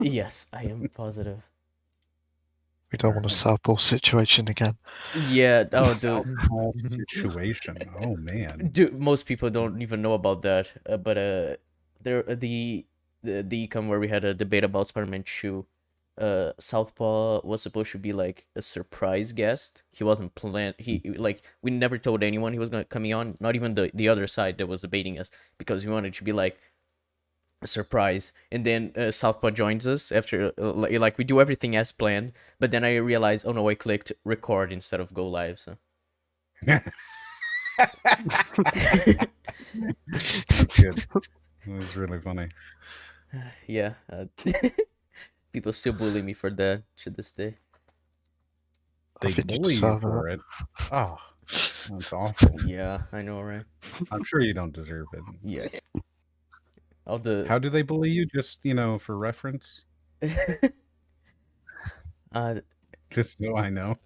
Yes, I am positive. We don't want a Southpaw situation again. Yeah, oh, dude. Southpaw situation. Oh man. Dude, most people don't even know about that. But there the ECUM where we had a debate about Spider-Man 2. Southpaw was supposed to be like a surprise guest. He wasn't planned. Like we never told anyone he was gonna coming on. Not even the other side that was debating us, because we wanted to be like a surprise. And then Southpaw joins us after like we do everything as planned. But then I realized, oh no, I clicked record instead of go live. So. That's good. It was really funny. Yeah. People still bully me for that to this day. I They think you bully you deserve for it. it. Oh, that's awful. Yeah, I know, right? I'm sure you don't deserve it. Yes. All the How do they bully you? Just, for reference? Just so I know.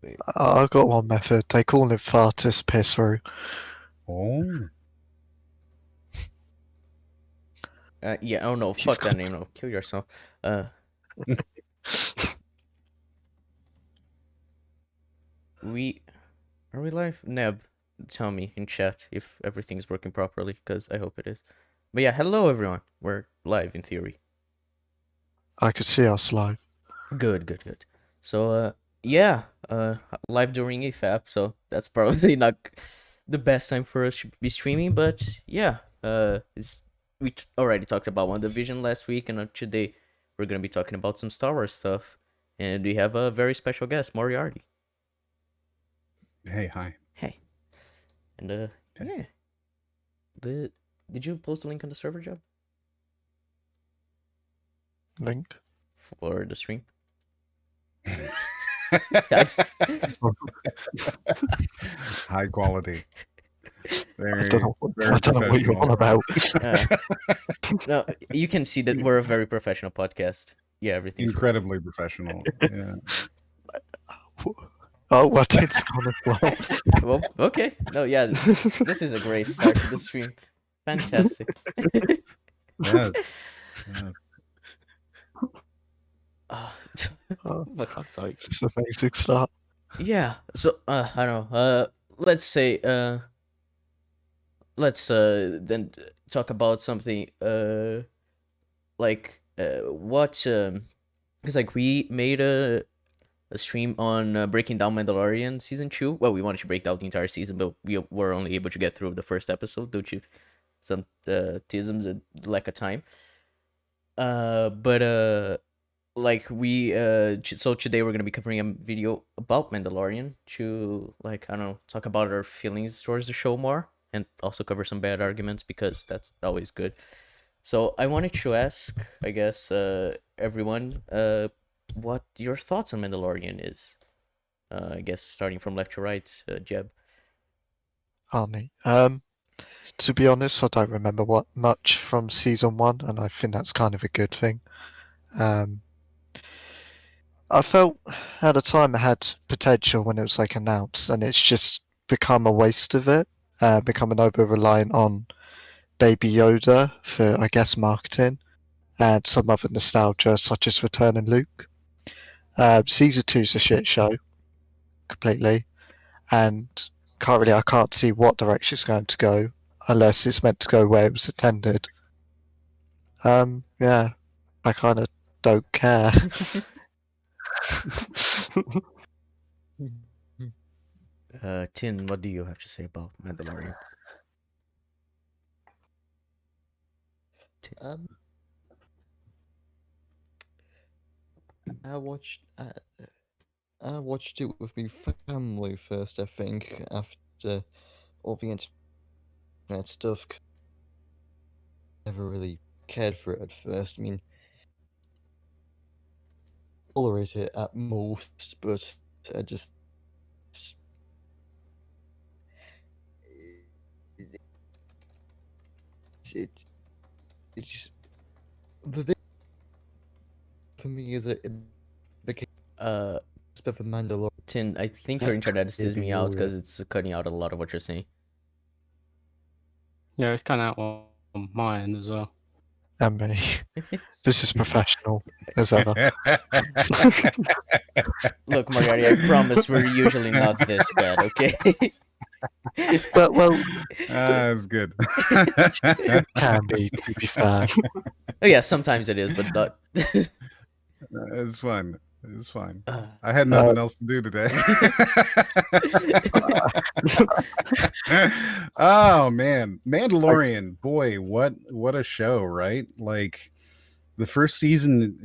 Wait. I've got one method. They call it fartist piss through. Oh. Yeah, oh no, fuck that name, no. Kill yourself. Are we live? Neb, tell me in chat if everything's working properly, because I hope it is. But yeah, hello everyone. We're live in theory. I could see us live. Good. So, yeah, live during AFAP, so that's probably not the best time for us to be streaming, but yeah, we already talked about WandaVision last week, and today we're gonna be talking about some Star Wars stuff, and we have a very special guest, Moriarty. Hey, hi. Hey. And, yeah. Did you post a link on the server, Job? Link? For the stream? That's High quality. I don't know what you're on about. No, you can see that we're a very professional podcast. Yeah, everything's incredibly professional. Yeah. Oh, I did gone as well. Well, okay. No, yeah, this is a great start to the stream. Fantastic. Yes. It's an amazing start. Yeah. So I don't know. Let's say let's then talk about something like what because like we made a stream on breaking down Mandalorian season 2. Well, we wanted to break down the entire season, but we were only able to get through the first episode due to some tisms and lack of time. But like we so today we're gonna be covering a video about Mandalorian to, like, I don't know, talk about our feelings towards the show more, and also cover some bad arguments, because that's always good. So I wanted to ask, I guess, everyone, what your thoughts on Mandalorian is. I guess starting from left to right, Jeb. Arnie. To be honest, I don't remember much from season 1, and I think that's kind of a good thing. I felt at the time it had potential when it was like announced, and it's just become a waste of it, becoming over reliant on Baby Yoda for, I guess, marketing, and some other nostalgia such as Return and Luke. Season 2's a shit show, completely, and currently I can't see what direction it's going to go, unless it's meant to go where it was intended. Yeah, I kind of don't care. Tin, what do you have to say about Mandalorian? I watched it with my family first, I think, after all the internet stuff. Never really cared for it at first. I mean, tolerate it at most, but I just it just the big for me is it became for Mandalorian. Tin, I think your internet is stizzing me out because it's cutting out a lot of what you're saying. Yeah, it's kind of out on my end as well. Emily. This is professional as ever. Look, Moriarty, I promise we're usually not this bad, okay? But well, That's good. it can be, to be fair. Oh yeah, sometimes it is, but not. It's fun. It's fine. Uh, I had nothing else to do today. Oh man, Mandalorian, boy, what a show, right? Like the first season,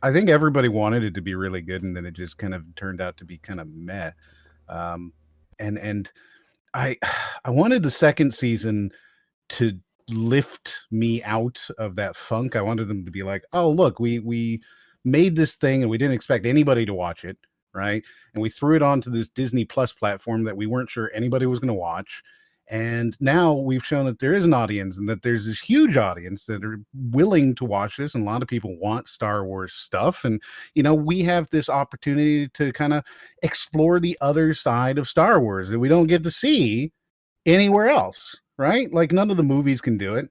I think everybody wanted it to be really good, and then it just kind of turned out to be kind of meh. And I wanted the second season to lift me out of that funk. I wanted them to be like, oh look, we made this thing and we didn't expect anybody to watch it, right? And we threw it onto this Disney Plus platform that we weren't sure anybody was going to watch. And now we've shown that there is an audience and that there's this huge audience that are willing to watch this. And a lot of people want Star Wars stuff. And, we have this opportunity to kind of explore the other side of Star Wars that we don't get to see anywhere else, right? Like none of the movies can do it.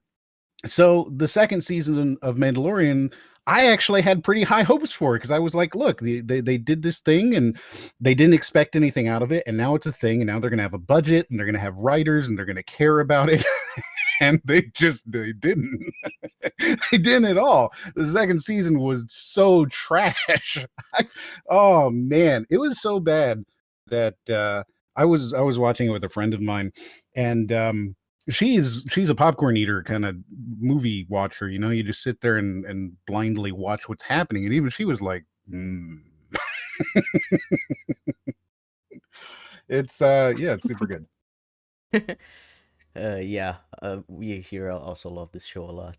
So the second season of Mandalorian, I actually had pretty high hopes for it because I was like, look, they did this thing and they didn't expect anything out of it. And now it's a thing. And now they're going to have a budget and they're going to have writers and they're going to care about it. And they didn't. They didn't at all. The second season was so trash. Oh, man. It was so bad that I was watching it with a friend of mine. And she's a popcorn eater kind of movie watcher, you just sit there and blindly watch what's happening, and even she was like it's super good. We here also love this show a lot.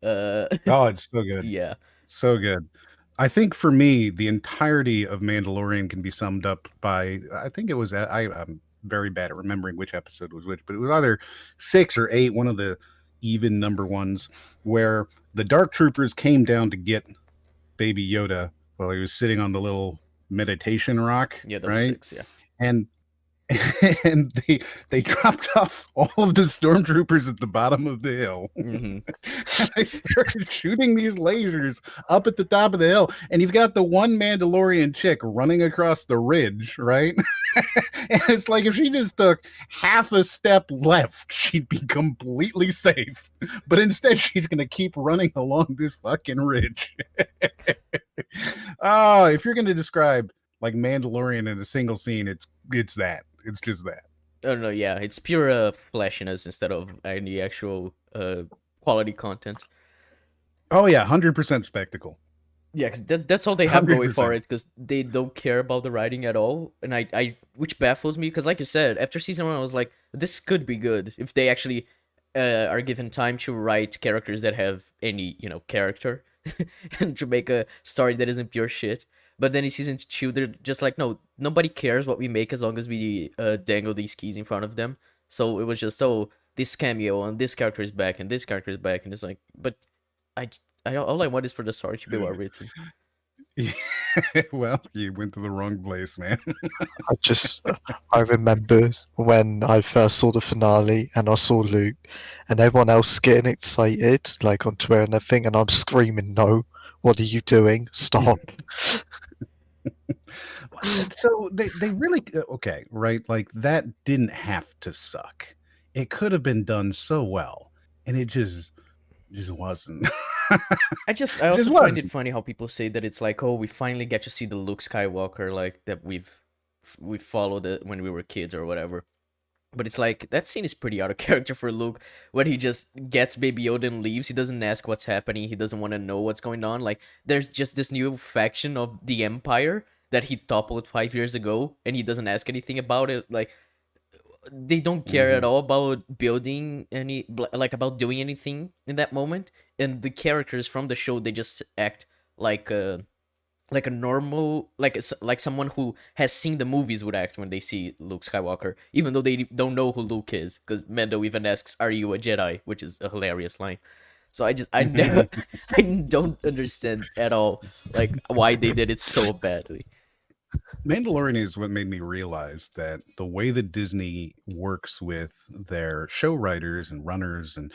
Oh, it's so good. Yeah, so good. I think for me the entirety of Mandalorian can be summed up by, I think it was, I'm very bad at remembering which episode was which, but it was either 6 or 8, one of the even number ones, where the Dark Troopers came down to get Baby Yoda while he was sitting on the little meditation rock. yeah, that right? was 6, yeah. And they dropped off all of the stormtroopers at the bottom of the hill. Mm-hmm. And they started shooting these lasers up at the top of the hill, and you've got the one Mandalorian chick running across the ridge, right? And it's like if she just took half a step left, she'd be completely safe. But instead, she's gonna keep running along this fucking ridge. Oh, if you're gonna describe like Mandalorian in a single scene, it's that. It's just that. Oh no, yeah, it's pure flashiness instead of any actual quality content. Oh yeah, 100% spectacle. Yeah, cause that's all they have going for 100%. it, because they don't care about the writing at all, and I which baffles me, because like you said, after season 1, I was like, this could be good if they actually are given time to write characters that have any character, and to make a story that isn't pure shit. But then in season 2, they're just like, no, nobody cares what we make as long as we dangle these keys in front of them. So it was just, oh, this cameo and this character is back and this character is back, and it's like, but all I want is for the story to be well written. Well, you went to the wrong place, man. I remember when I first saw the finale and I saw Luke and everyone else getting excited, like on Twitter and everything, and I'm screaming, no, what are you doing? Stop. So they really, okay, right? Like that didn't have to suck. It could have been done so well, and it just wasn't. I also find it funny how people say that it's like, oh, we finally get to see the Luke Skywalker like that we followed it when we were kids or whatever. But it's like, that scene is pretty out of character for Luke, when he just gets Baby Yoda and leaves. He doesn't ask what's happening. He doesn't want to know what's going on. Like, there's just this new faction of the Empire that he toppled 5 years ago, and he doesn't ask anything about it. Like, they don't care at all about building about doing anything in that moment. And the characters from the show, they just act like a normal, like someone who has seen the movies would act when they see Luke Skywalker, even though they don't know who Luke is, because Mando even asks, "Are you a Jedi?" which is a hilarious line. So I never, I don't understand at all like why they did it so badly. Mandalorian is what made me realize that the way that Disney works with their show writers and runners and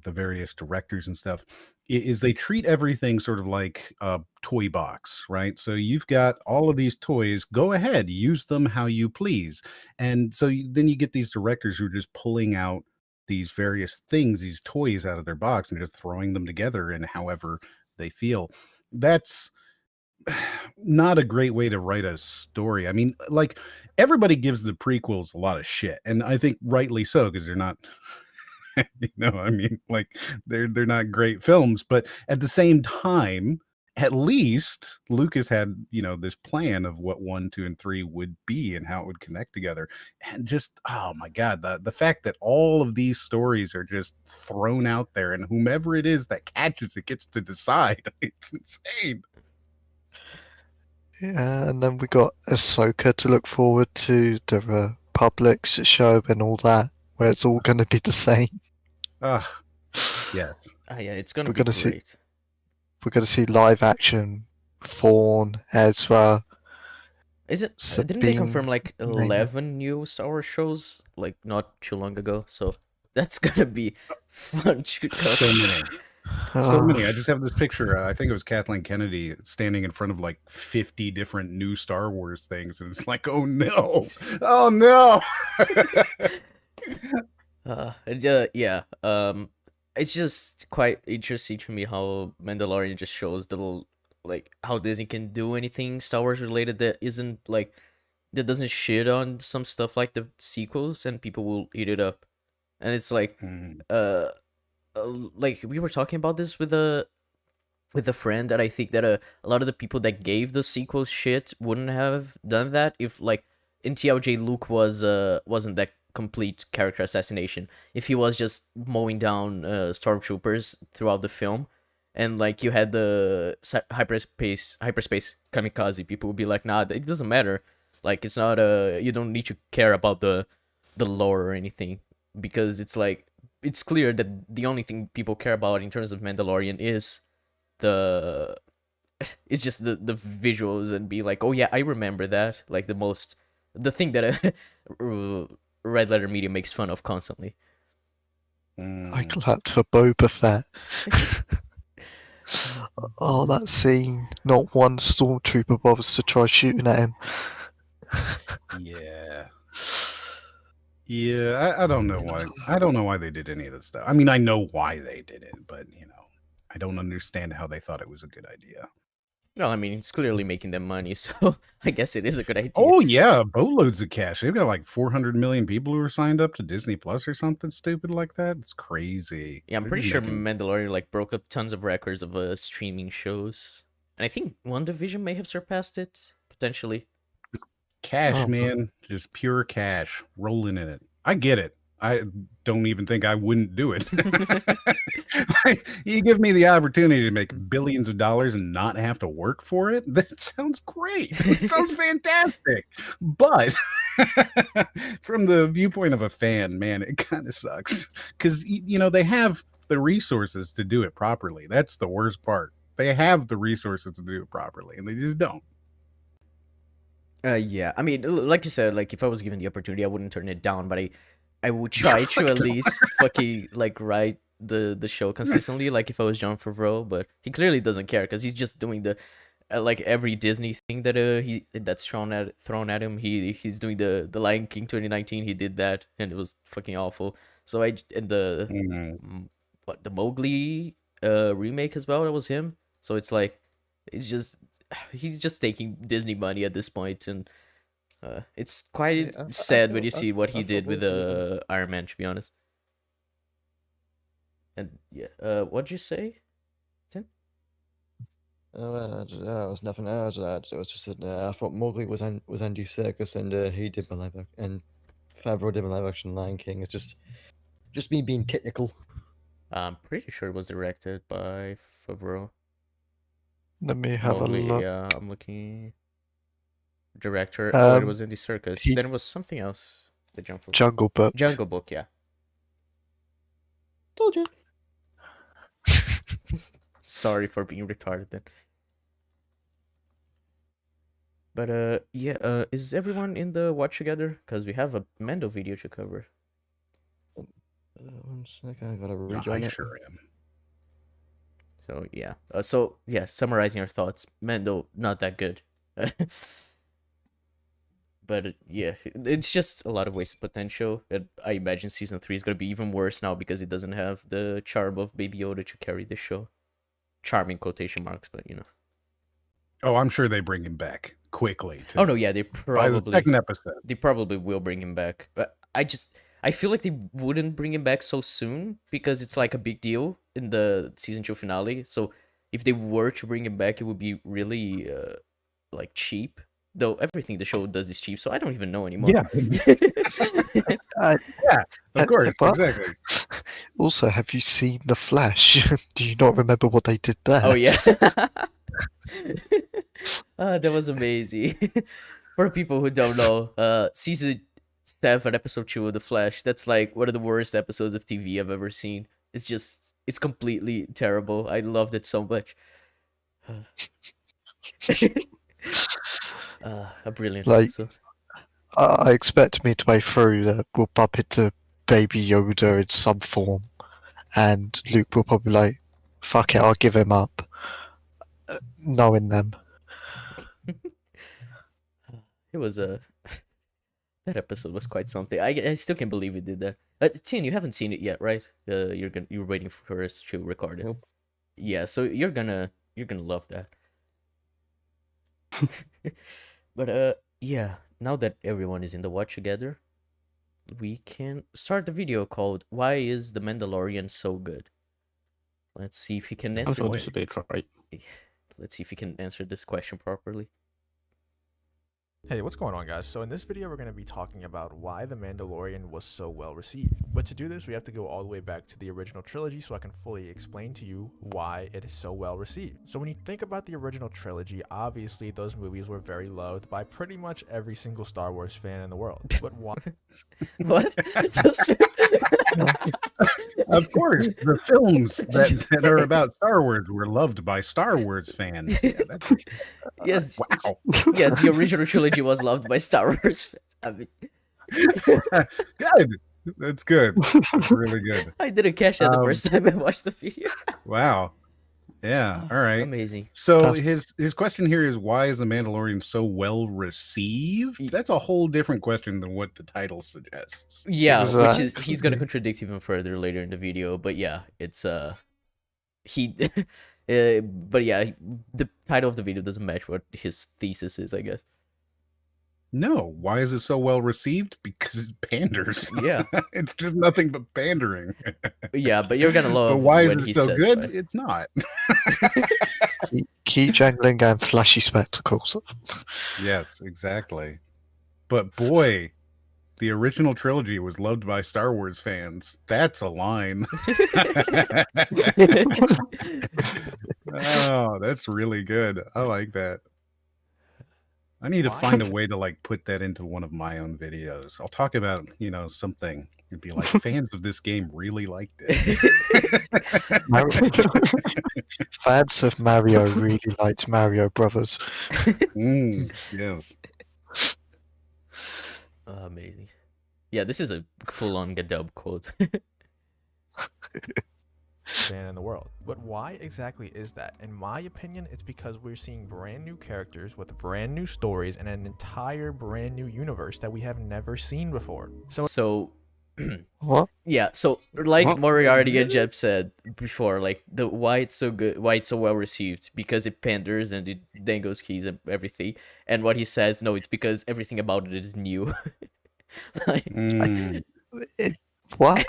the various directors and stuff is they treat everything sort of like a toy box, right? So you've got all of these toys, go ahead, use them how you please. And so then you get these directors who are just pulling out these various things, these toys out of their box and just throwing them together in however they feel. That's not a great way to write a story. I mean, like everybody gives the prequels a lot of shit, and I think rightly so because they're not. I mean, like they're not great films, but at the same time, at least Lucas had this plan of what 1, 2, and 3 would be and how it would connect together, and just oh my god, the fact that all of these stories are just thrown out there, and whomever it is that catches it gets to decide. It's insane. Yeah, and then we got Ahsoka to look forward to, the Republic's show and all that, where it's all going to be the same. Ah, yes. Yeah, it's gonna We're be gonna see- great. We're going to see live action Thrawn, Ezra. Is it? Didn't they confirm Sabine, like Name it. 11 new Star Wars shows like not too long ago? So that's gonna be fun to So cover. many. So many. I just have this picture. I think it was Kathleen Kennedy standing in front of like 50 different new Star Wars things. And it's like, oh no. Oh no. Yeah. It's just quite interesting to me how Mandalorian just shows the little, like how Disney can do anything Star Wars related that isn't like that doesn't shit on some stuff like the sequels, and people will eat it up. And it's like Mm, like we were talking about this with a friend, that I think that a lot of the people that gave the sequel shit wouldn't have done that if like in TLJ Luke wasn't that complete character assassination. If he was just mowing down stormtroopers throughout the film, and like you had the hyperspace kamikaze, people would be like, nah, it doesn't matter. Like it's not you don't need to care about the lore or anything, because it's like it's clear that the only thing people care about in terms of Mandalorian is the it's just the visuals, and be like, oh yeah, I remember that, like the thing that Red Letter Media makes fun of constantly. I mm. clapped for Boba Fett. Oh, that scene. Not one stormtrooper bothers to try shooting at him. Yeah. Yeah. I don't know why. I don't know why they did any of this stuff. I mean, I know why they did it, but I don't understand how they thought it was a good idea. Well, I mean, it's clearly making them money, so I guess it is a good idea. Oh yeah, boatloads of cash. They've got like 400 million people who are signed up to Disney Plus or something stupid like that. It's crazy. Yeah, I'm They're pretty just sure making Mandalorian like broke up tons of records of streaming shows, and I think WandaVision may have surpassed it potentially. cash, Oh, man. Just pure cash rolling in it. I get it. I don't even think I wouldn't do it. You give me the opportunity to make billions of dollars and not have to work for it. That sounds great. It sounds fantastic. But from the viewpoint of a fan, man, it kind of sucks because they have the resources to do it properly. That's the worst part. They have the resources to do it properly, and they just don't. Yeah, I mean, like you said, like if I was given the opportunity, I wouldn't turn it down, but I would try to at least fucking like write the show consistently, like if I was John Favreau. But he clearly doesn't care because he's just doing the like every Disney thing that that's thrown at him. He's doing the Lion King 2019. He did that, and it was fucking awful. So and the Mowgli remake as well, that was him. So it's like he's just taking Disney money at this point, and it's quite I sad when thought- you see what I he thought did with Mowgli Iron Man, to be honest. And yeah, what'd you say, Tim? it was nothing else. It was just that I thought Mowgli was Andy Serkis, and he did the and Favreau did the live action Lion King. It's just me being technical. I'm pretty sure it was directed by Favreau. let me have Mowgli, a look. yeah, I'm looking. Director. Oh, it Um, was Andy Serkis. he- Then it was something else. The Jungle Jungle Book. Jungle Book, yeah. Told you. Sorry for being retarded then. But yeah, is everyone in the watch together? Because we have a Mando video to cover. 1 second, I gotta I rejoin it. sure am. So yeah. So yeah, summarizing our thoughts, Mando not that good. But yeah, it's just a lot of wasted potential. I imagine season 3 is gonna be even worse now because it doesn't have the charm of Baby Yoda to carry the show. Charming quotation marks, but you know. Oh, I'm sure they bring him back quickly. Oh no, yeah, they By the probably second episode. they probably will bring him back. But I feel like they wouldn't bring him back so soon because it's like a big deal in the season 2 finale. So if they were to bring him back, it would be really like cheap. Though everything the show does is cheap, so I don't even know anymore. Yeah. Yeah, of course, but exactly. also, have you seen The Flash? Do you not remember what they did there? Oh yeah. That was amazing. For people who don't know, season 7, episode 2 of The Flash, that's like one of the worst episodes of TV I've ever seen. It's completely terrible. I loved it so much. A brilliant Like, episode. I expect midway through that we'll bump into Baby Yoda in some form, and Luke will probably like, "Fuck it, I'll give him up," knowing them. It was that episode was quite something. I still can't believe we did that. Tin, you haven't seen it yet, right? You're waiting for us to record it. Nope. Yeah, so you're gonna love that. But yeah, now that everyone is in the watch together, we can start the video called "Why is the Mandalorian so good?" Let's see if he can I'm answer. sure this will be right. Let's see if he can answer this question properly. Hey, what's going on, guys? So in this video, we're going to be talking about why The Mandalorian was so well received. But to do this, we have to go all the way back to the original trilogy so I can fully explain to you why it is so well received. So when you think about the original trilogy, obviously those movies were very loved by pretty much every single Star Wars fan in the world. But why? What? Of course, the films that are about Star Wars were loved by Star Wars fans. Yeah, that's, Yes. wow. Yes, the original trilogy was loved by Star Wars fans. I mean, Good. That's good. That's really good. I didn't catch that the first time I watched the video. Wow. Yeah. All right. Amazing. So his question here is, why is The Mandalorian so well received? That's a whole different question than what the title suggests. Yeah, which is Exactly. he's gonna contradict even further later in the video. But yeah, it's he but yeah, the title of the video doesn't match what his thesis is, I guess. No. Why is it so well received? Because it panders. Yeah. It's just nothing but pandering. Yeah, but you're gonna love But why when is he it so says good? that. It's not. Key jangling and flashy spectacles. Yes, exactly. But boy, the original trilogy was loved by Star Wars fans. That's a line. Oh, that's really good. I like that. I need to find a way to like put that into one of my own videos. I'll talk about, something. It'd be like, fans of this game really liked it. Fans of Mario really liked Mario Brothers. Yes. Amazing. Yeah, this is a full-on Gadub quote. fan in the world. But why exactly is that? In my opinion, it's because we're seeing brand new characters with brand new stories and an entire brand new universe that we have never seen before. So What? yeah, so like What? Moriarty and Jeb said before, like why it's so good, why it's so well received, because it panders and it dangles keys and everything. And what he says, no, it's because everything about it is new. Like, What?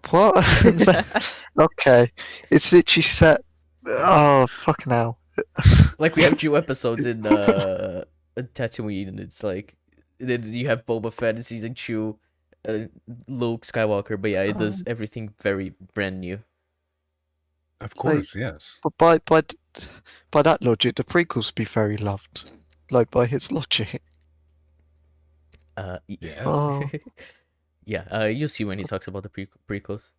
What? Okay. It's literally set. Oh, fucking hell. like we have 2 episodes in Tatooine, and it's like then you have Boba Fett in season 2, Luke Skywalker, but yeah, it does everything very brand new. Of course, yes. But by that logic, the prequels would be very loved. Like, by his logic. Yes. Oh. Yeah, you'll see when he talks about the prequels.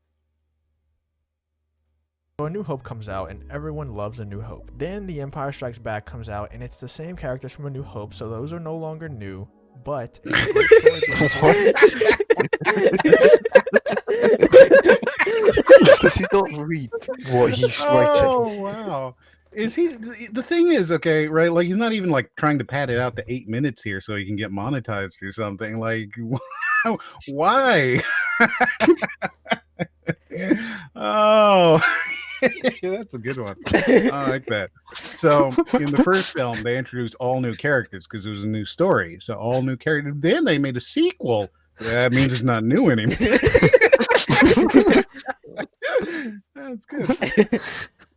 So A New Hope comes out and everyone loves A New Hope. Then The Empire Strikes Back comes out and it's the same characters from A New Hope, so those are no longer new. But it's a great story Does he not read what he's writing? Oh wow! Is he? The thing is, okay, right? Like he's not even like trying to pad it out to 8 minutes here so he can get monetized or something. Like, why? Oh, that's a good one. I like that. So in the first film, they introduced all new characters because it was a new story. So all new characters. Then they made a sequel. That means it's not new anymore. That's good.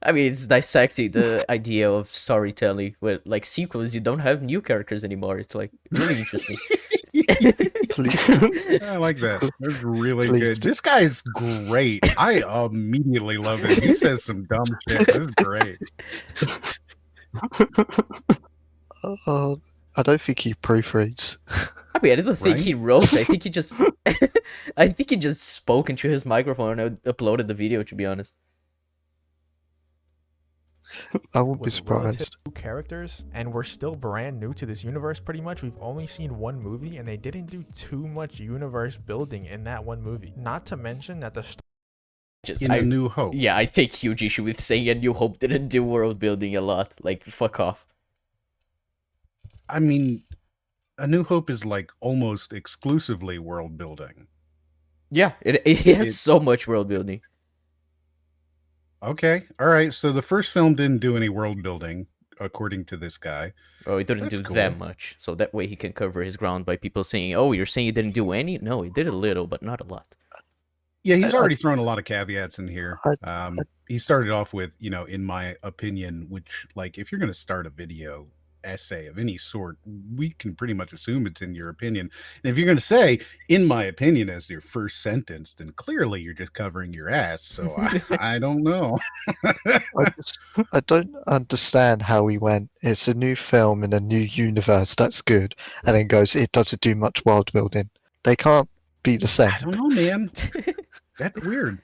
I mean, it's dissecting the idea of storytelling with like sequels. You don't have new characters anymore. It's like really interesting. Please. I like that. That's really Please good. do. This guy's great. I immediately love him. He says some dumb shit. This is great. I don't think he proofreads. I mean, I don't think Right? he wrote. I think he just, I think he just spoke into his microphone and uploaded the video. To be honest. I wouldn't be with relative surprised. new characters, and we're still brand new to this universe pretty much. We've only seen one movie, and they didn't do too much universe building in that one movie. Not to mention that the Just In A New Hope. yeah, I take huge issue with saying A New Hope didn't do world building a lot. Like, fuck off. I mean, A New Hope is like almost exclusively world building. Yeah, it has It- so much world building. Okay. All right. So the first film didn't do any world building, according to this guy. Oh, it didn't That's do cool. that much. So that way he can cover his ground by people saying, "Oh, you're saying he didn't do any?" No, he did a little, but not a lot. Yeah, he's I- already thrown a lot of caveats in here. I- He started off with, in my opinion, which, like, if you're going to start a video essay of any sort, we can pretty much assume it's in your opinion. And if you're going to say, in my opinion, as your first sentence, then clearly you're just covering your ass. So I don't know. I don't understand how he went. It's a new film in a new universe. That's good, and then goes. It doesn't do much world building. They can't be the same. I don't know, man. That's weird.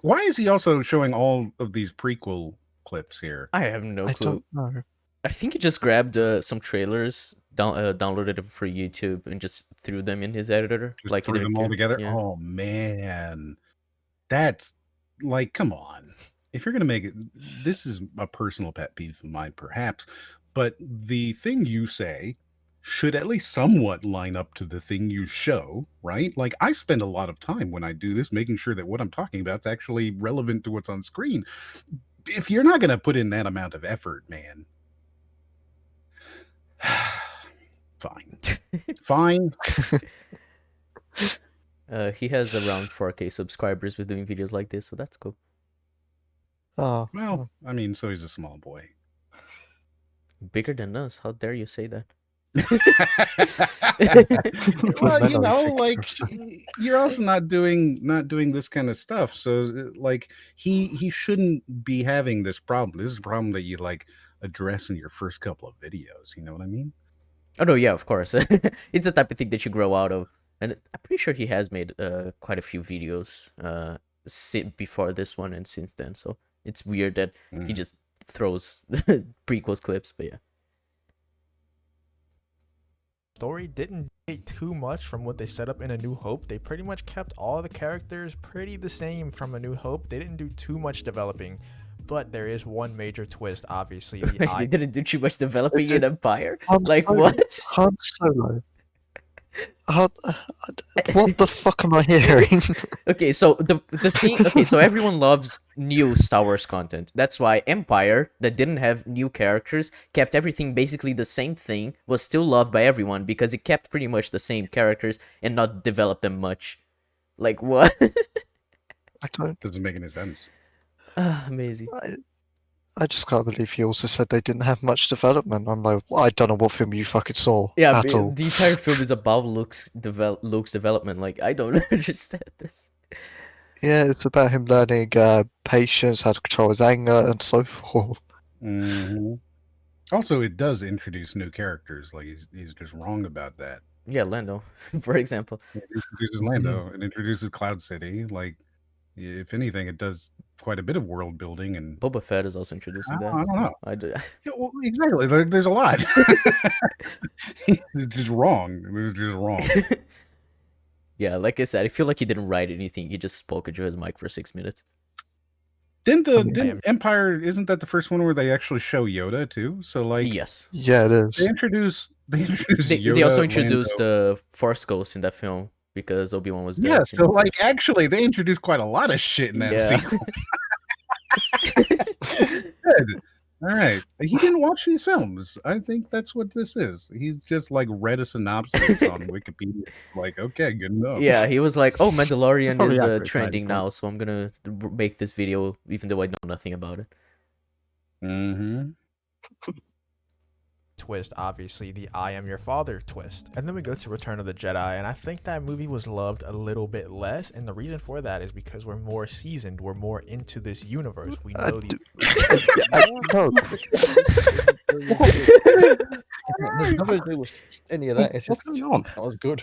Why is he also showing all of these prequel clips here? I have no I clue. don't know. I think he just grabbed some trailers, downloaded them for YouTube, and just threw them in his editor. Just Like he threw didn't them all care. together? Yeah. Oh, man. That's like, come on. If you're going to make it, this is a personal pet peeve of mine, perhaps, but the thing you say should at least somewhat line up to the thing you show, right? Like, I spend a lot of time when I do this making sure that what I'm talking about is actually relevant to what's on screen. If you're not going to put in that amount of effort, man, fine. Fine. He has around 4K subscribers with doing videos like this, so that's cool. Oh, Well, I mean, so he's a small boy. Bigger than us. How dare you say that? Well, you Men know, are like ridiculous. you're also not doing this kind of stuff. So like he shouldn't be having this problem. This is a problem that you like address in your first couple of videos. You know what I mean? Oh no, yeah, of course. It's the type of thing that you grow out of, and I'm pretty sure he has made quite a few videos before this one and since then. So it's weird that he Mhm. just throws prequels clips, but yeah. story didn't deviate too much from what they set up in A New Hope. They pretty much kept all the characters pretty the same from A New Hope. They didn't do too much developing, but there is one major twist, obviously. They didn't do too much developing in Empire. Han Like Solo. what? Han Solo. What the fuck am I hearing? Okay, so the thing. Okay, so everyone loves new Star Wars content. That's why Empire, that didn't have new characters, kept everything basically the same thing, was still loved by everyone because it kept pretty much the same characters and not developed them much. Like what? I don't. Doesn't make any sense. Amazing. I just can't believe he also said they didn't have much development. I'm like, I don't know what film you fucking saw Yeah, at all. the entire film is about Luke's development. Like I don't understand this. Yeah, it's about him learning patience, how to control his anger, and so forth. Mhm. Also, it does introduce new characters. Like he's just wrong about that. Yeah, Lando, for example. It introduces Lando and introduces Cloud City. Like, if anything, it does quite a bit of world building, and Boba Fett is also introducing that. I don't know. I do. Yeah, well, exactly. There's a lot. It's just wrong. It's just wrong. Yeah, like I said, I feel like he didn't write anything. He just spoke into his mic for 6 minutes. Didn't Empire? Isn't that the first one where they actually show Yoda too? So like, Yes. Yeah, it is. they introduce Yoda, They also introduced Lando. the Force Ghost in that film because Obi-Wan was dead. Yeah, so like actually they introduced quite a lot of shit in that Yeah. sequel. Good. All right. He didn't watch these films. I think that's what this is. He's just like read a synopsis on Wikipedia. Like, okay, good enough. Yeah, he was like, "Oh, Mandalorian Probably is accurate, trending right? now, so I'm gonna make this video even though I know nothing about it." Mm-hmm. Twist, obviously the I am your father twist. And then we go to Return of the Jedi, and I think that movie was loved a little bit less, and the reason for that is because we're more seasoned, we're more into this universe. We know the There's nothing to do with any of that. It's just What's going on? that was good.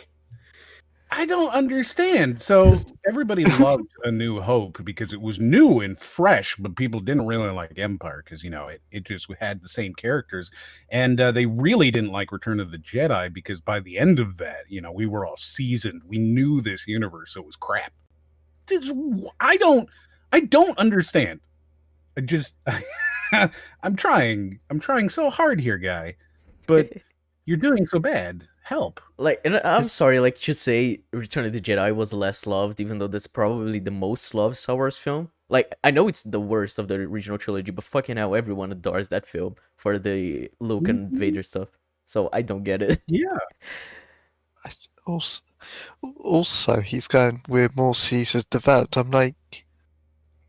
I don't understand. So everybody loved A New Hope because it was new and fresh, but people didn't really like Empire because, you know, it just had the same characters. And they really didn't like Return of the Jedi because by the end of that, you know, we were all seasoned. We knew this universe, so it was crap. I don't understand. I just I'm trying so hard here, guy. But you're doing so bad. Help. Like, and I'm sorry, like, to say Return of the Jedi was less loved, even though that's probably the most loved Star Wars film. Like, I know it's the worst of the original trilogy, but fucking hell, everyone adores that film for the Luke and Vader stuff. So I don't get it. Yeah. Also, he's going with more seasons developed. I'm like,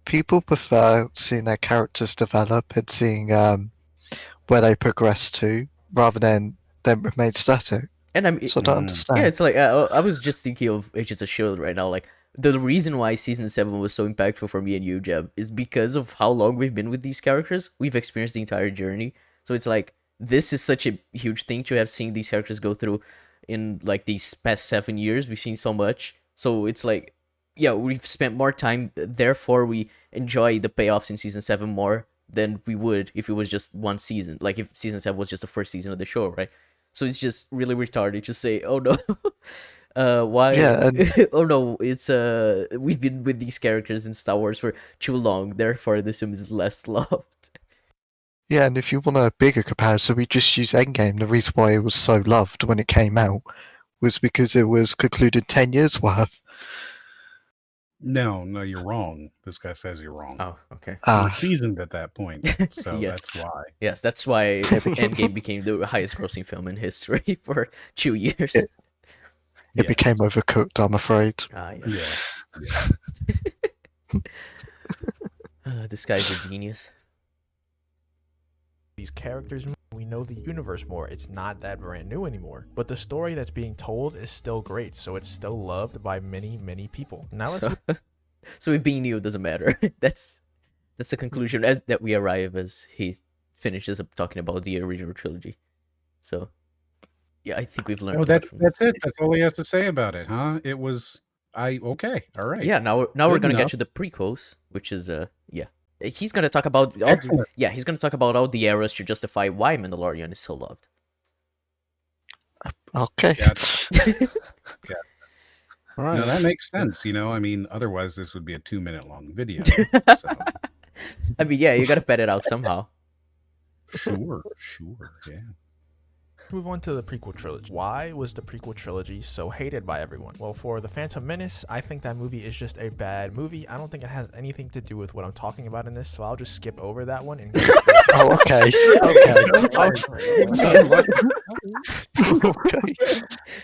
people prefer seeing their characters develop and seeing where they progress to, rather than them remain static. And I mean, So I don't understand. yeah, it's like I was just thinking of Agents of S.H.I.E.L.D. right now. Like, the reason why Season 7 was so impactful for me and you, Jeb, is because of how long we've been with these characters. We've experienced the entire journey. So it's like, this is such a huge thing to have seen these characters go through in, like, these past 7 years. We've seen so much. So it's like, yeah, we've spent more time. Therefore, we enjoy the payoffs in Season 7 more than we would if it was just one season. Like, if Season 7 was just the first season of the show, right? So it's just really retarded to say, oh no, why? Yeah, Oh no, it's we've been with these characters in Star Wars for too long, therefore this film is less loved. Yeah, and if you want a bigger comparison, we just use Endgame. The reason why it was so loved when it came out was because it was concluded 10 years worth. No, you're wrong. This guy says you're wrong. Oh, okay. We're seasoned at that point, so Yes. that's why. Yes, that's why Endgame became the highest grossing film in history for 2 years. It Yeah. became overcooked, I'm afraid. Ah, Yeah. yes. This guy's a genius. these characters, we know the universe more. It's not that brand new anymore, but the story that's being told is still great, so it's still loved by many people. Now let's So it being new doesn't matter. That's the conclusion that we arrive as he finishes up talking about the original trilogy. So yeah, I think we've learned. Oh, too much from this. that's it. That's all he has to say about it, huh? It was okay, all right. Yeah, now we're Good gonna enough. get to the prequels, which is yeah. He's gonna talk about Excellent. he's gonna talk about all the eras to justify why Mandalorian is so loved. Okay. All right. No, that makes sense. You know, I mean, otherwise this would be a 2-minute long video. So I mean, yeah, you gotta pet it out somehow. sure, yeah. move on to the prequel trilogy. Why was the prequel trilogy so hated by everyone? Well, for The Phantom Menace, I think that movie is just a bad movie. I don't think it has anything to do with what I'm talking about in this, so I'll just skip over that one and Oh, okay. Okay.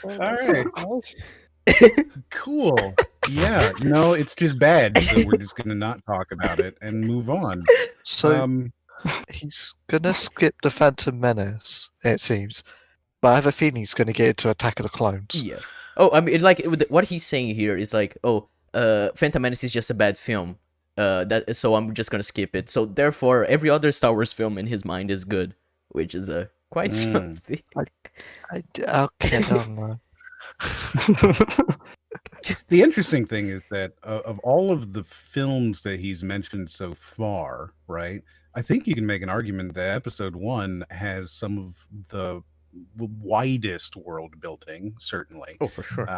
All right. Cool. Yeah. No, it's just bad. So we're just gonna not talk about it and move on. So he's gonna skip the Phantom Menace, it seems. But I have a feeling he's gonna get into Attack of the Clones. Yes. Oh, I mean, like what he's saying here is like, oh, Phantom Menace is just a bad film. So I'm just gonna skip it. So therefore, every other Star Wars film in his mind is good, which is quite something. Okay, I don't know. The interesting thing is that of all of the films that he's mentioned so far, right? I think you can make an argument that Episode 1 has some of the widest world building, certainly, Oh, for sure.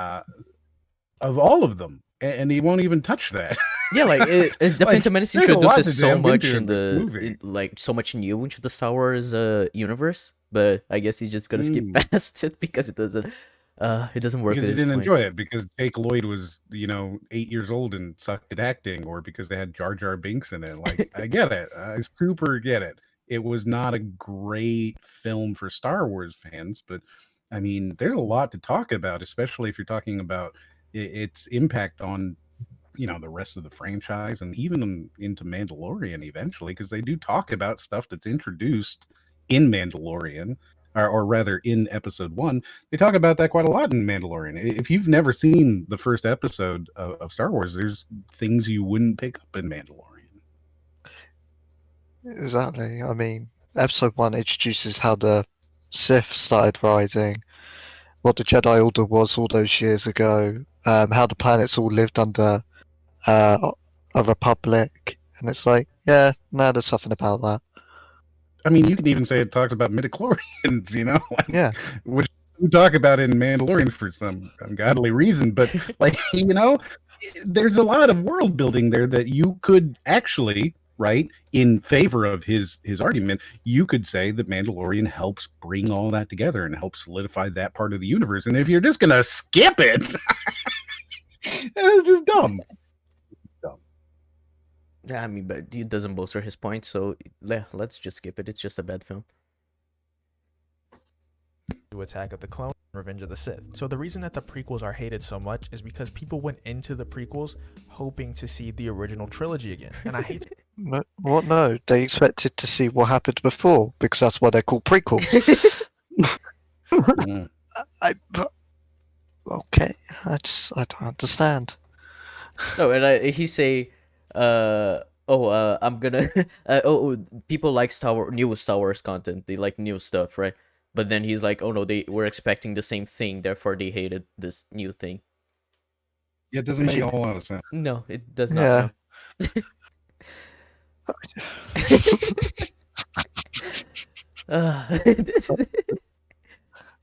of all of them, and he won't even touch that. Yeah, like the Like, Phantom Menace there's a lot introduces to so delve much into in this the movie. like so much new into the Star Wars universe, but I guess he's just gonna skip past it because it doesn't work Because at he this didn't point. enjoy it, because Jake Lloyd was, 8 years old and sucked at acting, or because they had Jar Jar Binks in it. Like, I get it. I super get it. It was not a great film for Star Wars fans, but I mean, there's a lot to talk about, especially if you're talking about its impact on, the rest of the franchise, and even into Mandalorian eventually, because they do talk about stuff that's introduced in Mandalorian, or rather in Episode 1. They talk about that quite a lot in Mandalorian. If you've never seen the first episode of Star Wars, there's things you wouldn't pick up in Mandalorian. Exactly. I mean, Episode 1 introduces how the Sith started rising, what the Jedi Order was all those years ago, how the planets all lived under a republic, and it's like, yeah, no, there's something about that. I mean, you can even say it talks about midichlorians, Yeah. which we talk about in Mandalorian for some ungodly reason, but there's a lot of world building there that you could actually, right, in favor of his argument, you could say that Mandalorian helps bring all that together and help solidify that part of the universe. And if you're just gonna skip it, it's just dumb. Yeah, I mean, but it doesn't bolster his point, so yeah, let's just skip it. It's just a bad film. Attack of the Clones, Revenge of the Sith. So the reason that the prequels are hated so much is because people went into the prequels hoping to see the original trilogy again. And I hate No, what? No, they expected to see what happened before because that's why they're called prequels. Okay, I don't understand. No, and he say, I'm gonna, people like new Star Wars content. They like new stuff, right? But then he's like, oh no, they were expecting the same thing, therefore they hated this new thing. Yeah, it doesn't make a whole lot of sense. No, it does not. Yeah.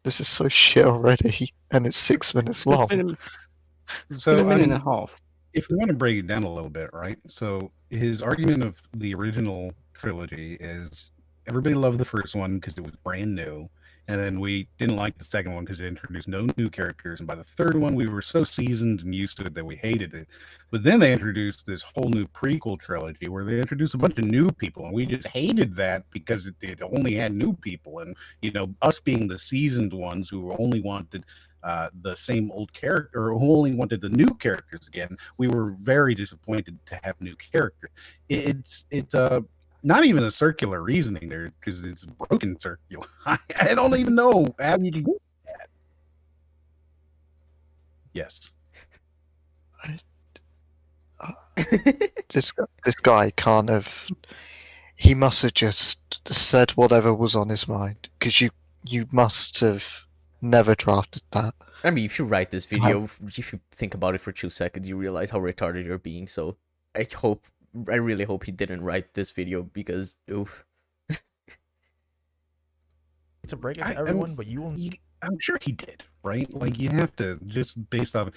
This is so shit already, and it's 6 minutes long. So a minute and a half. If we want to break it down a little bit, right? So his argument of the original trilogy is everybody loved the first one because it was brand new, and then we didn't like the second one because it introduced no new characters, and by the third one we were so seasoned and used to it that we hated it. But then they introduced this whole new prequel trilogy where they introduced a bunch of new people, and we just hated that because it only had new people, and us being the seasoned ones who only wanted the same old character, or who only wanted the new characters again, we were very disappointed to have new characters. It's not even a circular reasoning there, because it's broken circular. I don't even know how you can do that. Yes. This guy can't have. He must have just said whatever was on his mind, because you must have never drafted that. I mean, if you write this video, if you think about it for 2 seconds, you realize how retarded you're being. So I really hope he didn't write this video, because oof. to break it to everyone, but I'm sure he did, right? Like, you have to, just based off,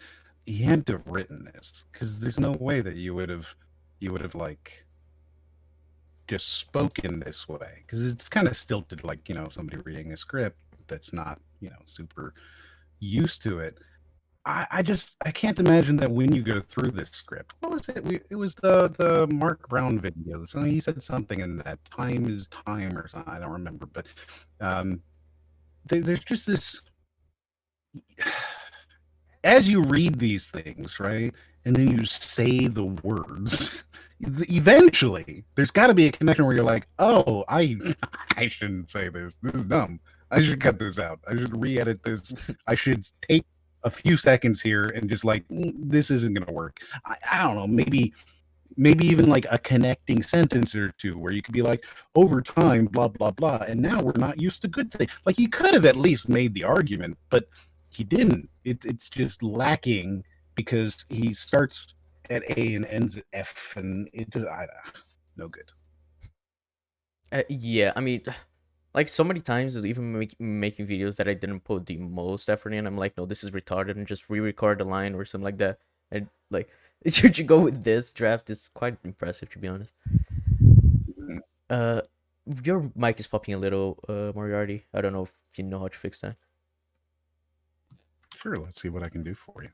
he had to have written this, because there's no way that you would have like just spoken this way, because it's kind of stilted, like somebody reading a script that's not super used to it. I can't imagine that when you go through this script. What was it? It was the Mark Brown video. So he said something in that time is time or something. I don't remember, but there's just this. As you read these things, right, and then you say the words, eventually there's got to be a connection where you're like, oh, I shouldn't say this. This is dumb. I should cut this out. I should re-edit this. I should take a few seconds here and just like, this isn't going to work. I don't know. Maybe even like a connecting sentence or two where you could be like, over time, blah, blah, blah. And now we're not used to good things. Like, you could have at least made the argument, but he didn't. It's just lacking because he starts at A and ends at F, and it just no good. Yeah, I mean, like so many times, even making videos that I didn't put the most effort in, I'm like, no, this is retarded, and just re-record the line or something like that. And like, should you go with this draft? It's quite impressive, to be honest. Uh, your mic is popping a little, Moriarty. I don't know if you know how to fix that. Sure, let's see what I can do for you.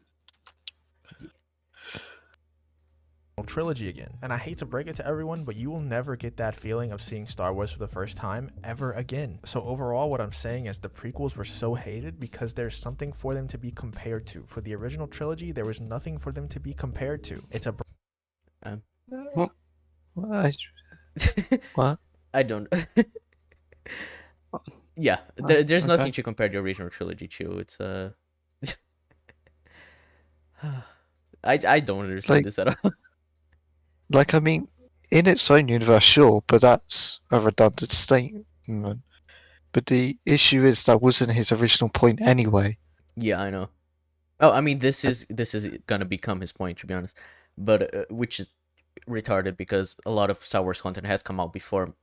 Trilogy again. And I hate to break it to everyone, but you will never get that feeling of seeing Star Wars for the first time ever again. So overall, what I'm saying is the prequels were so hated because there's something for them to be compared to. For the original trilogy, there was nothing for them to be compared to. It's a What? What? I don't. Yeah, there's nothing okay. to compare the original trilogy to. It's I don't understand Like- this at all. Like, I mean, in its own universe, sure, but that's a redundant statement. But the issue is that wasn't his original point anyway. Yeah, I know. Oh, I mean, this is gonna become his point, to be honest, but which is retarded because a lot of Star Wars content has come out before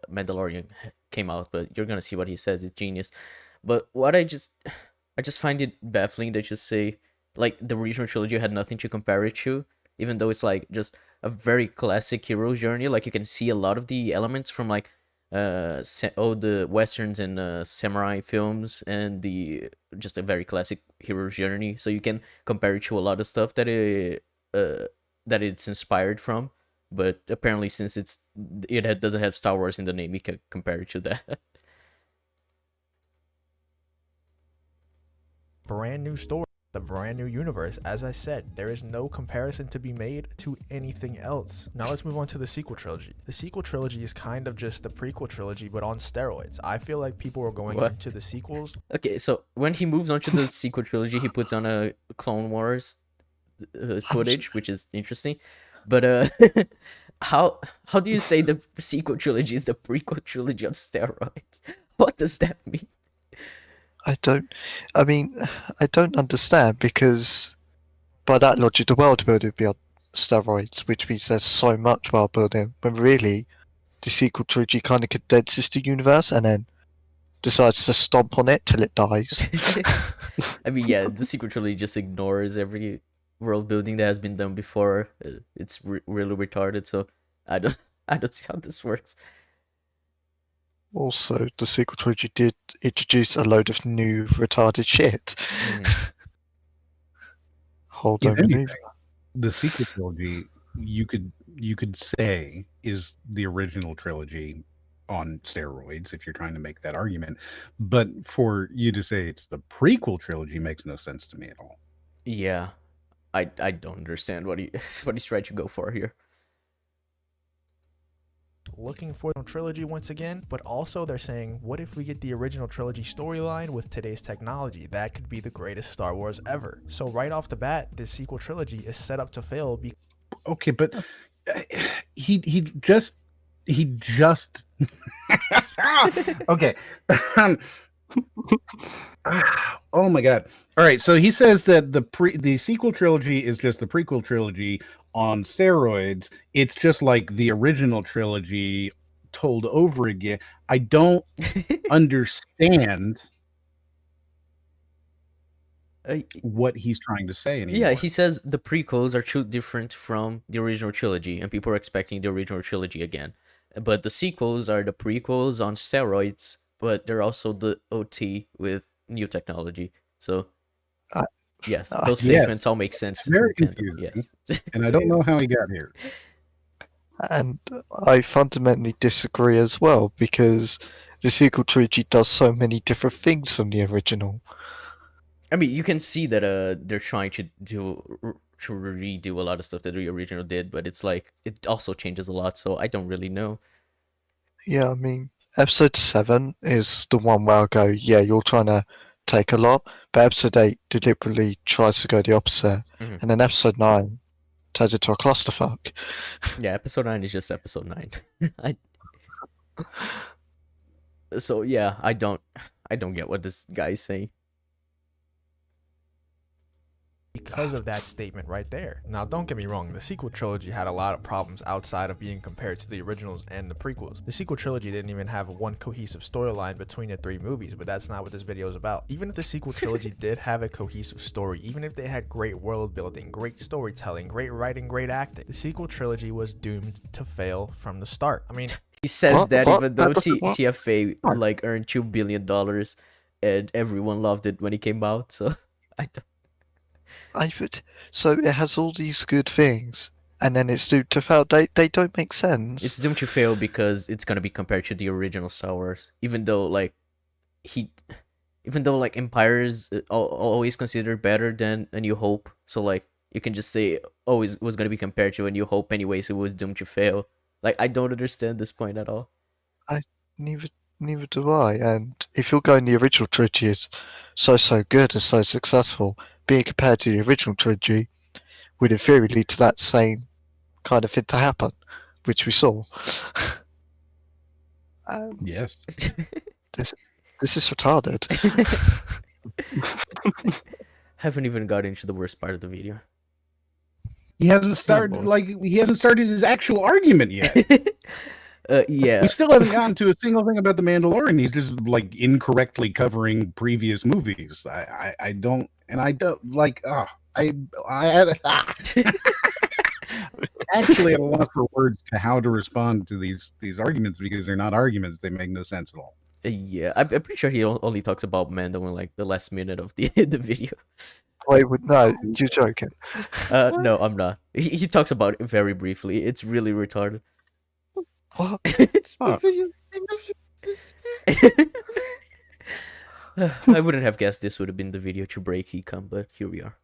Mandalorian came out. But you're gonna see what he says. It's genius. But what I just find it baffling that you say like the original trilogy had nothing to compare it to, even though it's like just a very classic hero's journey. Like you can see a lot of the elements from like all the westerns and samurai films and the just a very classic hero's journey. So you can compare it to a lot of stuff that that it's inspired from. But apparently, since it doesn't have Star Wars in the name, you can compare it to that. brand new story, the brand new universe. As I said, there is no comparison to be made to anything else. Now let's move on to the sequel trilogy. The sequel trilogy is kind of just the prequel trilogy, but on steroids. I feel like people are going What? into the sequels. Okay, so when he moves on to the sequel trilogy, he puts on a Clone Wars footage, which is interesting. But how do you say the sequel trilogy is the prequel trilogy on steroids? What does that mean? I don't understand because by that logic, the world building would be on steroids, which means there's so much world building. When really, the sequel trilogy kind of condenses the universe and then decides to stomp on it till it dies. I mean, yeah, the sequel trilogy just ignores every world building that has been done before. It's really retarded. So I don't see how this works. Also, the sequel trilogy did introduce a load of new retarded shit. Hold If on, anything, the sequel trilogy you could say is the original trilogy on steroids if you're trying to make that argument, but for you to say it's the prequel trilogy makes no sense to me at all. Yeah, I don't understand what he's trying to go for here. Looking for the trilogy once again, but also they're saying, what if we get the original trilogy storyline with today's technology? That could be the greatest Star Wars ever. So right off the bat, this sequel trilogy is set up to fail because Okay, but he just okay. Oh my god. All right, so he says that the sequel trilogy is just the prequel trilogy on steroids. It's just like the original trilogy told over again. I don't understand what he's trying to say anymore. Yeah, he says the prequels are too different from the original trilogy, and people are expecting the original trilogy again. But the sequels are the prequels on steroids, but they're also the OT with new technology. So, yes, those statements yes. all make sense. Very in tandem, confusing. yes. And I don't know how he got here. And I fundamentally disagree as well because the sequel trilogy does so many different things from the original. I mean, you can see that they're trying to redo a lot of stuff that the original did, but it's like it also changes a lot. So I don't really know. Yeah, I mean, episode 7 is the one where I go, yeah, you're trying to take a lot, but episode 8 deliberately tries to go the opposite, Mhm. and then episode 9 turns into a clusterfuck. Yeah, episode 9 is just episode 9. So yeah, I don't get what this guy is saying. because of that statement right there. Now, don't get me wrong, the sequel trilogy had a lot of problems outside of being compared to the originals and the prequels. The sequel trilogy didn't even have one cohesive storyline between the 3 movies, but that's not what this video is about. Even if the sequel trilogy did have a cohesive story, even if they had great world building, great storytelling, great writing, great acting, the sequel trilogy was doomed to fail from the start. I mean, He says What? that What? even That though doesn't work. TFA like earned $2 billion and everyone loved it when it came out. So I don't. So it has all these good things, and then it's doomed to fail. They don't make sense. It's doomed to fail because it's gonna be compared to the original Star Wars. Even though like Empire is always considered better than A New Hope. So like you can just say, oh, it was gonna be compared to A New Hope anyway, so it was doomed to fail. Like I don't understand this point at all. Neither do I. And if you're going the original trilogy is so good and so successful, being compared to the original trilogy would in theory lead to that same kind of thing to happen, which we saw. Yes. This is retarded. Haven't even got into the worst part of the video. He hasn't started his actual argument yet. Yeah. We still haven't gotten to a single thing about the Mandalorian. He's just like incorrectly covering previous movies. I don't like. Actually at a loss for words to how to respond to these arguments because they're not arguments. They make no sense at all. Yeah, I'm pretty sure he only talks about Mando in like the last minute of the video. Wait, no, you're joking. No, I'm not. He talks about it very briefly. It's really retarded. What? I wouldn't have guessed this would have been the video to break ECUM, but here we are.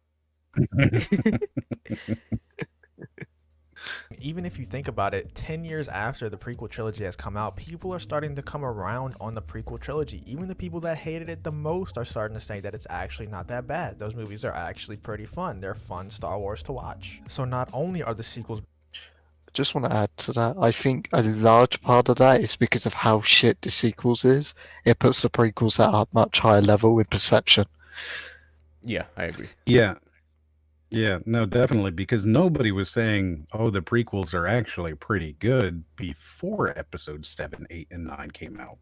even if you think about it, 10 years after the prequel trilogy has come out, people are starting to come around on the prequel trilogy. Even the people that hated it the most are starting to say that it's actually not that bad. Those movies are actually pretty fun. They're fun Star Wars to watch. So not only are the sequels Just want to add to that. I think a large part of that is because of how shit the sequels is. It puts the prequels at a much higher level in perception. Yeah, I agree. Yeah. Yeah, no, definitely, because nobody was saying, oh, the prequels are actually pretty good before episodes 7, 8, and 9 came out.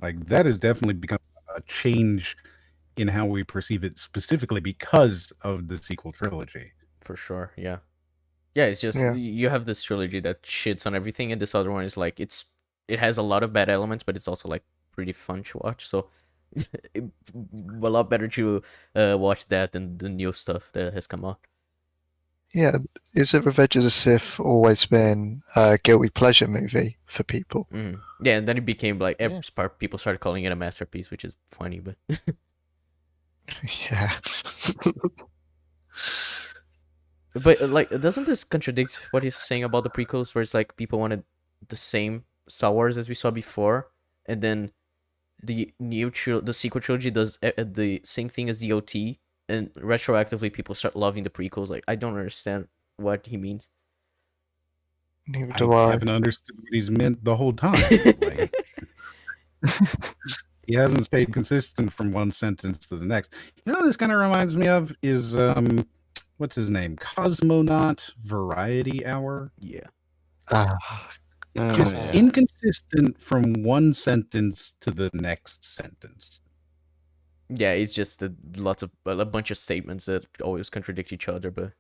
Like, that has definitely become a change in how we perceive it, specifically because of the sequel trilogy. For sure, yeah. Yeah, it's just, Yeah. you have this trilogy that shits on everything, and this other one is like, it has a lot of bad elements, but it's also like pretty fun to watch, so a lot better to watch that than the new stuff that has come out. Yeah, is it Revenge of the Sith always been a guilty pleasure movie for people? Yeah, and then it became like Yeah. people started calling it a masterpiece, which is funny, but Yeah. but like, doesn't this contradict what he's saying about the prequels, where it's like people wanted the same Star Wars as we saw before, and then the sequel trilogy does the same thing as the OT, and retroactively people start loving the prequels. Like, I don't understand what he means. Neither I do I. haven't understood what he's meant the whole time. Like, he hasn't stayed consistent from one sentence to the next. You know what this kind of reminds me of is what's his name? Cosmonaut Variety Hour. Yeah. Just inconsistent from one sentence to the next sentence. Yeah, it's just a bunch of statements that always contradict each other, but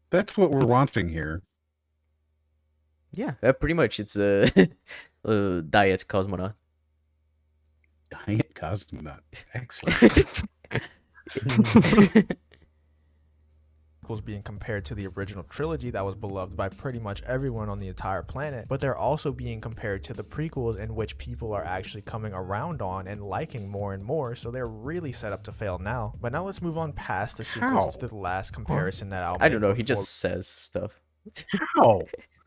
That's what we're watching here. yeah, pretty much it's a diet cosmonaut. Diet Cosmonaut. Excellent. being compared to the original trilogy that was beloved by pretty much everyone on the entire planet, but they're also being compared to the prequels, in which people are actually coming around on and liking more and more, so they're really set up to fail now. But now let's move on past the sequels to the last comparison that I'll I don't make know, he before- just says stuff. How?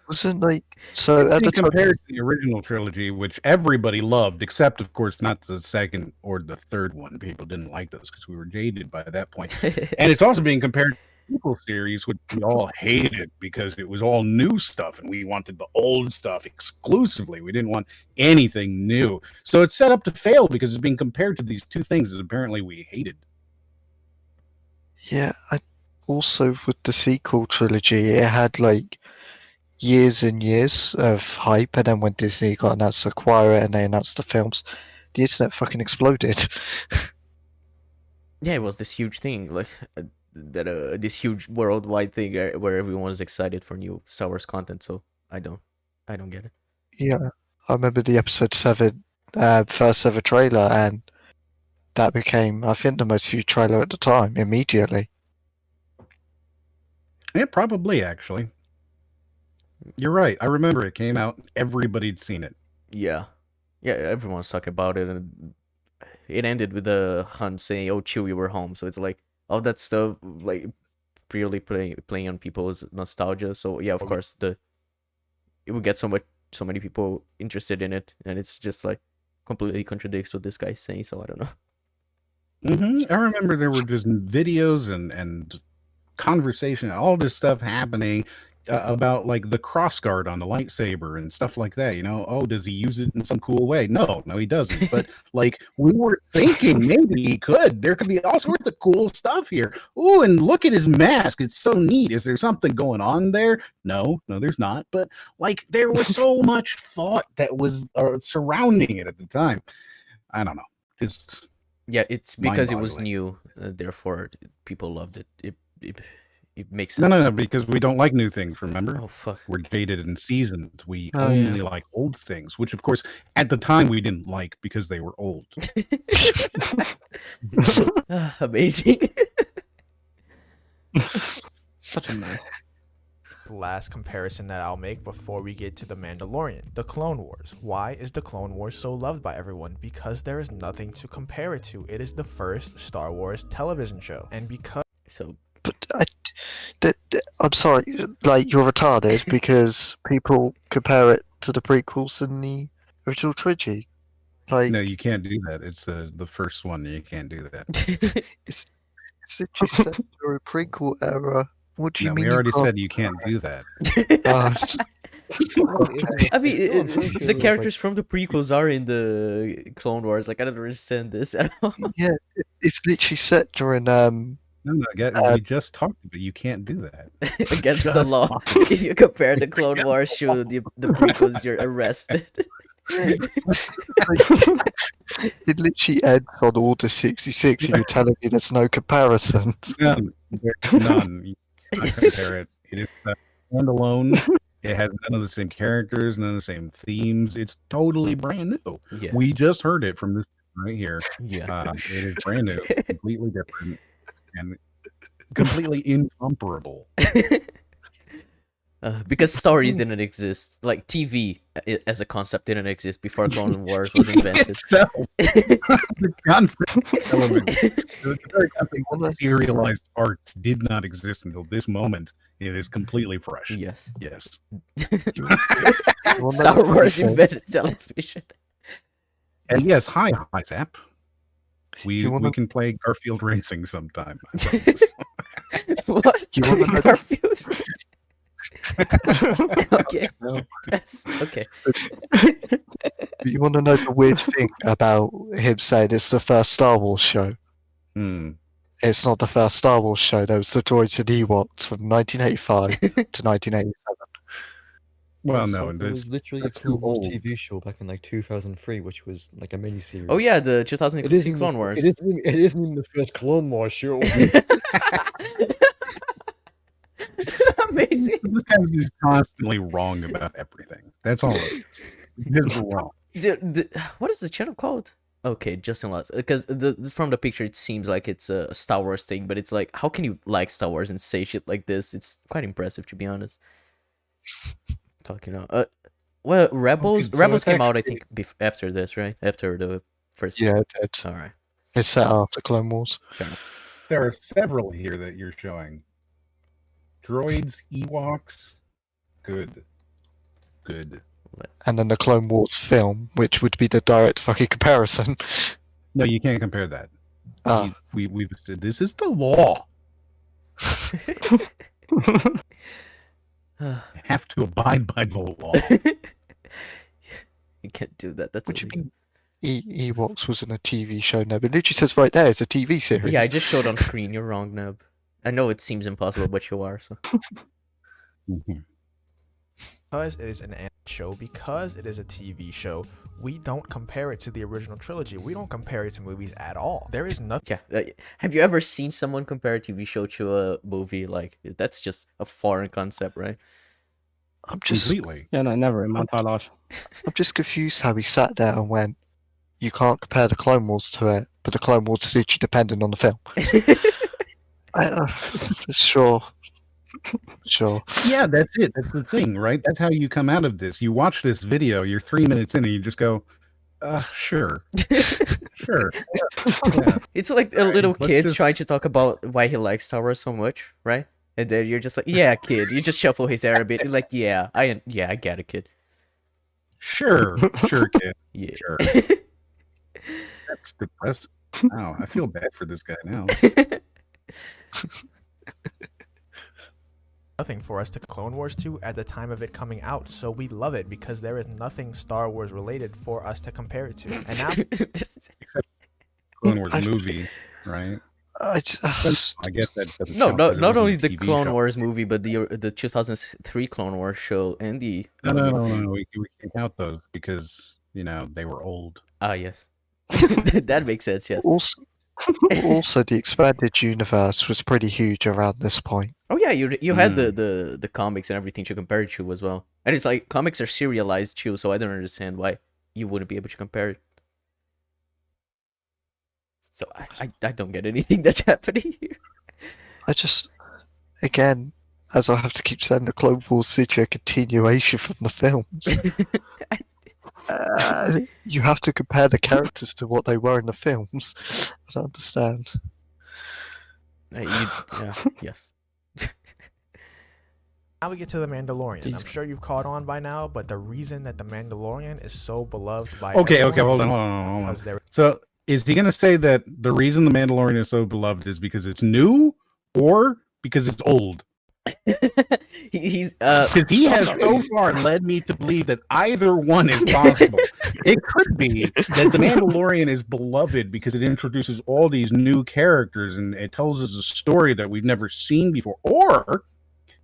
Wasn't like so at the time. Compared to the original trilogy, which everybody loved, except of course not the second or the third one. People didn't like those because we were jaded by that point. And it's also being compared sequel series, which we all hated because it was all new stuff and we wanted the old stuff exclusively. We didn't want anything new. So it's set up to fail because it's being compared to these two things that apparently we hated. Yeah, I also with the sequel trilogy, it had like years and years of hype, and then when Disney got announced to acquire it and they announced the films, the internet fucking exploded. Yeah, it was this huge thing, like this huge worldwide thing where everyone was excited for new Star Wars content. So I don't get it. Yeah, I remember the episode 7 first ever trailer, and that became, I think, the most viewed trailer at the time immediately. Yeah, probably, actually. You're right. I remember it came out. Everybody'd seen it. Yeah, everyone's talking about it, and it ended with the Han saying, "Oh, Chewie, we're home." So it's like all that stuff, like purely playing on people's nostalgia. So yeah, of course, it would get so many people interested in it, and it's just like completely contradicts what this guy's saying. So I don't know. I remember there were just videos and conversation, all this stuff happening about like the crossguard on the lightsaber and stuff like that. Oh, does he use it in some cool way? No, he doesn't. But like we were thinking maybe he could. There could be all sorts of cool stuff here. Oh, and look at his mask. It's so neat. Is there something going on there? No, there's not. But like there was so much thought that was surrounding it at the time. I don't know. Just yeah, it's because it was mind-boggling. new, therefore people loved it. It makes sense. No, because we don't like new things, remember? Oh fuck. We're dated and seasoned. We Oh, only like old things, which of course at the time we didn't like because they were old. Amazing. Such a nice. The last comparison that I'll make before we get to The Mandalorian, The Clone Wars. Why is The Clone Wars so loved by everyone? Because there is nothing to compare it to. It is the first Star Wars television show. And because So But I'm sorry, like you're retarded because people compare it to the prequels and the original trilogy. Like No, you can't do that. It's the first one. You can't do that. it's literally set during prequel era. What do you No, mean? we you already can't- said you can't do that. I mean, Well, the characters from the prequels are in the Clone Wars. Like I don't understand this at all. yeah, it's literally set during No, we just talked about you can't do that. Against the Just law. talked. If you compare the Clone Wars to the prequels, you're arrested. it literally ends on Order 66 and you're telling me there's no comparison. None. There's none. You cannot compare it. It is standalone. It has none of the same characters, none of the same themes. It's totally brand new. Yeah. We just heard it from this right here. Yeah. It is brand new, completely different, and completely incomparable. Because stories didn't exist. Like TV as a concept didn't exist before Clone Wars was invented. Itself, the concept of television, the very concept of serialized art did not exist until this moment. It is completely fresh. Yes. Yes. Star Wars invented television. And yes, hi Zap. You wanna- We can play Garfield Racing sometime. What? You wanna know- Garfield? Okay. That's okay. You want to know the weird thing about him saying it's the first Star Wars show? Hmm. It's not the first Star Wars show. There was the Droids and Ewoks from 1985 to 1987. Well, no, there was literally a that's too Clone Wars old. TV show back in like 2003, which was like a mini series. Oh yeah, the 2006 isn't Clone Wars. It isn't even the first Clone Wars show. Amazing. This guy is constantly wrong about everything. That's all it is. It's wrong. Dude, what is the channel called? Okay, Justin Lots. Because from the picture, it seems like it's a Star Wars thing, but it's like, how can you like Star Wars and say shit like this? It's quite impressive, to be honest. Talking about, well, Rebels. Okay, so Rebels it's came out, I actually- think, after this, right? After the first. Yeah, it did. All right. It's set after Clone Wars. Fair enough. There are several here that you're showing. Droids, Ewoks, good. And then the Clone Wars film, which would be the direct fucking comparison. No, you can't compare that. Ah, We've said this is the law. You have to abide by the law. You can't do that. That's What do you illegal. mean? Ewoks wasn't a TV show, no, but literally says right there it's a TV series. Yeah, I just showed on screen. You're wrong, Nub. I know it seems impossible, but you are. So Mhm. Because it is an anime show, because it is a TV show, we don't compare it to the original trilogy. We don't compare it to movies at all. There is nothing. yeah, have you ever seen someone compare a TV show to a movie? Like that's just a foreign concept, right? I'm just Completely. Yeah, no, never in my entire life. I'm just confused how he sat there and went, you can't compare the Clone Wars to it, but the Clone Wars is literally dependent on the film. Sure. Sure. Yeah, that's it. That's the thing, right? That's how you come out of this. You watch this video, you're 3 minutes in, and you just go, sure. Sure. Yeah. It's like a Alright, little let's kid just- trying to talk about why he likes Star Wars so much, right? And then you're just like, yeah, kid. You just shuffle his hair a bit. You're like, yeah, I get it, kid. Sure, kid. Yeah. Sure. That's depressing. Wow, I feel bad for this guy now. Nothing for us to Clone Wars 2 at the time of it coming out, so we love it because there is nothing Star Wars related for us to compare it to. And now Just- Clone Wars movie, right? I I guess that doesn't no, count no, 'cause it not wasn't only a the TV Clone show. Wars movie, but the 2003 Clone Wars show and the No. We can't count those because they were old. Ah, yes. That makes sense, yes. also, the expanded universe was pretty huge around this point. Oh yeah, you had the comics and everything to compare it to as well. And it's like comics are serialized too, so I don't understand why you wouldn't be able to compare it. So I don't get anything that's happening here. I just, again, as I have to keep saying, the Clone Wars is literally a continuation from the films. You have to compare the characters to what they were in the films. I don't understand. Yes. Now we get to The Mandalorian. I'm sure you've caught on by now, but the reason that The Mandalorian is so beloved by Okay, everyone hold on. because there So is he going to say that the reason The Mandalorian is so beloved is because it's new or because it's old? He's Because he has so far led me to believe that either one is possible. It could be that The Mandalorian is beloved because it introduces all these new characters and it tells us a story that we've never seen before. Or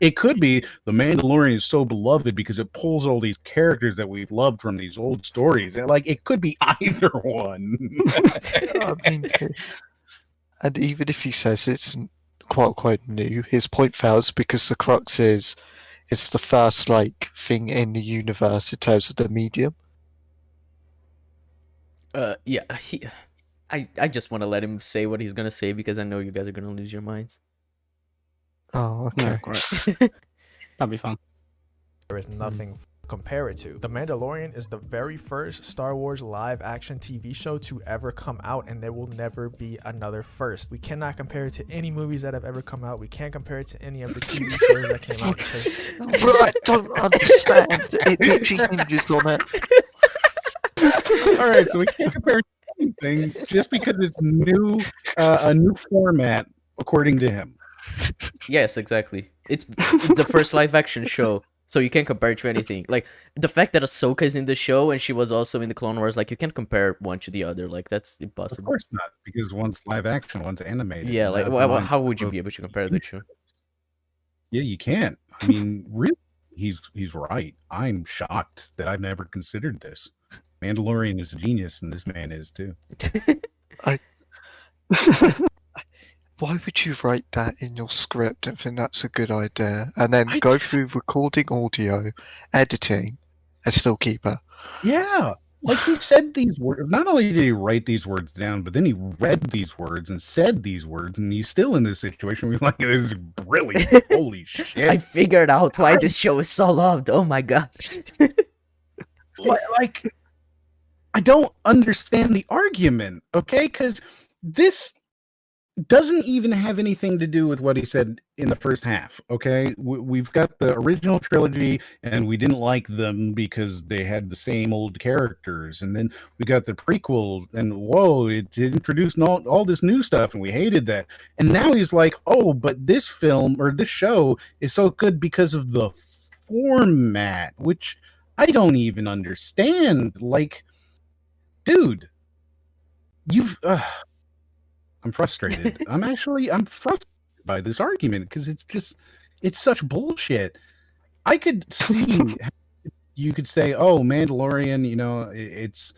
it could be The Mandalorian is so beloved because it pulls all these characters that we've loved from these old stories. And it could be either one. I mean, and even if he says it's quote new, his point fails because the crux is it's the first thing in the universe in terms of the medium. yeah, I just want to let him say what he's gonna say because I know you guys are gonna lose your minds. Oh, Yeah, okay. great. That'd be fun. is nothing to compare it to. The Mandalorian is the very first Star Wars live action TV show to ever come out, and there will never be another first. We cannot compare it to any movies that have ever come out. We can't compare it to any of the TV shows that came out because But I don't understand. It literally hinges on it. All right, so we can't compare anything just because it's new, a new format, according to him. Yes, exactly. It's the first live action show, so you can't compare it to anything. Like the fact that Ahsoka is in the show and she was also in the Clone Wars, like you can't compare one to the other. Like that's Of impossible. course not, because one's live action, one's animated. Yeah, like how would you be able to compare the two? Yeah, you can't. I mean, really, he's right. I'm shocked that I've never considered this. Mandalorian is a genius, and this man is too. Why would you write that in your script and think that's a good idea, and then go through recording audio, editing, and still keep it? Yeah, like he said these words. Not only did he write these words down, but then he read these words and said these words, and he's still in this situation where he's like, "This is brilliant! Holy shit!" I figured out why this show is so loved. Oh my god. like I don't understand the argument, okay? Because this doesn't even have anything to do with what he said in the first half. Okay, we've got the original trilogy, and we didn't like them because they had the same old characters, and then we got the prequel, and whoa, it introduced all this new stuff, and we hated that. And now he's like, oh, but this film or this show is so good because of the format, which I don't even understand. Like, dude, you've I'm frustrated. I'm frustrated by this argument because it's such bullshit. I could see you could say, oh, Mandalorian, it's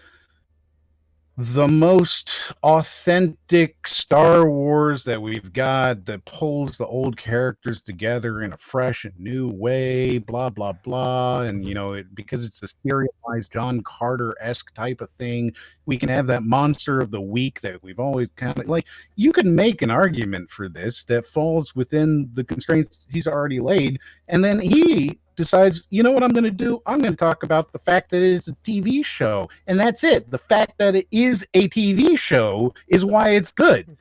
the most authentic Star Wars that we've got, that pulls the old characters together in a fresh and new way, blah, blah, blah. And, because it's a serialized John Carter-esque type of thing, we can have that monster of the week that we've always kind of like. You can make an argument for this that falls within the constraints he's already laid. And then he decides, you know what I'm going to do? I'm going to talk about the fact that it's a TV show. And that's it. The fact that it is a TV show is why it's good.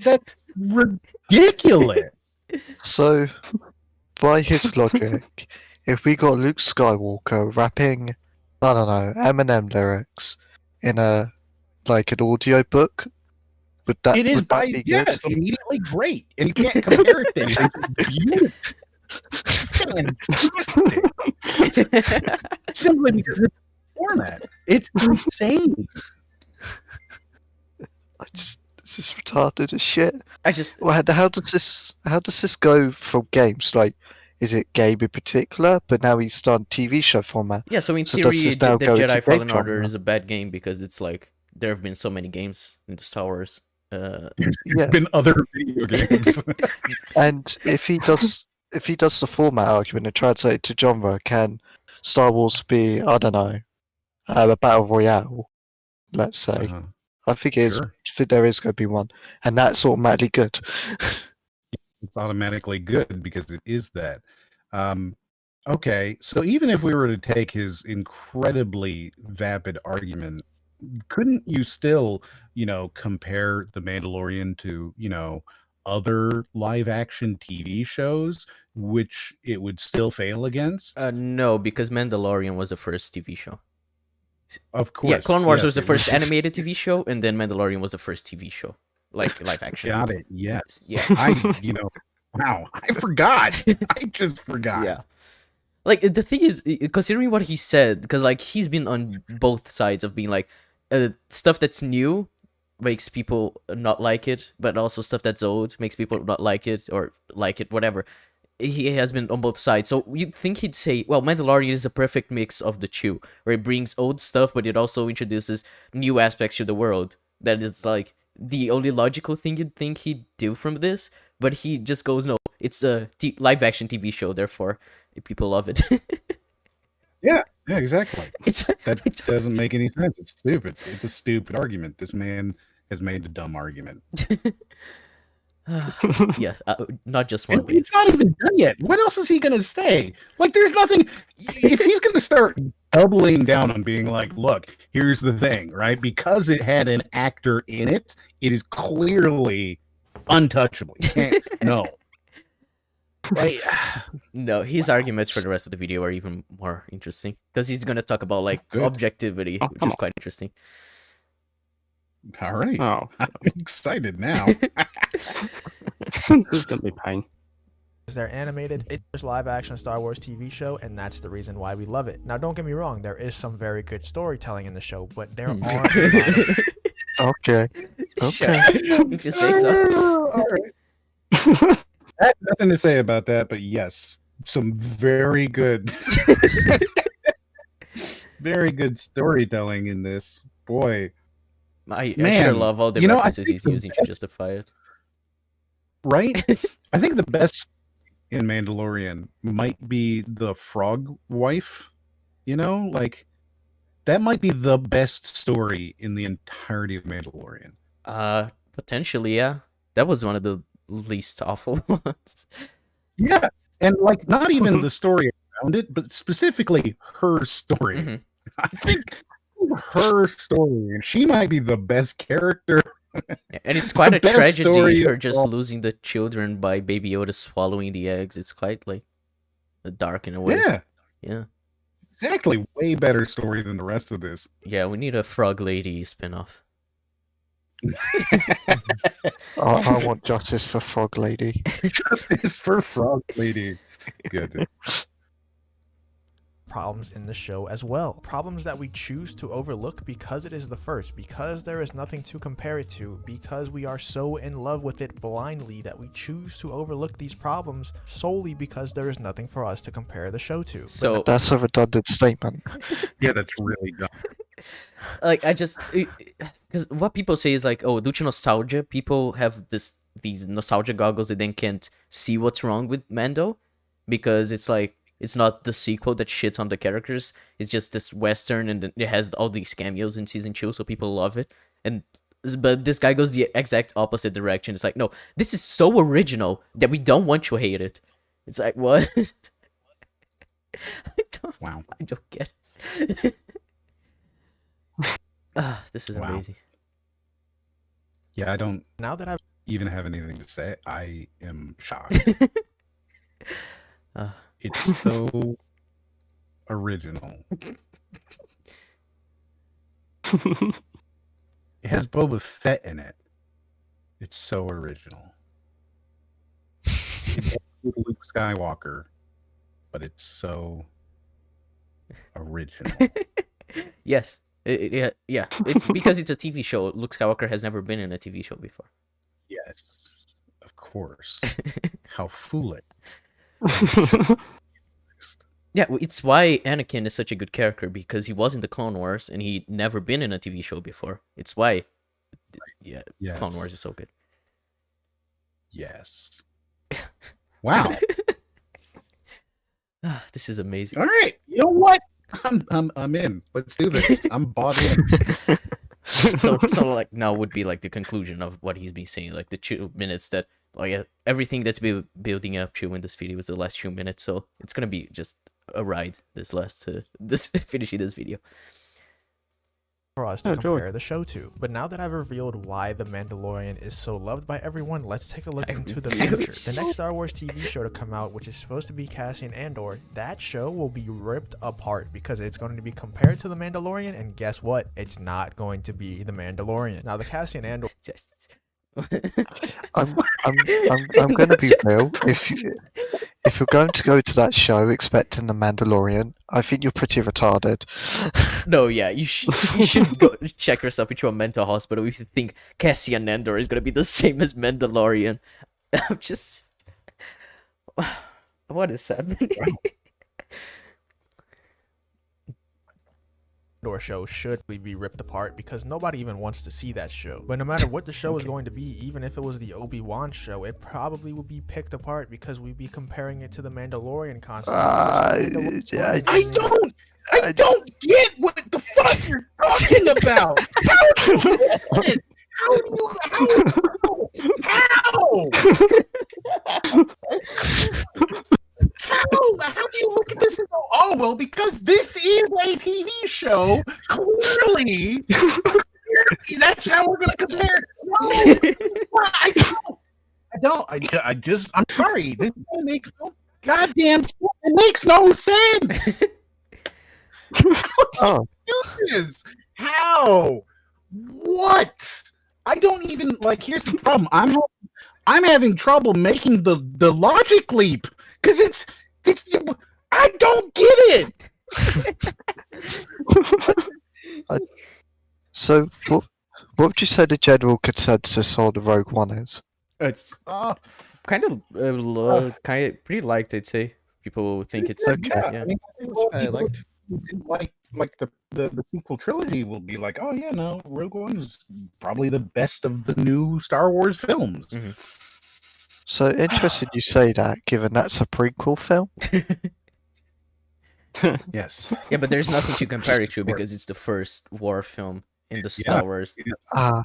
That's ridiculous. So, by his logic, if we got Luke Skywalker rapping, I don't know, Eminem lyrics in an audio book, would that be good? It's immediately great. And you can't compare it to anything. It's beautiful. Fantastic. Simply because it's format. It's insane. This is retarded as shit. Well, how does this go for games? Like, is it game in particular? But now he's done TV show format. Yeah, so in So theory, does this the now go into Jedi Fallen game Order genre? is a bad game because it's like there have been so many games in the Star Wars. There's been other video games. And if he does the format argument and translate it to genre, can Star Wars be, I don't know, a battle royale? Let's say. I think it is. Sure. I think there is going to be one, and that's automatically good. It's automatically good because it is that. Okay, so even if we were to take his incredibly vapid argument, couldn't you still, compare The Mandalorian to, other live action TV shows, which it would still fail against? No, because Mandalorian was the first TV show. Of course. Yeah, Clone Wars yes, was the it first animated TV show, and then Mandalorian was the first TV show, like live action. Got it. Yes. Yeah. Wow, I forgot. I just forgot. Yeah. Like, the thing is, considering what he said, because like he's been on both sides of being like, stuff that's new makes people not like it, but also stuff that's old makes people not like it or like it, whatever. He has been on both sides. So you'd think he'd say, well, Mandalorian is a perfect mix of the two, where it brings old stuff, but it also introduces new aspects to the world. That is like the only logical thing you'd think he'd do from this, but he just goes, no, it's a live action TV show, therefore people love it. Yeah, exactly. That it's doesn't make any sense. It's stupid. It's a stupid argument. This man has made a dumb argument. Yeah, not just one. It's not even done yet. What else is he going to say? Like, there's nothing. If he's going to start doubling down on being like, look, here's the thing, right? Because it had an actor in it, it is clearly untouchable. You can't, no. Like, No, his arguments for the rest of the video are even more interesting because he's going to talk about like Good. Objectivity, which is quite interesting. all right. Oh, I'm excited now. this is gonna be pain. They're animated. It's just live action Star Wars TV show, and that's the reason why we love it. Now, don't get me wrong, there is some very good storytelling in the show, but there are Okay. Sure, if you say so. All right. I have nothing to say about that, but yes, some very good, very good storytelling in this. Boy, I sure Man, love all the I references think he's the using to best- justify it. right? I think the best in Mandalorian might be the frog wife. Like that might be the best story in the entirety of Mandalorian. Potentially, yeah. That was one of the least awful ones. Yeah, and like not even the story around it, but specifically her story. Mhm. I think her story, and she might be the best character Yeah, and it's quite The a best tragedy, story her of just all. losing the children by Baby Yoda swallowing the eggs. It's quite like dark in a way. Yeah, Yeah. exactly. Way better story than the rest of this. Yeah, we need a Frog Lady spin-off. I want justice for Frog Lady. Justice for Frog Lady. Good. Problems in the show as well. Problems that we choose to overlook because it is the first, because there is nothing to compare it to, because we are so in love with it blindly that we choose to overlook these problems solely because there is nothing for us to compare the show to. So, That's a redundant statement. Yeah, that's really dumb. like, I just because what people say is like, oh, due to nostalgia, people have these nostalgia goggles and then can't see what's wrong with Mando because it's like it's not the sequel that shits on the characters. It's just this Western and it has all these cameos in season 2, so people love it. But this guy goes the exact opposite direction. It's like, no, this is so original that we don't want you to hate it. It's like, what? Wow. I don't get it. This is Wow. amazing. Yeah, I don't Now that I've even have anything to say. I am shocked. Uh, It's so original. It has Boba Fett in it. It's so original. It has Luke Skywalker, but it's so original. yes. Yeah. It's because it's a TV show. Luke Skywalker has never been in a TV show before. Yes, of course. How foolish. Yeah, it's why Anakin is such a good character because he was in the Clone Wars and he'd never been in a TV show before. It's why, yeah, Yes. Clone Wars is so good. Yes. Wow. This is amazing. All right. You know what? I'm in. Let's do this. I'm bought in. So like now would be like the conclusion of what he's been saying, like the 2 minutes that everything that's been building up to in this video was the last 2 minutes. So it's gonna be just a ride this finishing this video. for us to Oh, joy. compare the show to. But now that I've revealed why The Mandalorian is so loved by everyone, let's take a look into the revealed. future. The next Star Wars TV show to come out, which is supposed to be Cassian Andor, that show will be ripped apart because it's going to be compared to The Mandalorian, and guess what? It's not going to be The Mandalorian. Now, the Cassian Andor I'm gonna be real. If you're going to go to that show expecting the Mandalorian, I think you're pretty retarded. No, yeah, you should go check yourself into a mental hospital if you think Cassian Andor is gonna be the same as Mandalorian. I'm just, what is happening? show should be ripped apart because nobody even wants to see that show. But no matter what the show is going to be, even if it was the Obi-Wan show, it probably would be picked apart because we'd be comparing it to the Mandalorian constantly. I don't get what the fuck you're talking about. How do you look at this and go, oh, well, because this is a TV show, clearly that's how we're going to compare it. No, I don't. I'm sorry. This makes no goddamn sense. It makes no sense. Oh, Is how? What? I don't even like. Here's the problem. I'm having trouble making the logic leap because it's I don't get it. so what would you say the general consensus on the Rogue One is? It's kind of pretty liked, I'd say. People think it's Okay. yeah. I mean, I liked. like the sequel trilogy will be like, oh yeah, no, Rogue One is probably the best of the new Star Wars films. Mhm. So interesting you say that, given that's a prequel film. Yes. Yeah, but there's nothing to compare it to because it's the first war film in the Star Wars. Ah,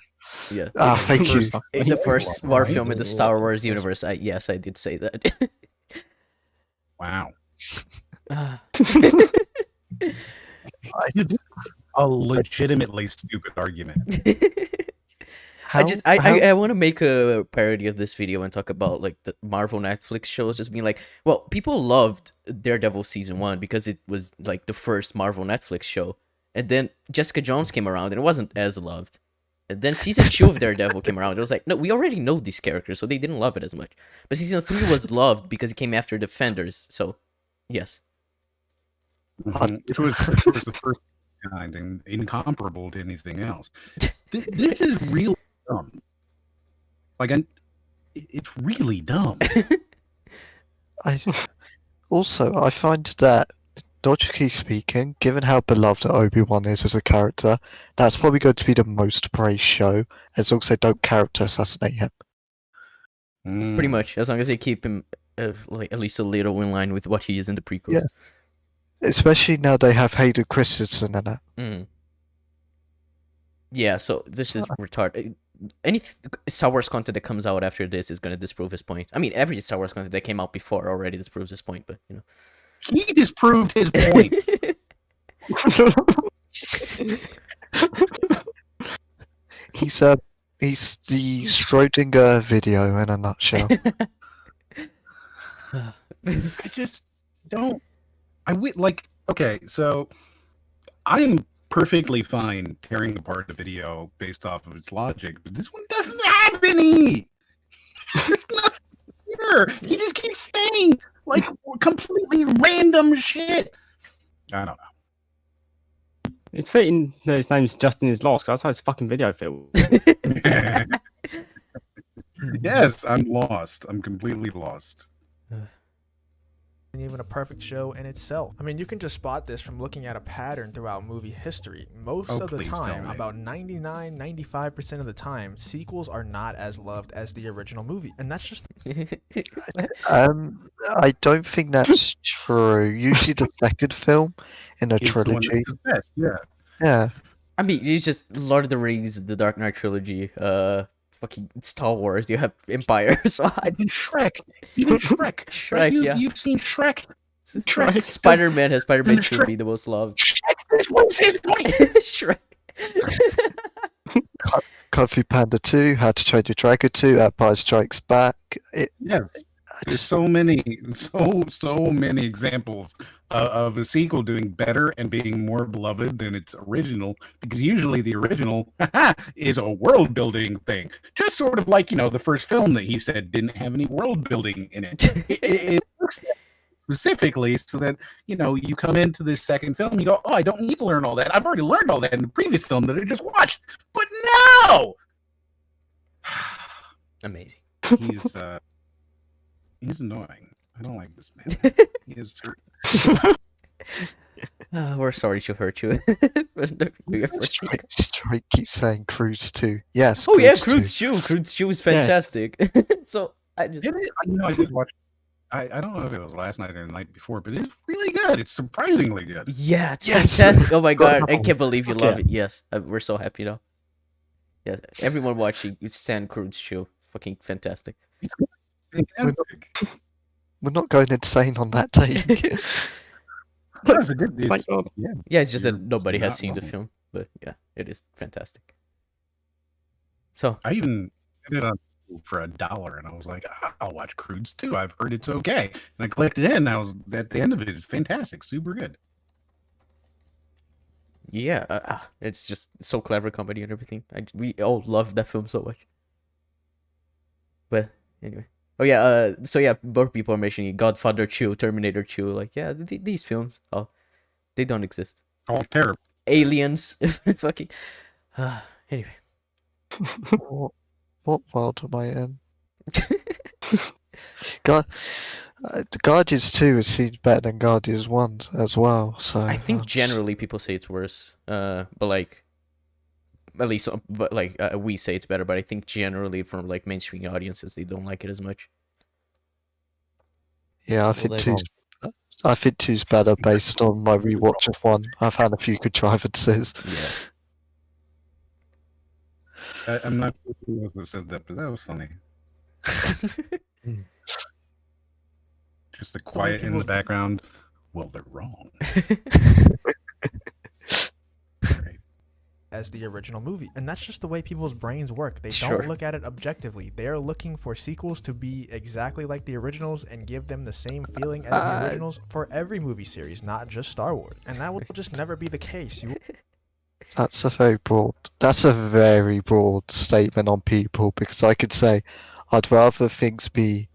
Yeah. thank you. In the first war Right. film in the Star Wars universe. Yes, I did say that. Wow. Ah. It's a legitimately stupid argument. I want to make a parody of this video and talk about like the Marvel Netflix shows, just being like, well, people loved Daredevil season 1 because it was like the first Marvel Netflix show, and then Jessica Jones came around and it wasn't as loved, and then season 2 of Daredevil came around. It was like, no, we already know these characters, so they didn't love it as much. But season 3 was loved because it came after Defenders. So, yes. It was the first kind and incomparable to anything else. This is really dumb. Like, it's really dumb. I find that, logically speaking, given how beloved Obi-Wan is as a character, that's probably going to be the most praised show, as long as they don't character assassinate him. Pretty much, as long as they keep him like at least a little in line with what he is in the prequels. Yeah. Especially now they have Hayden Christensen in it. Yeah, so this is retarded. Any Star Wars content that comes out after this is going to disprove his point. I mean, every Star Wars content that came out before already disproves his point, but you know. He disproved his point. He's the Schrodinger video in a nutshell. I just don't. Okay, so I'm perfectly fine tearing apart the video based off of its logic, but this one doesn't have any. It's not here. He just keeps saying like completely random shit. I don't know. It's fitting that his name's Justin is lost, because that's how his fucking video feels. Yes, I'm lost. I'm completely lost. And even a perfect show in itself. I mean, you can just spot this from looking at a pattern throughout movie history. Most of the time, about 99-95% of the time, sequels are not as loved as the original movie. And that's just... I don't think that's true. Usually the second film in a trilogy. The best, yeah. Yeah. I mean, it's just Lord of the Rings, the Dark Knight trilogy, fucking Star Wars, you have Empire, so Even Shrek. Shrek, yeah. You've seen Shrek. Spider-Man has Spider-Man 2 be the most loved. This was his point. Shrek. Kung Fu Panda 2, How to Train Your Dragon 2, Empire Strikes Back. Yes. There's so many examples of a sequel doing better and being more beloved than its original, because usually the original is a world building thing. Just sort of like, the first film that he said didn't have any world building in it. It works specifically so that, you come into this second film and you go, oh, I don't need to learn all that. I've already learned all that in the previous film that I just watched. But no! Amazing. He's annoying. I don't like this man. He is We're sorry to hurt you. Strike keeps saying Cruise 2. Yes. Oh yeah, Cruise 2. Cruise 2 is fantastic. So I just... I just watched. I don't know if it was last night or the night before, but it's really good. It's surprisingly good. Yeah, it's fantastic. Oh my god, I can't believe you love it. Yes, we're so happy now. Yeah, everyone watching, Stan Cruise 2. Fucking fantastic. It's good. We're not going insane on that take. That's a good. Yeah, it's just that nobody has seen the film, but yeah, it is fantastic. So I even did it on for $1, and I was like, I'll watch Cruise 2. I've heard it's okay, and I clicked it in. And I was at the end of it. It's fantastic, super good. Yeah, it's just so clever comedy and everything. We all love that film so much. But anyway. Oh yeah, so yeah, both people are mentioning Godfather 2, Terminator 2, like, yeah, these films, they don't exist. Oh, terrible. Aliens, fucking, anyway. What world am I in? God, Guardians 2 is seen better than Guardians 1 as well, so... I think generally people say it's worse, but like, at least, we say it's better, but I think generally from like mainstream audiences, they don't like it as much. Yeah, I think 2's better based on my rewatch of 1. I've had a few contrivances. Yeah. I'm not sure who else said that, but that was funny. Just the quiet in the background. Well, they're wrong. Great. as the original movie. And that's just the way people's brains work. They Sure. don't look at it objectively. They're looking for sequels to be exactly like the originals and give them the same feeling as the originals for every movie series, not just Star Wars. And that will just never be the case. That's a very broad statement on people, because I could say I'd rather things be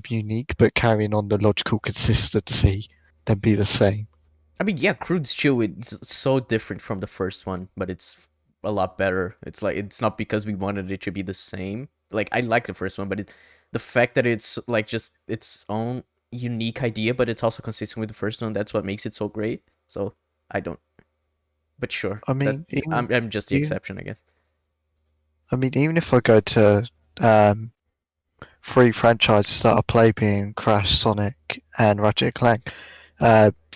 unique but carrying on the logical consistency than be the same. I mean, yeah, Crude Stew, it's so different from the first one, but it's a lot better. It's like, it's not because we wanted it to be the same. Like, I like the first one, but the fact that it's like just its own unique idea, but it's also consistent with the first one, that's what makes it so great. So I don't. But sure. I mean, I'm just the even- exception, I guess. I mean, even if I go to 3 franchises that I play, being Crash, Sonic, and Ratchet and Clank,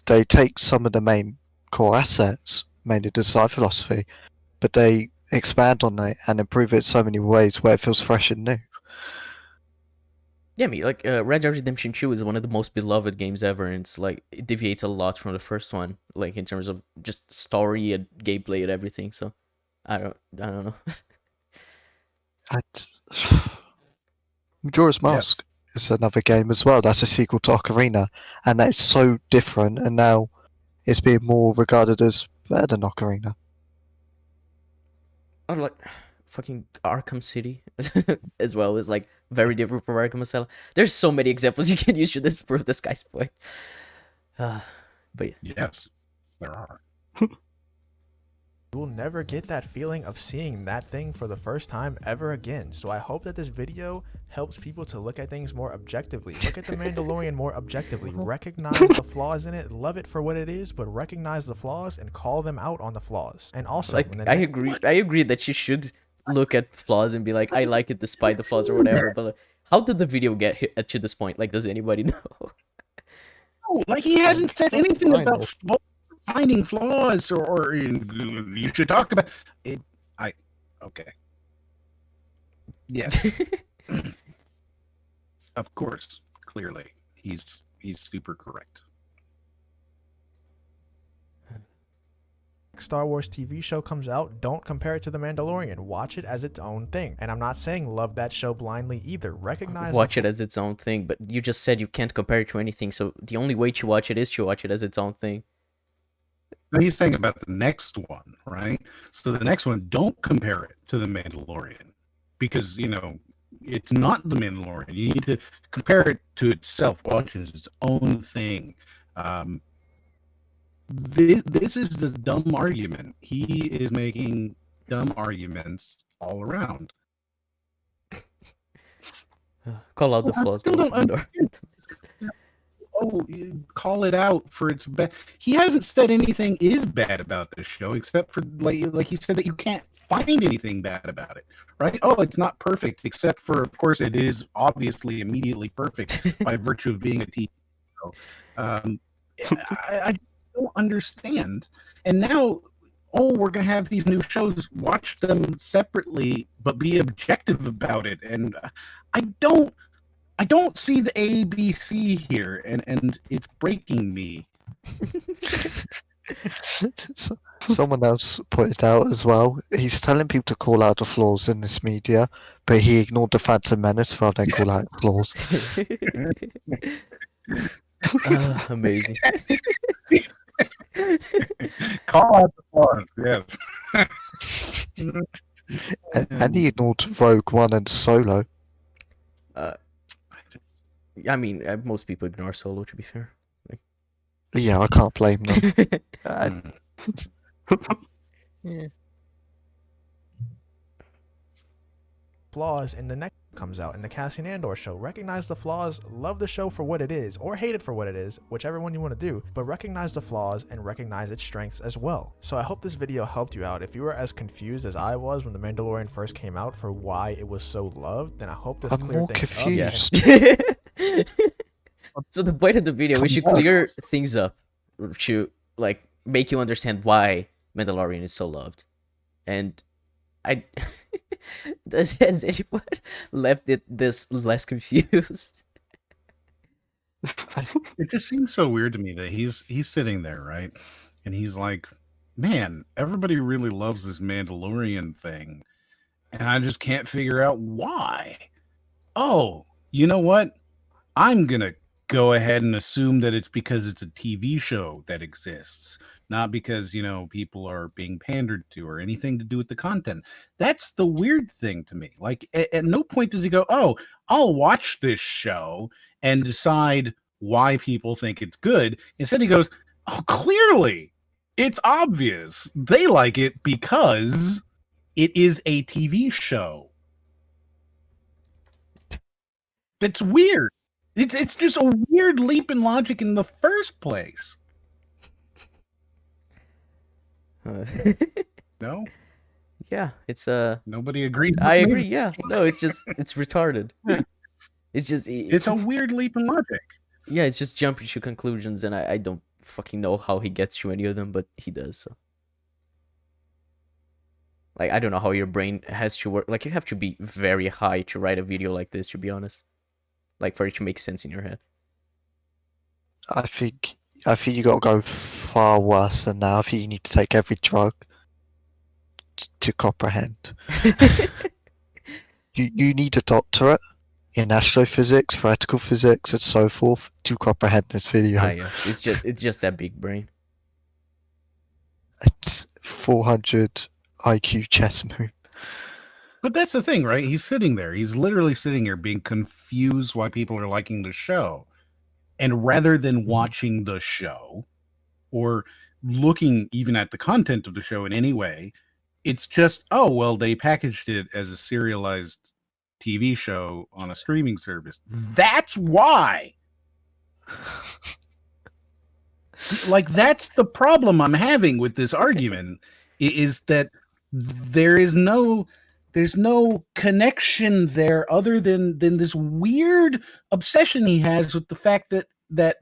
they take some of the main core assets, mainly the design philosophy, but they expand on it and improve it in so many ways where it feels fresh and new. Yeah, I mean, like, Red Dead Redemption 2 is one of the most beloved games ever, and it's like, it deviates a lot from the first one, like, in terms of just story and gameplay and everything, so I don't know. Majora's Mask is another game as well. That's a sequel to Ocarina, and that's so different, and now it's being more regarded as better than Ocarina. Or like fucking Arkham City as well is like very different from Arkham Asylum. There's so many examples you can use to prove this guy's point. But yeah. Yes, there are. You will never get that feeling of seeing that thing for the first time ever again. So I hope that this video helps people to look at things more objectively. Look at The Mandalorian more objectively. Recognize the flaws in it. Love it for what it is, but recognize the flaws and call them out on the flaws. And also, Like, I agree that you should look at flaws and be like, I like it despite the flaws or whatever. But like, how did the video get to this point? Like, does anybody know? Oh, like he hasn't said anything about finding flaws, or you should talk about it. Okay. Yes. Of course, clearly, he's super correct. Star Wars TV show comes out, don't compare it to The Mandalorian. Watch it as its own thing. And I'm not saying love that show blindly either. Recognize Watch it as its own thing, but you just said you can't compare it to anything, so the only way to watch it is to watch it as its own thing. Now he's saying about the next one, right? So the next one, don't compare it to The Mandalorian, because, you know, it's not The Mandalorian. You need to compare it to itself, watch it as its own thing. This is the dumb argument. He is making dumb arguments all around. Call out the I flaws. still bro. don't understand. Oh, you call it out for its bad. He hasn't said anything is bad about this show, except for like he said that you can't find anything bad about it, right? Oh, it's not perfect, except for, of course, it is obviously immediately perfect by virtue of being a TV show. I don't understand. And now, oh, we're gonna have these new shows. Watch them separately, but be objective about it. And I don't see the ABC here, and it's breaking me. Someone else pointed out as well, he's telling people to call out the flaws in this media, but he ignored the Phantom Menace rather than call out its flaws. Amazing. Call out the flaws, yes. And he ignored Rogue One and Solo. I mean, most people ignore Solo, to be fair. Yeah, I can't blame them. Yeah. flaws in the next comes out in the Cassian Andor show. Recognize the flaws, love the show for what it is, or hate it for what it is, whichever one you want to do, but recognize the flaws and recognize its strengths as well. So I hope this video helped you out. If you were as confused as I was when The Mandalorian first came out for why it was so loved, then I hope this I'm cleared more things up. confused. Yeah. So the point of the video, we should clear things up to like make you understand why Mandalorian is so loved. And I has anyone left it this less confused? It just seems so weird to me that he's sitting there, right? And he's like, man, everybody really loves this Mandalorian thing, and I just can't figure out why. Oh, you know what? I'm gonna go ahead and assume that it's because it's a TV show that exists, not because, people are being pandered to or anything to do with the content. That's the weird thing to me. Like, at no point does he go, oh, I'll watch this show and decide why people think it's good. Instead, he goes, oh, clearly, it's obvious. They like it because it is a TV show. That's weird. It's just a weird leap in logic in the first place. No? Yeah, it's Nobody agrees with I me? agree. Yeah, no, it's retarded. It's just It's a weird leap in logic. yeah, it's just jumping to conclusions, and I don't fucking know how he gets to any of them, but he does. So, like, I don't know how your brain has to work. Like, you have to be very high to write a video like this, to be honest. Like, for it to make sense in your head. I think you got to go far worse than that. I think you need to take every drug to comprehend. You need a doctorate in astrophysics, theoretical physics, and so forth to comprehend this video. Ah, yeah, it's just that big brain. It's 400 IQ chess move. But that's the thing, right? He's sitting there. He's literally sitting here being confused why people are liking the show. And rather than watching the show or looking even at the content of the show in any way, it's just, oh, well, they packaged it as a serialized TV show on a streaming service. That's why. Like, that's the problem I'm having with this argument, is that there's no connection there other than this weird obsession he has with the fact that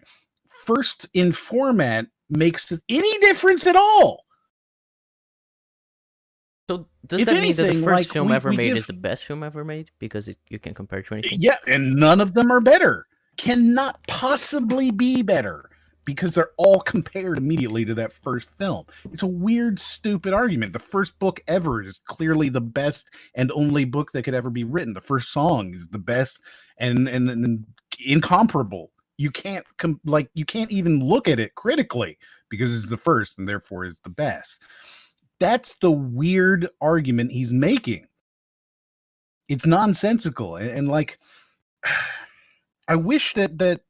first in format makes any difference at all. So does If that mean that the anything, first like, film we ever made give- is the best film ever made because you can compare it to anything? Yeah, and none of them are better. Cannot possibly be better because they're all compared immediately to that first film. It's a weird, stupid argument. The first book ever is clearly the best and only book that could ever be written. The first song is the best and incomparable. You can't you can't even look at it critically because it's the first and therefore is the best. That's the weird argument he's making. It's nonsensical and like I wish that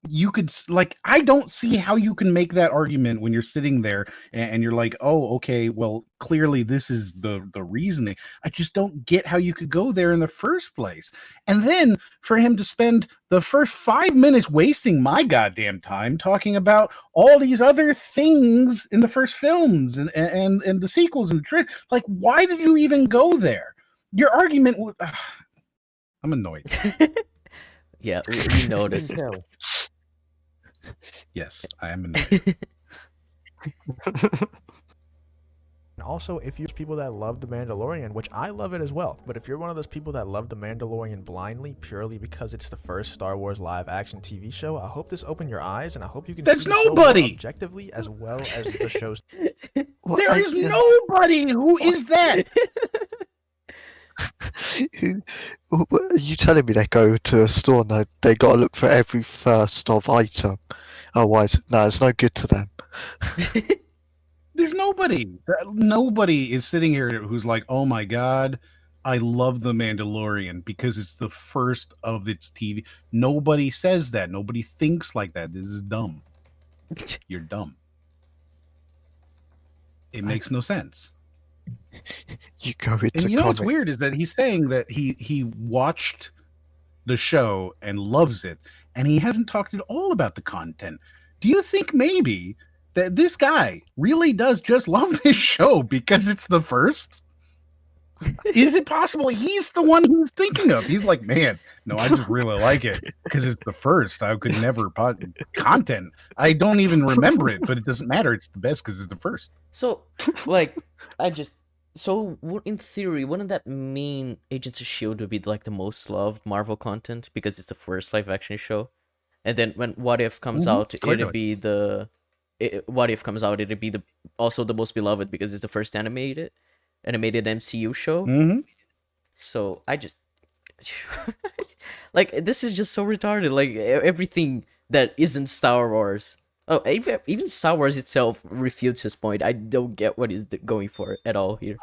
you could, like, I don't see how you can make that argument when you're sitting there and you're like, oh, okay, well, clearly this is the reasoning. I just don't get how you could go there in the first place. And then for him to spend the first 5 minutes wasting my goddamn time talking about all these other things in the first films and the sequels and the like, why did you even go there? Your argument would I'm annoyed. Yeah, we noticed. Yes, I am annoyed. And also, if you're people that love The Mandalorian, which I love it as well, but if you're one of those people that love The Mandalorian blindly purely because it's the first Star Wars live-action TV show, I hope this opened your eyes, and I hope you can That's see the show nobody! more objectively as well as the show's. Well, There is nobody who is that. What are you telling me they go to a store and they got to look for every first of item? Otherwise, no, it's no good to them. There's nobody. Nobody is sitting here who's like, oh my God, I love The Mandalorian because it's the first of its TV. Nobody says that. Nobody thinks like that. This is dumb. You're dumb. It makes no sense. You go into And you know what's comic- weird is that he's saying that he watched the show and loves it, and he hasn't talked at all about the content. Do you think maybe that this guy really does just love this show because it's the first? Is it possible he's the one who's thinking of? He's like, man, no, I just really like it because it's the first. I could never content. I don't even remember it, but it doesn't matter. It's the best because it's the first. So, like, in theory, wouldn't that mean Agents of S.H.I.E.L.D. would be, like, the most loved Marvel content because it's the first live-action show? And then when What If comes out, clearly. it'd be the What If comes out, it'd be also the most beloved because it's the first animated MCU show. Mm-hmm. So I just like, this is just so retarded. Like, everything that isn't Star Wars. Oh, even Star Wars itself refutes his point. I don't get what he's going for at all here.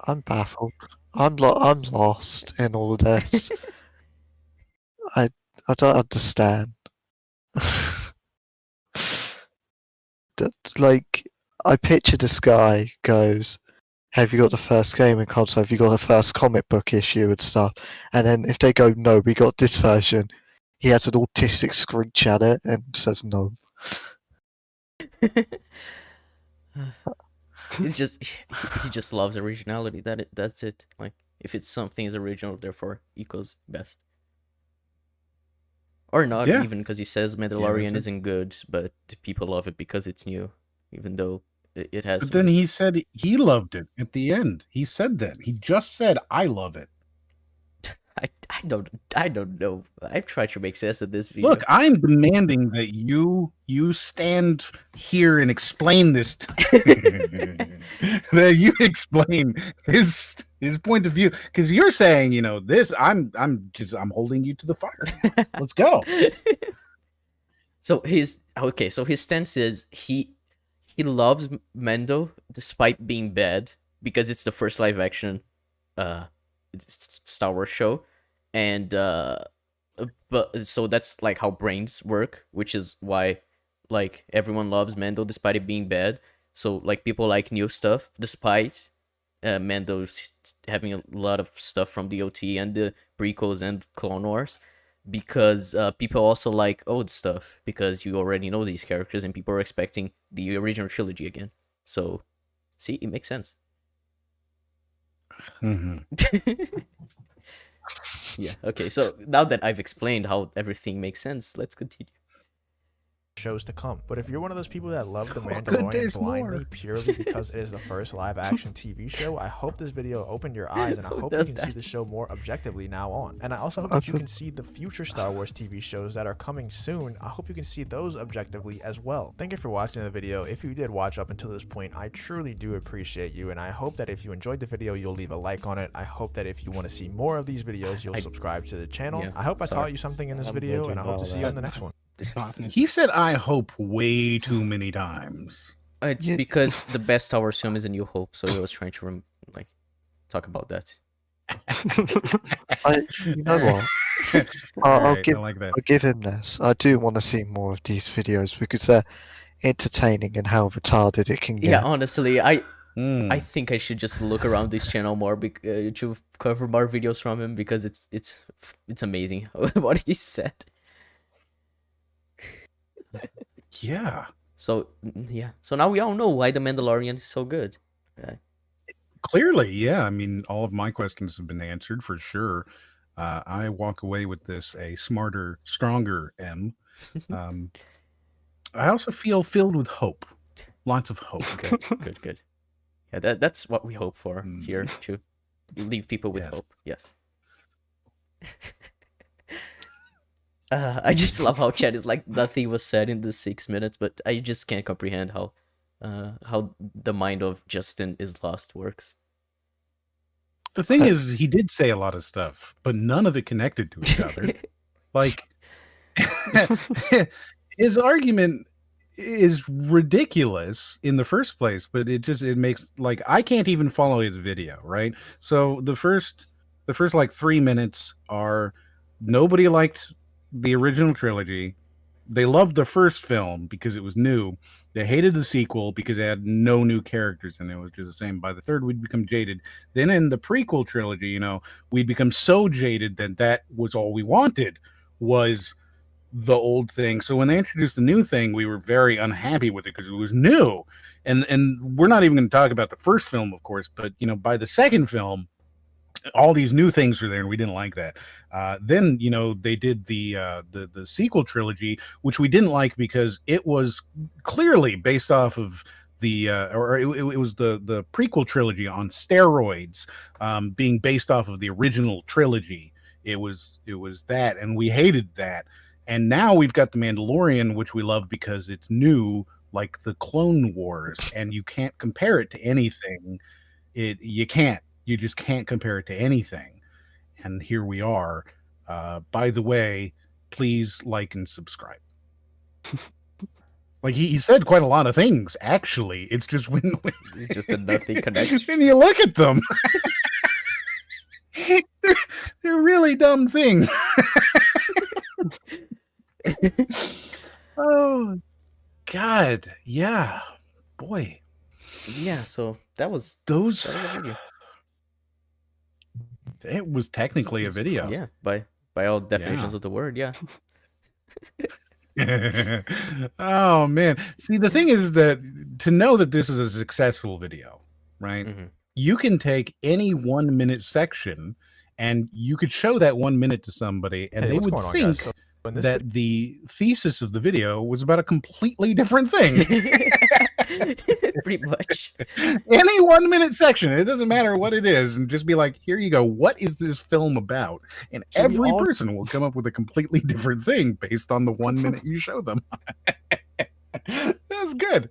I'm baffled. I'm lost in all this. I don't understand. Like, I picture this guy goes, "Have you got the first gaming console? Have you got the first comic book issue and stuff?" And then if they go, "No, we got this version," he has an autistic screech at it and says no. It's just he just loves originality. That's it. Like, if it's something is original, therefore equals best. Or not, Yeah. even because he says Mandalorian isn't good, but people love it because it's new, even though it has. But then he said he loved it at the end. He said that. He just said, "I love it." I don't know. I tried to make sense of this video. Look, I'm demanding that you stand here and explain this. That you explain his point of view, because you're saying, you know, this. I'm holding you to the fire. Let's go. So his stance is he loves Mando despite being bad because it's the first live action Star Wars show, and but so that's like how brains work, which is why like everyone loves Mando despite it being bad. So like people like new stuff despite Mando's having a lot of stuff from the OT and the prequels and Clone Wars, because people also like old stuff because you already know these characters and people are expecting the original trilogy again. So see, it makes sense. Yeah, okay, so now that I've explained how everything makes sense, let's continue. Shows to come. But if you're one of those people that love The good, Mandalorian there's blindly more. purely because it is the first live action TV show, I hope this video opened your eyes, and I hope you does can that? see the show more objectively now on. And I also hope that you can see the future Star Wars TV shows that are coming soon. I hope you can see those objectively as well. Thank you for watching the video. If you did watch up until this point, I truly do appreciate you, and I hope that if you enjoyed the video, you'll leave a like on it. I hope that if you want to see more of these videos, you'll subscribe to the channel. Yeah, I hope I sorry. taught you something in this I'm video, going and I to hope to follow see you on that. the next one. He said, "I hope" way too many times. It's Yeah. because the best Star Wars film is A New Hope, so he was trying to like talk about that. You know what? All I'll right, give I like that. I'll give him this. I do want to see more of these videos because they're entertaining and how retarded it can get. Yeah, honestly, I Mm. think I should just look around this channel more to cover more videos from him because it's amazing what he said. Yeah. So yeah, so now we all know why The Mandalorian is so good. Clearly, yeah. I mean, all of my questions have been answered for sure. I walk away with this a smarter, stronger M. I also feel filled with hope. Lots of hope. Good. Yeah, that's what we hope for here, to leave people with Yes. hope. Yes. I just love how chat is like nothing was said in the 6 minutes, but I just can't comprehend how the mind of Justin is lost works. The thing is, he did say a lot of stuff, but none of it connected to each other. Like, his argument is ridiculous in the first place, but it makes, like, I can't even follow his video, right? So the first like 3 minutes are nobody liked the original trilogy. They loved the first film because it was new. They hated the sequel because it had no new characters and it was just the same. By the third, we'd become jaded. Then in the prequel trilogy, you know, we'd become so jaded that was all we wanted was the old thing. So when they introduced the new thing, we were very unhappy with it because it was new. And we're not even going to talk about the first film, of course, but you know, by the second film, all these new things were there and we didn't like that. Then, you know, they did the sequel trilogy, which we didn't like because it was clearly based off of the it was the prequel trilogy on steroids, being based off of the original trilogy. It was that, and we hated that. And now we've got the Mandalorian, which we love because it's new, like the Clone Wars, and you can't compare it to anything. You just can't compare it to anything. And here we are. By the way, please like and subscribe. Like he said quite a lot of things, actually. It's just when It's just a nothing connection. when you look at them, they're really dumb things. Oh, God. Yeah. Boy. Yeah, so that was Those. a video. It was technically a video. Yeah, by all definitions Yeah. of the word, yeah. Oh, man. See, the thing is that to know that this is a successful video, right? Mhm. You can take any 1 minute section and you could show that 1 minute to somebody and Hey, they what's would going on, think guys? So in this that the thesis of the video was about a completely different thing. Pretty much. Any 1 minute section, it doesn't matter what it is, and just be like, here you go, what is this film about? And So we every all- person will come up with a completely different thing based on the 1 minute you show them. That's good.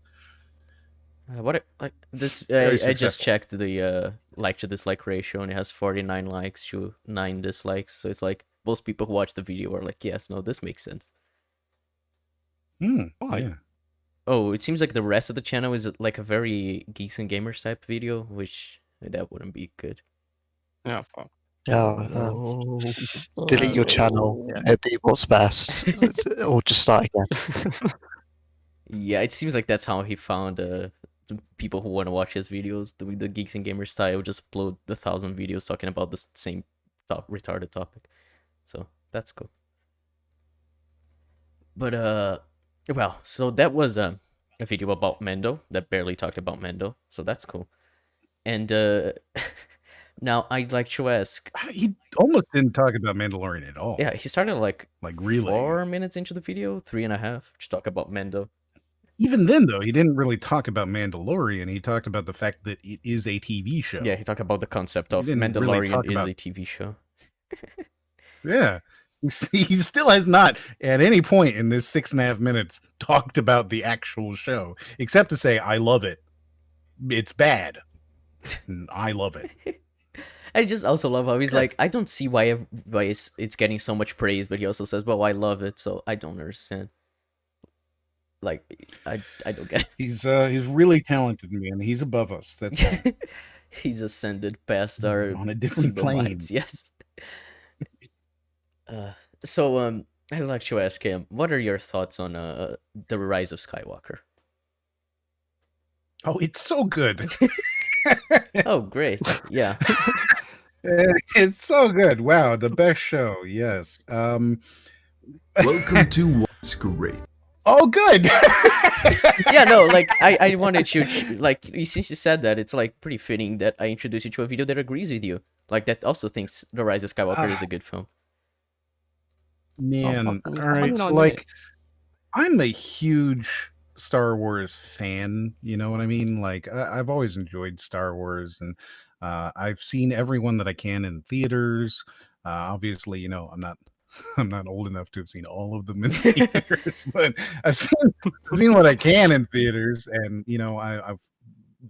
Like this? Very I just successful. checked the like to dislike ratio, and it has 49 likes to 9 dislikes. So it's like most people who watch the video are like, yes, no, this makes sense. Right. Yeah. Oh, it seems like the rest of the channel is like a very geeks and gamers type video, which that wouldn't be good. Yeah, fuck. Yeah, Oh, delete your oh. channel. Yeah. It'd be what's best, or just start again. Yeah, it seems like that's how he found the people who want to watch his videos. The geeks and gamers style just upload 1,000 videos talking about the same retarded topic. So that's cool. But well, so that was a video about Mendo that barely talked about Mendo. So that's cool. And now I'd like to ask. He almost didn't talk about Mandalorian at all. Yeah, he started like really. 4 minutes into the video, 3.5 to talk about Mendo. Even then, though, he didn't really talk about Mandalorian. He talked about the fact that it is a TV show. Yeah, he talked about the concept of didn't really Mandalorian talk is about- a TV show. Yeah. He still has not, at any point in this 6.5 minutes, talked about the actual show, except to say, I love it. It's bad. And I love it. I just also love how he's like, I don't see why it's getting so much praise, but he also says, well, I love it, so I don't understand. Like, I don't get it. He's really talented, man. He's above us. That's all. He's ascended past our On a different feeble plane. minds, yes. So I'd like to ask him, what are your thoughts on the rise of Skywalker? Oh, it's so good. Oh, great. Yeah. It's so good. Wow, the best show. Yes. Welcome to What's Great. Oh, good. Yeah, no, like I wanted to like since you said that, it's like pretty fitting that I introduce you to a video that agrees with you, like that also thinks The Rise of Skywalker is a good film. Man, fuck. all How do right. you So, not know like, it? I'm a huge Star Wars fan. You know what I mean? Like, I've always enjoyed Star Wars, and I've seen every one that I can in theaters. Obviously, you know, I'm not old enough to have seen all of them in theaters, but I've seen what I can in theaters, and you know, I've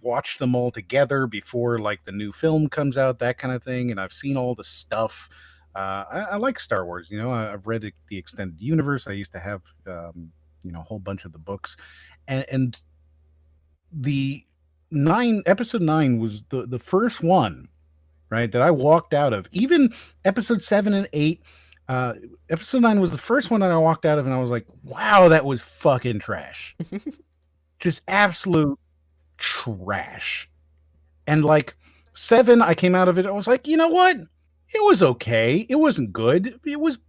watched them all together before like the new film comes out, that kind of thing, and I've seen all the stuff. I like Star Wars. You know, I've read the extended universe. I used to have you know, a whole bunch of the books, and the episode 9 was the first one, right, that I walked out of. Even episode 7 and 8. Episode 9 was the first one that I walked out of, and I was like, wow, that was fucking trash. Just absolute trash. And like 7, I came out of it, I was like, you know what? It was okay. It wasn't good. It was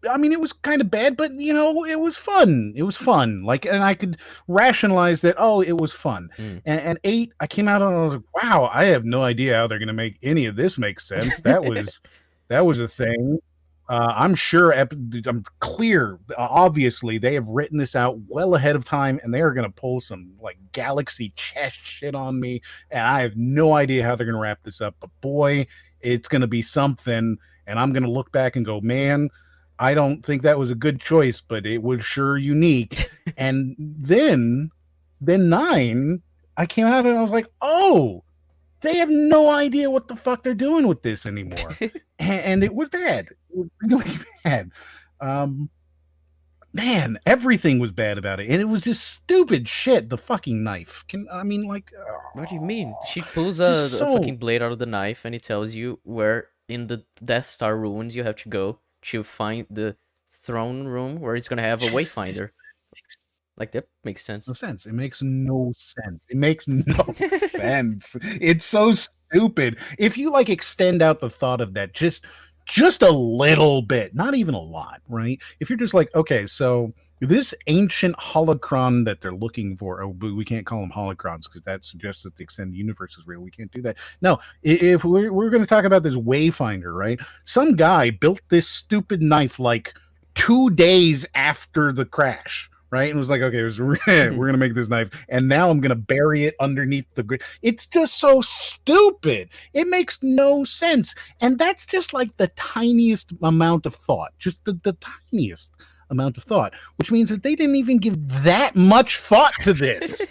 kind of bad, but you know, it was fun. It was fun. Like, and I could rationalize that, oh, it was fun. And 8, I came out and I was like, wow, I have no idea how they're going to make any of this make sense. That was a thing. I'm sure, I'm clear, obviously, they have written this out well ahead of time, and they are going to pull some, like, galaxy chess shit on me, and I have no idea how they're going to wrap this up, but boy, it's going to be something, and I'm going to look back and go, man, I don't think that was a good choice, but it was sure unique. And then 9, I came out and I was like, oh, they have no idea what the fuck they're doing with this anymore. And it was bad. It was really bad. Man, everything was bad about it. And it was just stupid shit. The fucking knife. What do you mean? She pulls Just a fucking blade out of the knife and it tells you where in the Death Star ruins you have to go to find the throne room where it's gonna have a wayfinder. Like, that makes sense. No sense. It makes no sense. It makes no sense. It's so stupid. If you like extend out the thought of that just a little bit, not even a lot, right? If you're just like, okay, so this ancient holocron that they're looking for, oh, but we can't call them holocrons because that suggests that the extended universe is real. We can't do that. No, if we're going to talk about this wayfinder, right? Some guy built this stupid knife like 2 days after the crash, right? And was like, okay, we're going to make this knife, and now I'm going to bury it underneath the grid. It's just so stupid. It makes no sense. And that's just like the tiniest amount of thought, just the tiniest amount of thought, which means that they didn't even give that much thought to this.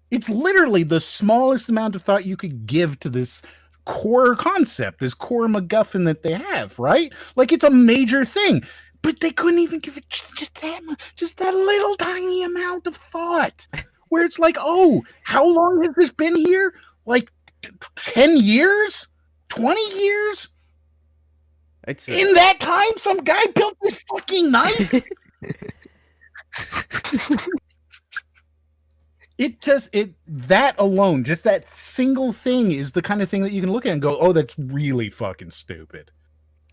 It's literally the smallest amount of thought you could give to this core concept, this core MacGuffin that they have, right? Like, it's a major thing. But they couldn't even give it just that little tiny amount of thought, where it's like, oh, how long has this been here? Like 10 years? 20 years? In that time, some guy built this fucking knife? That alone, just that single thing is the kind of thing that you can look at and go, oh, that's really fucking stupid.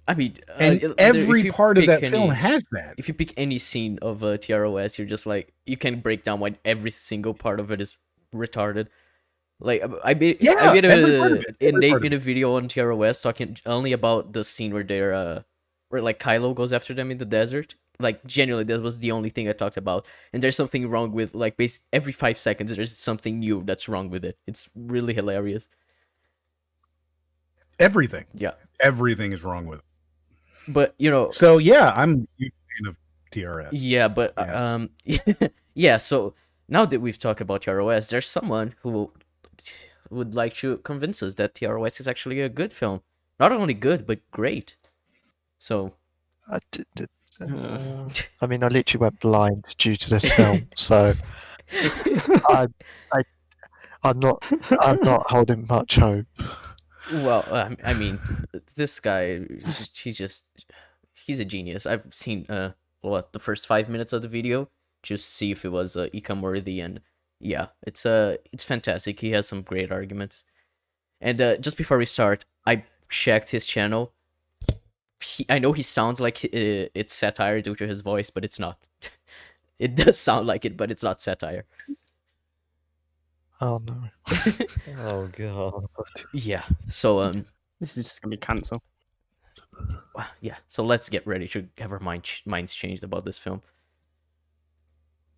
I mean, and every part of that film has that. If you pick any scene of TROS, you're just like, you can break down why every single part of it is retarded. Like, I made a video on TROS talking only about the scene where they're where like Kylo goes after them in the desert. Like, genuinely, that was the only thing I talked about. And there's something wrong with, like, every 5 seconds there's something new that's wrong with it. It's really hilarious. Everything. Yeah. Everything is wrong with it. But, you know... So, yeah, I'm a fan of TRS. Yeah, but, yes. Yeah, so, now that we've talked about TROS, there's someone who would like to convince us that TROS is actually a good film. Not only good, but great. So... I mean, I literally went blind due to this film, so... I'm not holding much hope. Well, I mean, this guy, he's a genius. I've seen, the first 5 minutes of the video, just see if it was ECUM worthy, and yeah, it's fantastic. He has some great arguments. And just before we start, I checked his channel. I know he sounds like it's satire due to his voice, but it's not. It does sound like it, but it's not satire. Oh no. Oh god. Yeah. So this is just gonna be cancelled. Yeah. So let's get ready to have our minds changed about this film.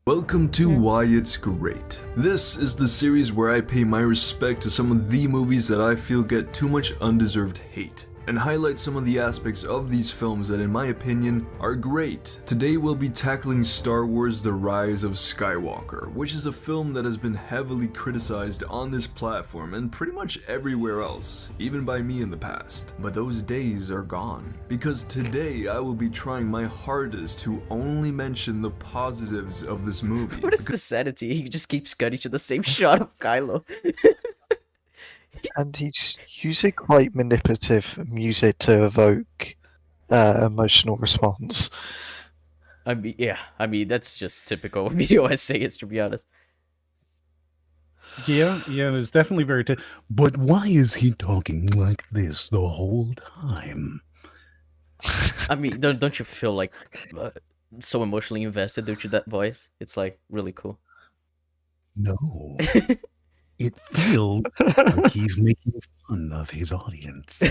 Welcome to Why It's Great. This is the series where I pay my respect to some of the movies that I feel get too much undeserved hate, and highlight some of the aspects of these films that in my opinion are great. Today we'll be tackling Star Wars: The Rise of Skywalker, which is a film that has been heavily criticized on this platform and pretty much everywhere else, even by me in the past. But those days are gone, because today I will be trying my hardest to only mention the positives of this movie. What is the sanity? He just keeps cutting to the same shot of Kylo. And he's using quite manipulative music to evoke emotional response. I mean, that's just typical video essayists, to be honest. Yeah, it's definitely very... But why is he talking like this the whole time? I mean, don't you feel like so emotionally invested due to that voice? It's like really cool. No. It feels like he's making fun of his audience.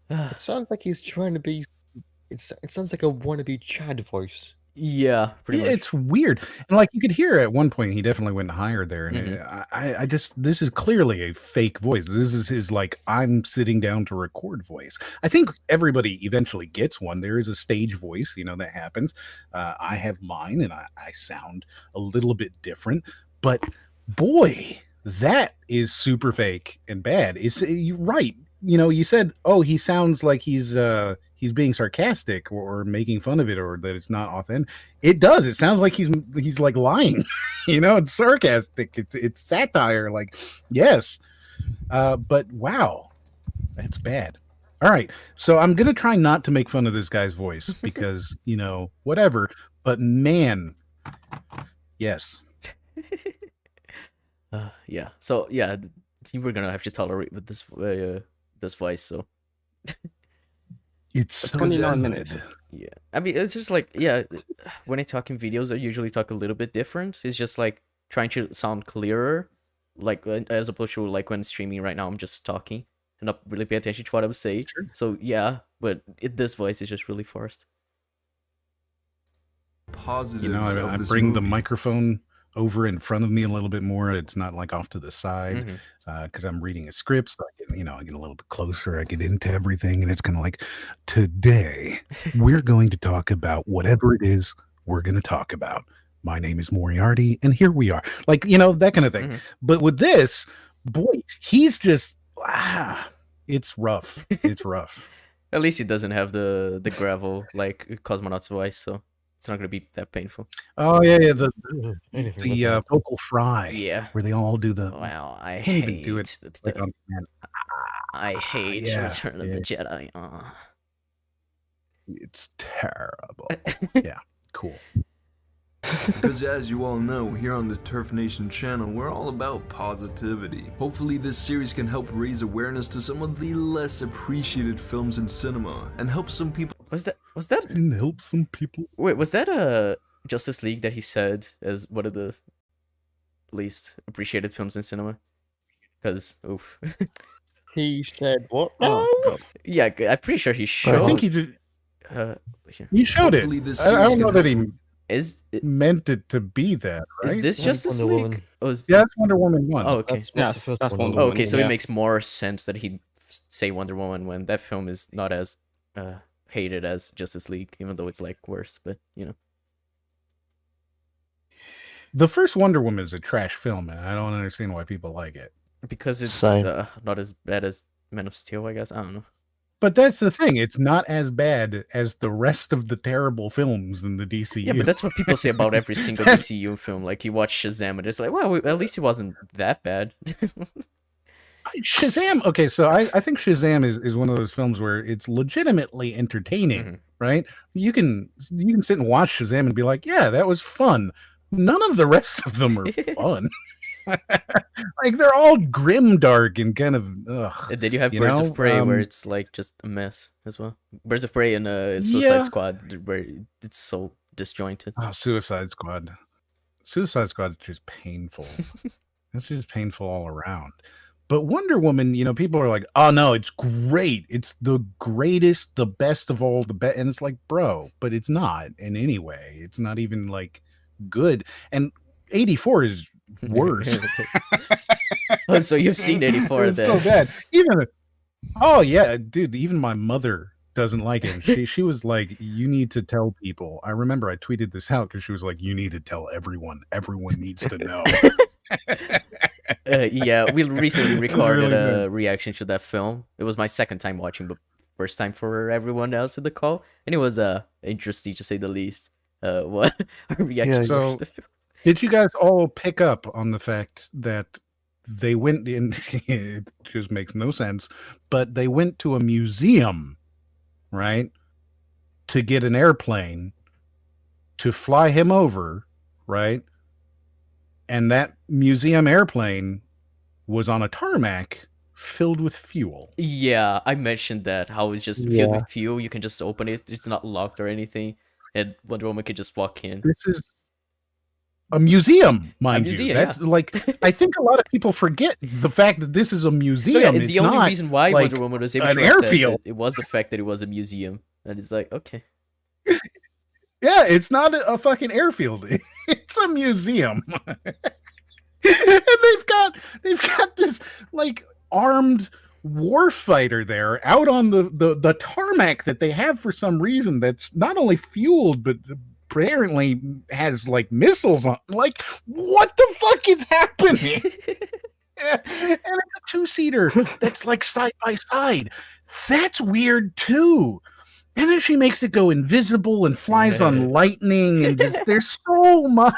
It sounds like he's trying to be... It sounds like a wannabe Chad voice. Yeah, pretty much. It's weird, and like you could hear at one point he definitely went higher there, and I just this is clearly a fake voice. This is his like I'm sitting down to record voice. I think everybody eventually gets one. There is a stage voice, that happens. I have mine, and I sound a little bit different, but boy, that is super fake and bad. You're right. You said, oh, he sounds like he's being sarcastic or making fun of it, or that it's not authentic. It does. It sounds like he's like lying. It's sarcastic. It's satire. Like, yes, but wow, that's bad. All right, so I'm gonna try not to make fun of this guy's voice because whatever. But man, yes. Yeah. So yeah, you were gonna have to tolerate with this voice. So It's so 29 good. minutes. yeah, I mean, it's just like when I talk in videos, I usually talk a little bit different. It's just like trying to sound clearer, like as opposed to like when streaming right now, I'm just talking and not really pay attention to what I would say. Sure. So yeah, but this voice is just really forced. Positives I of this bring the movie. microphone over in front of me a little bit more. It's not like off to the side because I'm reading a script. So I get a little bit closer. I get into everything, and it's kind of like, today we're going to talk about whatever it is we're going to talk about. My name is Moriarty, and here we are. Like, that kind of thing. But with this, boy, he's just it's rough. It's rough. At least he doesn't have the gravel like Cosmonaut's voice, so it's not gonna be that painful. Oh yeah, the Anything vocal fry. Yeah. Where they all do the. Wow, I can't hate even do it. Like on command. I hate yeah, Return of the Jedi. It's terrible. Yeah, cool. Because as you all know, here on the Turf Nation channel, we're all about positivity. Hopefully this series can help raise awareness to some of the less appreciated films in cinema, and help some people... Was that And help some people. wait, was that Justice League that he said as one of the least appreciated films in cinema? Because oof. He said what? Oh, God. Yeah, I'm pretty sure he I showed. think he did. Here. He showed it. Hopefully this I series don't know can that help- he Is meant it to be that. Right? is this Justice Wonder League? Woman. Oh, is, Yeah, that's Wonder Woman 1. oh okay. That's Yeah, the first that's one. Wonder Oh, Woman, okay, so yeah. it makes more sense that he'd say Wonder Woman when that film is not as hated as Justice League, even though it's like worse. But The first Wonder Woman is a trash film, and I don't understand why people like it. because it's Same. not as bad as Man of Steel, I guess. I don't know. But that's the thing; it's not as bad as the rest of the terrible films in the DCU. Yeah, but that's what people say about every single DCU film. Like you watch Shazam, and it's like, wow, at least it wasn't that bad. Shazam. Okay, so I think Shazam is one of those films where it's legitimately entertaining, right? You can sit and watch Shazam and be like, yeah, that was fun. None of the rest of them are fun. Like they're all grim, dark, and kind of. Ugh, And then you have you Birds know, of Prey, where it's like just a mess as well. Birds of Prey and Suicide Yeah. Squad, where it's so disjointed. Oh, Suicide Squad. Suicide Squad is just painful. It's just painful all around. But Wonder Woman, people are like, oh no, it's great. It's the greatest, the best of all the best. And it's like, bro, but it's not in any way. It's not even like good. And 84 is worse. Oh, so you've seen 84 It's then. so bad. Oh yeah, dude, even my mother doesn't like it. She was like, you need to tell people. I remember I tweeted this out because she was like, you need to tell everyone. Everyone needs to know. Yeah, we recently recorded really a good. reaction to that film. It was my second time watching, but first time for everyone else in the call, and it was interesting to say the least. What our reaction so- to the film. Did you guys all pick up on the fact that they went in? It just makes no sense, but they went to a museum, right, to get an airplane to fly him over, right? And that museum airplane was on a tarmac filled with fuel. Yeah, I mentioned that how it's just filled with fuel. You can just open it; it's not locked or anything, and Wonder Woman could just walk in. This is a museum, mind you. museum, That's like, I think a lot of people forget the fact that this is a No, museum. yeah, It's the only not reason why like Wonder Woman was able an to access airfield. it was the fact that it was a museum, and it's like, okay, Yeah, it's not a fucking airfield. It's a museum. And they've got this like armed warfighter there out on the tarmac that they have for some reason that's not only fueled but apparently has like missiles on. Like, what the fuck is happening? And it's a two-seater that's like side by side. That's weird too. And then she makes it go invisible and flies on lightning, and just there's so much.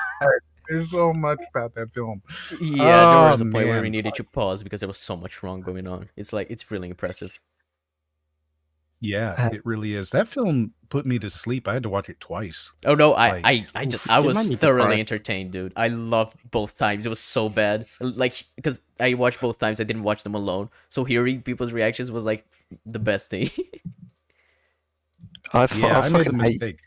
There's so much about that film. Yeah, there was a Oh, point where we man. needed to pause because there was so much wrong going on. It's like, it's really impressive. Yeah, it really is. That film put me to sleep. I had to watch it twice. Oh no, Like, I it was made me thoroughly depressed. entertained, dude. I loved both times. It was so bad. Like, because I watched both times, I didn't watch them alone. So hearing people's reactions was like the best thing. Yeah, I made a fucking hate. mistake.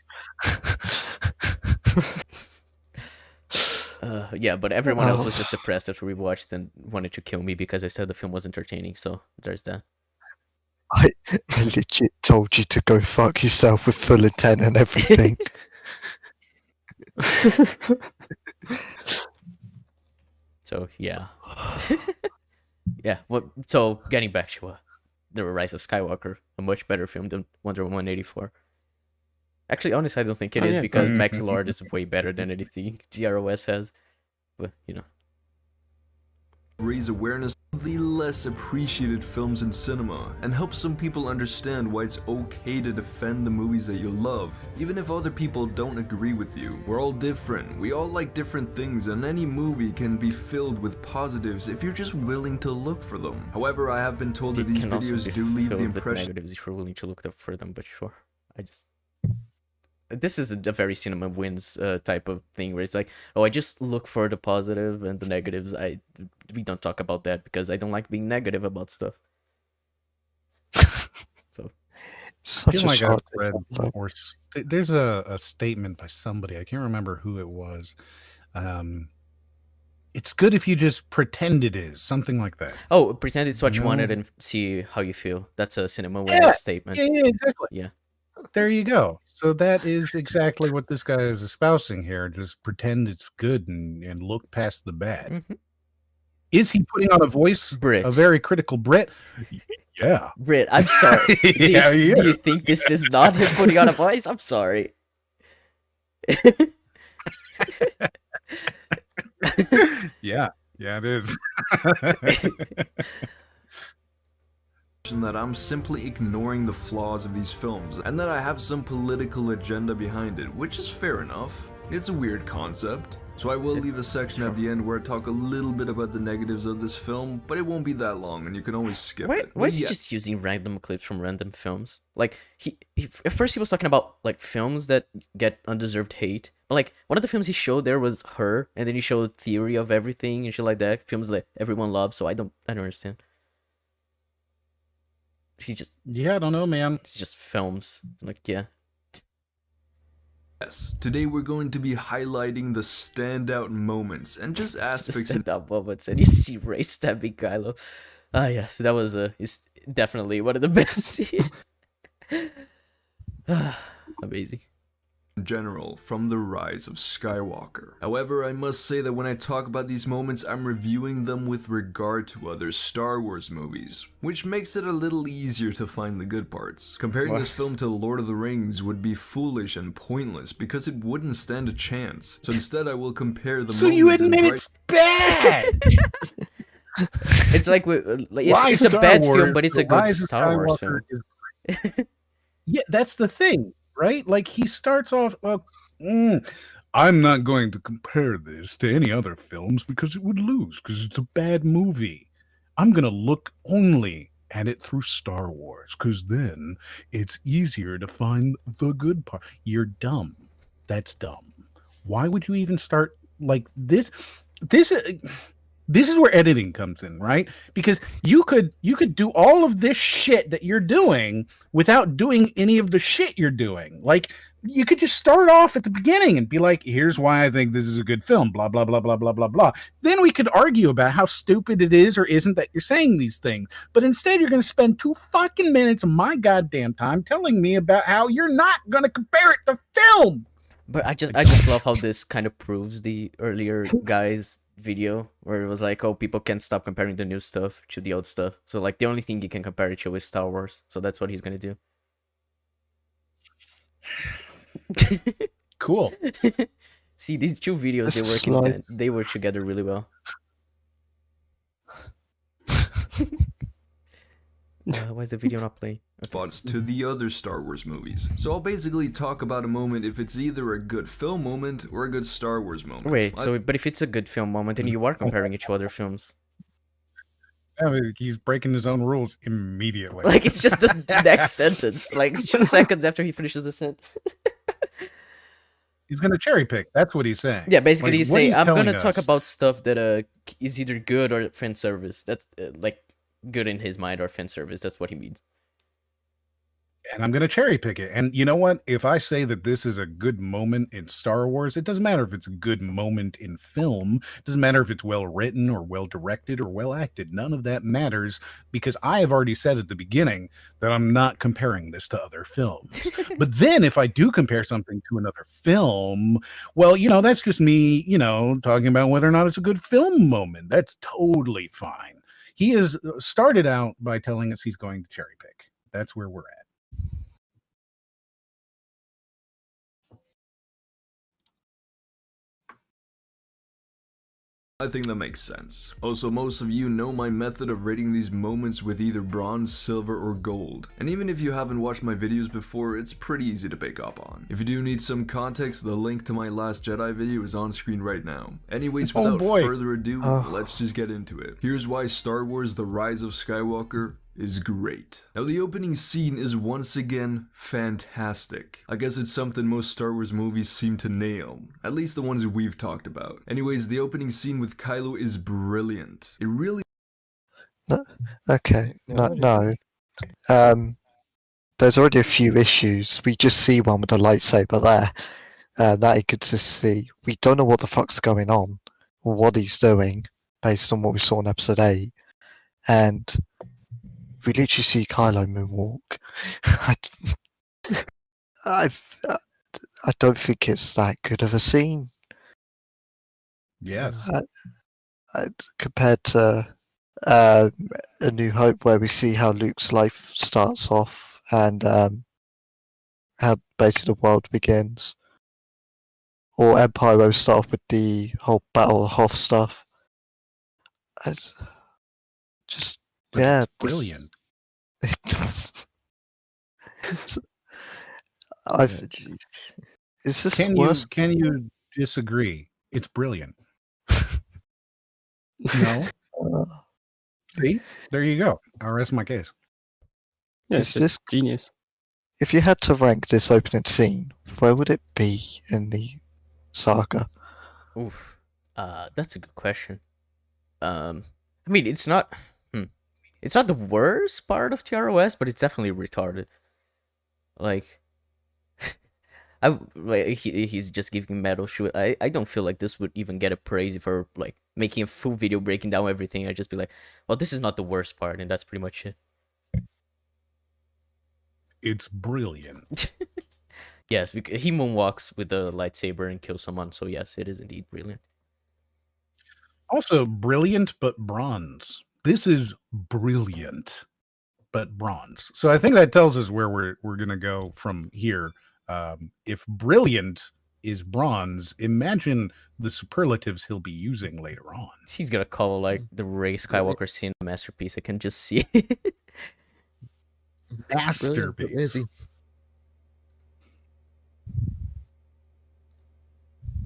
Yeah, but everyone else was just depressed after we watched and wanted to kill me because I said the film was entertaining. So there's that. I legit told you to go fuck yourself with full intent and everything. So yeah, yeah. What? So getting back to the Rise of Skywalker, a much better film than Wonder Woman 84. Actually, honestly, I don't think it Oh, is yeah. because Max Lord is way better than anything TROS has. But you know, raise awareness of the less appreciated films in cinema and help some people understand why it's okay to defend the movies that you love, even if other people don't agree with you. We're all different, we all like different things, and any movie can be filled with positives if you're just willing to look for them. However, I have been told that it these can also be videos do leave the filled with impression negatives if you're willing to look for them. But sure, this is a very cinema wins type of thing where it's like, oh, I just look for the positive and the negatives. We don't talk about that because I don't like being negative about stuff. So Such I feel a like I've short read example. or there's a statement by somebody. I can't remember who it was. It's good if you just pretend it is something like that. oh, pretend it's what you wanted No. and see how you feel. That's a cinema wins Yeah, statement. Yeah, exactly. Yeah. There you go. So that is exactly what this guy is espousing here. Just pretend it's good and look past the bad. Mhm. Is he putting on a voice? Brit. A very critical Brit? Yeah. Brit, I'm sorry. Yeah, he Do you is. think this is not him putting on a voice? I'm sorry. Yeah, it is. that I'm simply ignoring the flaws of these films and that I have some political agenda behind it, which is fair enough. It's a weird concept. So I will leave a section at the end where I talk a little bit about the negatives of this film, but it won't be that long and you can always skip Why it. is But he yeah. just using random clips from random films? Like, he at first he was talking about like films that get undeserved hate. But like one of the films he showed there was Her, and then he showed Theory of Everything and shit like that. Films that everyone loves, so I don't understand. Yeah, I don't know, man. It's just films. Like, yeah. Yes, today we're going to be highlighting the standout moments and just aspects Stand up moments, and you see Ray stabbing Kylo. Ah, yes, that was is definitely one of the best scenes. Amazing. in general from the rise of Skywalker. However, I must say that when I talk about these moments, I'm reviewing them with regard to other Star Wars movies, which makes it a little easier to find the good parts. Comparing this film to Lord of the Rings would be foolish and pointless because it wouldn't stand a chance. So instead I will compare the So moments you and admit bright- it's bad. It's like it's a bad film, but it's a good Star Wars film. Yeah, that's the thing, right? Like he starts off, I'm not going to compare this to any other films because it would lose, because it's a bad movie. I'm going to look only at it through Star Wars, because then it's easier to find the good part. You're dumb. That's dumb. Why would you even start like this? This is where editing comes in, right? Because you could do all of this shit that you're doing without doing any of the shit you're doing. Like you could just start off at the beginning and be like, here's why I think this is a good film, blah, blah, blah, blah, blah, blah, blah. Then we could argue about how stupid it is or isn't that you're saying these things. But instead you're going to spend 2 fucking minutes of my goddamn time telling me about how you're not going to compare it to film. But I just love how this kind of proves the earlier guy's video where it was like, oh, people can't stop comparing the new stuff to the old stuff. So like the only thing you can compare it to is Star Wars. So that's what he's gonna do. Cool. See, these two videos This is they work together really well. Why is the video not playing? Okay. Spots to the other Star Wars movies. So I'll basically talk about a moment if it's either a good film moment or a good Star Wars moment. Wait, so but if it's a good film moment, then you are comparing it to other films. I mean, he's breaking his own rules immediately. Like it's just the next sentence. Like it's 2 seconds after he finishes the sentence. He's gonna cherry pick. That's what he's saying. Yeah, basically Like, he's what saying he's I'm telling gonna talk us- about stuff that is either good or fan service. That's like good in his mind or fan service. That's what he means. and I'm going to cherry pick it. And you know what? If I say that this is a good moment in Star Wars, it doesn't matter if it's a good moment in film. It doesn't matter if it's well written or well directed or well acted. None of that matters because I have already said at the beginning that I'm not comparing this to other films. But then if I do compare something to another film, well, that's just me, talking about whether or not it's a good film moment. That's totally fine. He has started out by telling us he's going to cherry pick. That's where we're at. I think that makes sense. Also, most of you know my method of rating these moments with either bronze, silver, or gold. And even if you haven't watched my videos before, it's pretty easy to pick up on. If you do need some context, the link to my Last Jedi video is on screen right now. Anyways, Oh, without boy. further ado, let's just get into it. Here's why Star Wars The Rise of Skywalker is great. Now the opening scene is once again fantastic. I guess it's something most Star Wars movies seem to nail, at least the ones we've talked about. Anyways, the opening scene with Kylo is brilliant. It really Okay, no. There's already a few issues. We just see one with a lightsaber there. That you could just see. We don't know what the fuck's going on or what he's doing based on what we saw in episode 8. And we literally see Kylo moonwalk. I don't think it's that good of a scene. Yes. Compared to A New Hope, where we see how Luke's life starts off and how basically the world begins, or Empire, where we start off with the whole Battle of Hoth stuff. It's just But yeah, it's brilliant. I've. Jesus. Is this Can worse? you disagree? It's brilliant. No? Uh, See? There you go. I'll rest my case. Yeah, Is it's this- genius. If you had to rank this opening scene, where would it be in the saga? Oof. That's a good question. I mean, it's not the worst part of TROS, but it's definitely retarded. Like, he's just giving metal shoot. I don't feel like this would even get a praise for like making a full video breaking down everything. I'd just be like, well, this is not the worst part, and that's pretty much it. It's brilliant. Yes, he moonwalks with the lightsaber and kills someone. So yes, it is indeed brilliant. Also brilliant, but bronze. This is brilliant, but bronze. So I think that tells us where we're gonna go from here. If brilliant is bronze, imagine the superlatives he'll be using later on. He's gonna call like the Rey Skywalker scene a masterpiece. I can just see it. Brilliant, but Masterpiece. lazy.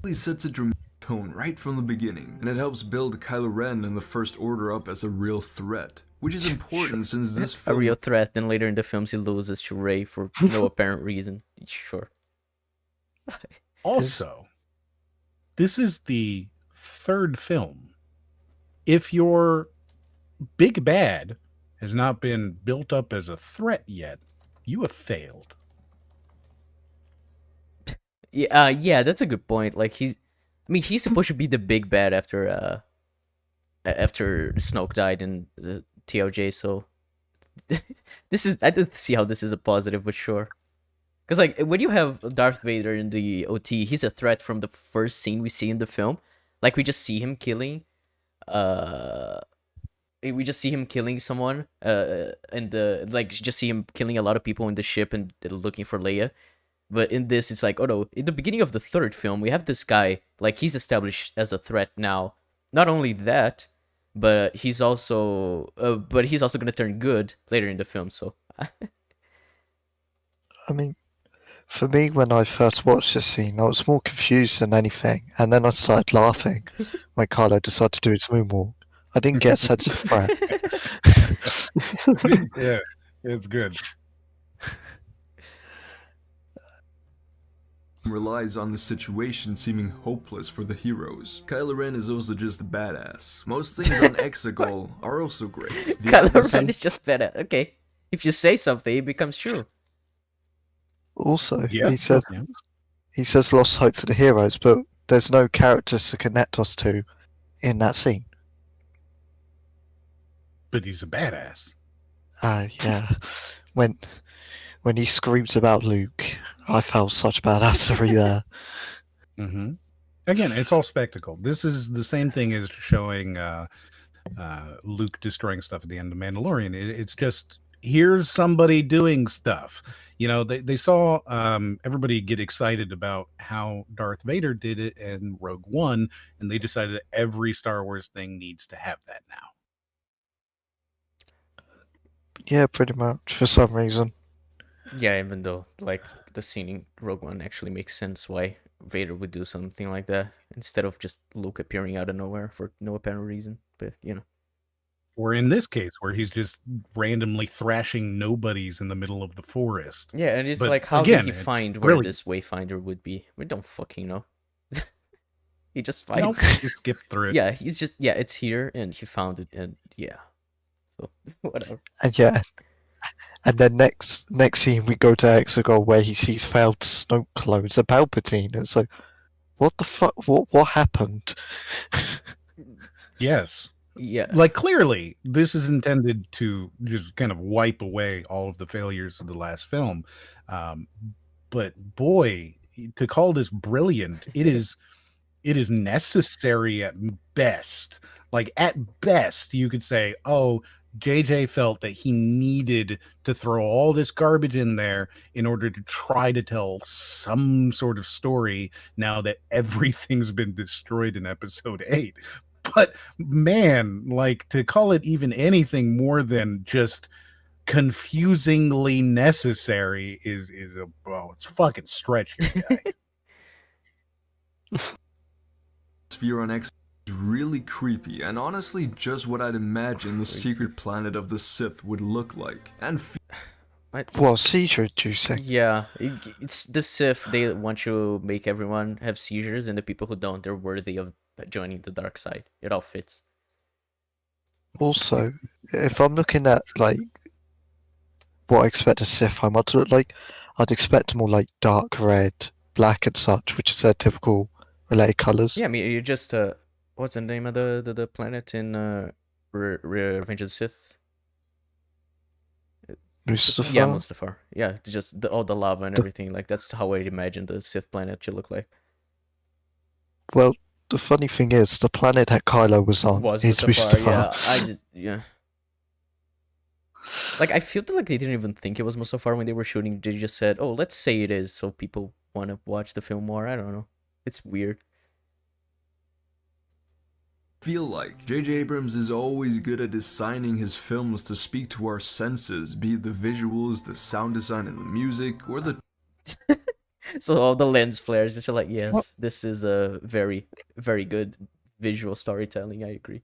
really sets a dramatic tone right from the beginning, and it helps build Kylo Ren and the First Order up as a real threat, which is important since this A film real threat. Then later in the films, he loses to Rey for no apparent reason. Sure. Also, this is the third film. If your big bad has not been built up as a threat yet, you have failed. Yeah, that's a good point. Like he's supposed to be the big bad after Snoke died in the TOJ. So I don't see how this is a positive, but sure. Because like when you have Darth Vader in the OT, he's a threat from the first scene we see in the film. Like we just see him killing, we just see him killing someone, and like just see him killing a lot of people in the ship and looking for Leia. But in this, it's like, oh no, in the beginning of the third film, we have this guy, like he's established as a threat now. Not only that, but he's also gonna turn good later in the film. So, I mean, for me, when I first watched this scene, I was more confused than anything, and then I started laughing when Kylo decided to do his moonwalk. I didn't get a sense of threat. Yeah, it's good. Relies on the situation seeming hopeless for the heroes. Kylo Ren is also just a badass. Most things on Exegol are also great. The Kylo Ren is just better. Okay, if you say something, it becomes true. Also, Yeah, he says lost hope for the heroes, but there's no characters to connect us to in that scene. but he's a badass. Yeah. When he screams about Luke, I felt such badassery there. Mm-hmm. Again, it's all spectacle. This is the same thing as showing Luke destroying stuff at the end of Mandalorian. It's just, here's somebody doing stuff. You know, they saw everybody get excited about how Darth Vader did it in Rogue One, and they decided that every Star Wars thing needs to have that now. Yeah, pretty much, for some reason. Yeah, even though like the scene in Rogue One actually makes sense why Vader would do something like that instead of just Luke appearing out of nowhere for no apparent reason. But you know, Or in this case, where he's just randomly thrashing nobodies in the middle of the forest. yeah, and it's But like, how again, did he it's find where brilliant. this Wayfinder would be? We don't fucking know. He just Nope, finds. you skip through it. Yeah, he's just it's here and he found it and yeah. So whatever. And yeah, and then next scene we go to Exegol where he sees failed Snoke clones and Palpatine. It's like, what the fuck? What happened? Yes. Yeah. Like, clearly, this is intended to just kind of wipe away all of the failures of the last film. But boy, to call this brilliant, it is necessary at best. Like, at best, you could say, oh, JJ felt that he needed to throw all this garbage in there in order to try to tell some sort of story now that everything's been destroyed in episode 8. But man, like, to call it even anything more than just confusingly necessary is it's fucking stretch here, guy. Sphere on X is really creepy and honestly just what I'd imagine the secret planet of the Sith would look like. And Well, seizure inducing. Yeah, it's the Sith. They want to make everyone have seizures, and the people who don't, they're worthy of joining the dark side. It all fits. Also, if I'm looking at like what I expect a Sith Heimer to look like, I'd expect more like dark red, black, and such, which is their typical related colors. Yeah, I mean, you just what's the name of the planet in Revenge of the Sith? Mustafar. Yeah, Mustafar. Yeah, just all the lava and everything. Like that's how I'd imagine the Sith planet should look like. Well, the funny thing is, the planet that Kylo was on is Mustafar. Yeah. Like I feel like they didn't even think it was Mustafar when they were shooting. They just said, "Oh, let's say it is," so people want to watch the film more. I don't know. It's weird. Feel like J.J. Abrams is always good at designing his films to speak to our senses, be it the visuals, the sound design, and the music, or the So all the lens flares, it's like, yes, this is a very, very good visual storytelling. I agree.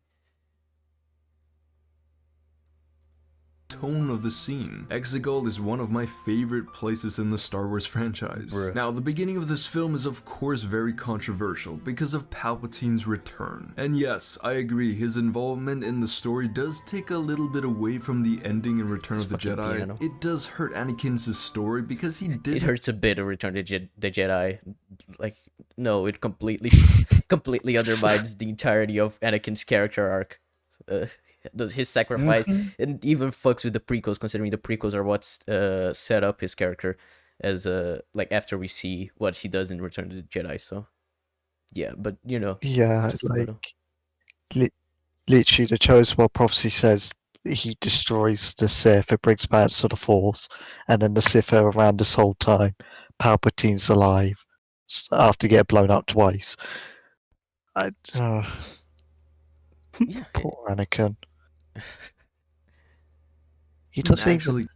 tone of the scene. Exegol is one of my favorite places in the Star Wars franchise. Bruh. Now, the beginning of this film is of course very controversial because of Palpatine's return. And yes, I agree, his involvement in the story does take a little bit away from the ending in Return It's of the fucking Jedi. piano. It does hurt Anakin's story because he It did hurts a bit to Return to the Jedi. Like, no, it completely, completely undermines the entirety of Anakin's character arc. Does his sacrifice and even fucks with the prequels, considering the prequels are what's set up his character. as like after we see what he does in Return of the Jedi. So yeah, but Yeah, just a little. literally the chosen one prophecy says he destroys the Sith, it brings balance to the Force, and then the Sith are around this whole time. Palpatine's alive after getting blown up twice. Yeah. Poor Anakin. He I mean, doesn't actually,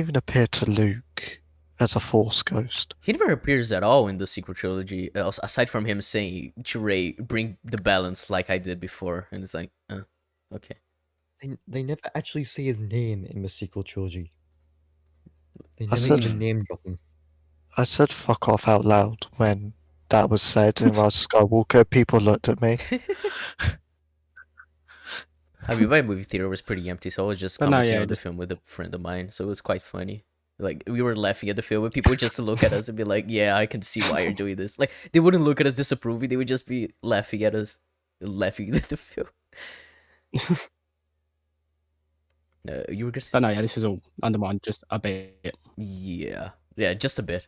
even appear to Luke as a Force ghost. He never appears at all in the sequel trilogy, aside from him saying to Rey, "Bring the balance like I did before," and it's like, okay. They never actually say his name in the sequel trilogy. They I never said- even name drop him. I said fuck off out loud when that was said in Rise of Skywalker. People looked at me. I mean, my movie theater was pretty empty, so I was just But no, commenting yeah, on the just- film with a friend of mine, so it was quite funny. Like, we were laughing at the film, and people would just look at us and be like, "Yeah, I can see why you're doing this." Like, they wouldn't look at us disapproving; they would just be laughing at us, laughing at the film. You were gonna say? But no, yeah, this is all undermined just a bit. Yeah, just a bit.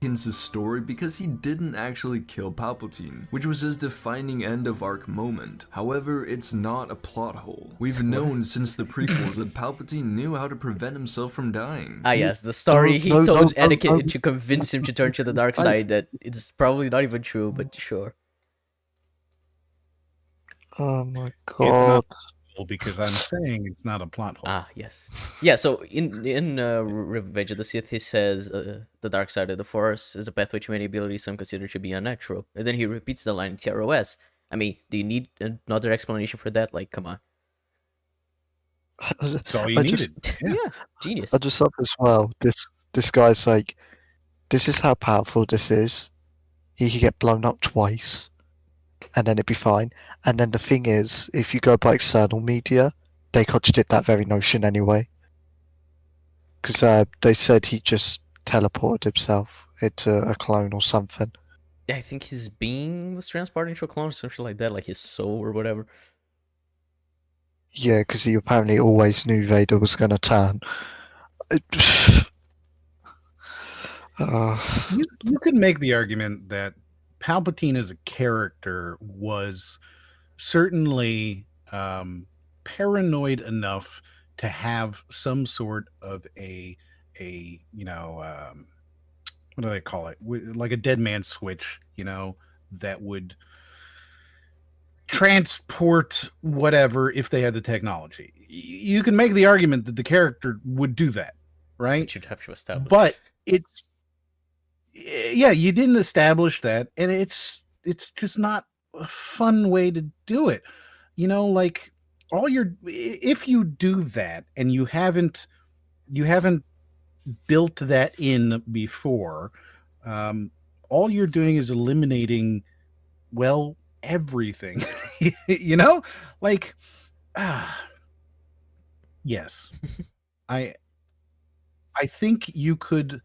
Anakin's story because he didn't actually kill Palpatine, which was his defining end-of-arc moment. However, it's not a plot hole. We've known since the prequels that Palpatine knew how to prevent himself from dying. Ah, yes, the story he No, told no, Anakin no. to convince him to turn to the dark side that it's probably not even true, but sure. Oh my It's god. not because I'm saying it's not a plot hole. Ah, yes. Yeah, so in Revenge of the Sith, he says the dark side of the Force is a pathway to many abilities some consider to be unnatural. And then he repeats the line in TROS. I mean, do you need another explanation for that? Like, come on. That's all you I needed. just- Yeah, Yeah. genius. I just love as well. This guy's like, this is how powerful this is. He could get blown up twice, and then it'd be fine. And then the thing is, if you go by external media, they contradict that very notion anyway. Because they said he just teleported himself into a clone or something. I think his being was transported into a clone or something like that, like his soul or whatever. Yeah, because he apparently always knew Vader was going to turn. You could make the argument that Palpatine as a character was certainly paranoid enough to have some sort of a what do they call it? Like a dead man switch, that would transport whatever if they had the technology. You can make the argument that the character would do that, right? Which you'd have to establish. But you didn't establish that, and it's just not a fun way to do it. Like if you do that and you haven't built that in before, all you're doing is eliminating everything. Like yes. I think you could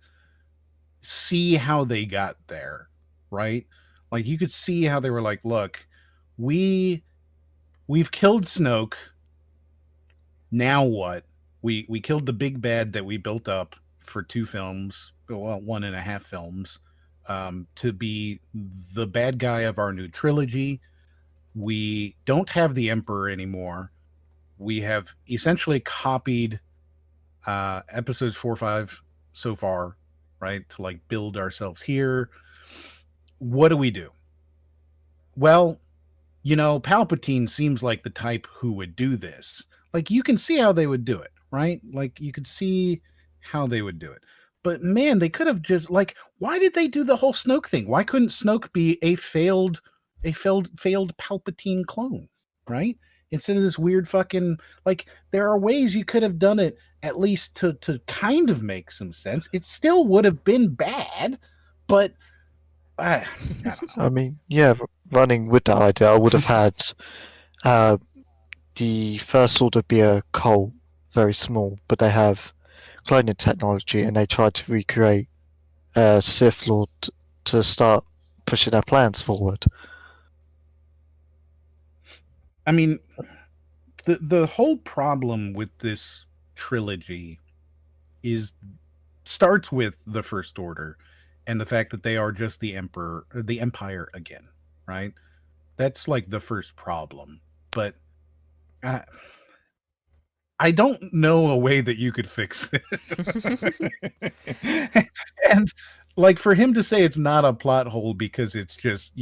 see how they got there, right? Like you could see how they were like, look, we've killed Snoke. Now what? We killed the big bad that we built up for 2 films, well, 1.5 films, to be the bad guy of our new trilogy. We don't have the Emperor anymore. We have essentially copied episodes 4, 5 so far, right? To like build ourselves here. What do? Well, Palpatine seems like the type who would do this. Like you can see how they would do it, right? Like you could see how they would do it. But man, they could have just why did they do the whole Snoke thing? Why couldn't Snoke be a failed Palpatine clone, right? Instead of this weird fucking there are ways you could have done it at least to kind of make some sense. It still would have been bad, but I don't know. I mean, yeah, running with that idea, I would have had the First Order be a cult, very small, but they have cloning technology, and they tried to recreate Sith Lord to start pushing their plans forward. I mean, the whole problem with this trilogy starts with the First Order and the fact that they are just the Empire again, right? That's like the first problem. But I don't know a way that you could fix this. And like for him to say it's not a plot hole because it's just,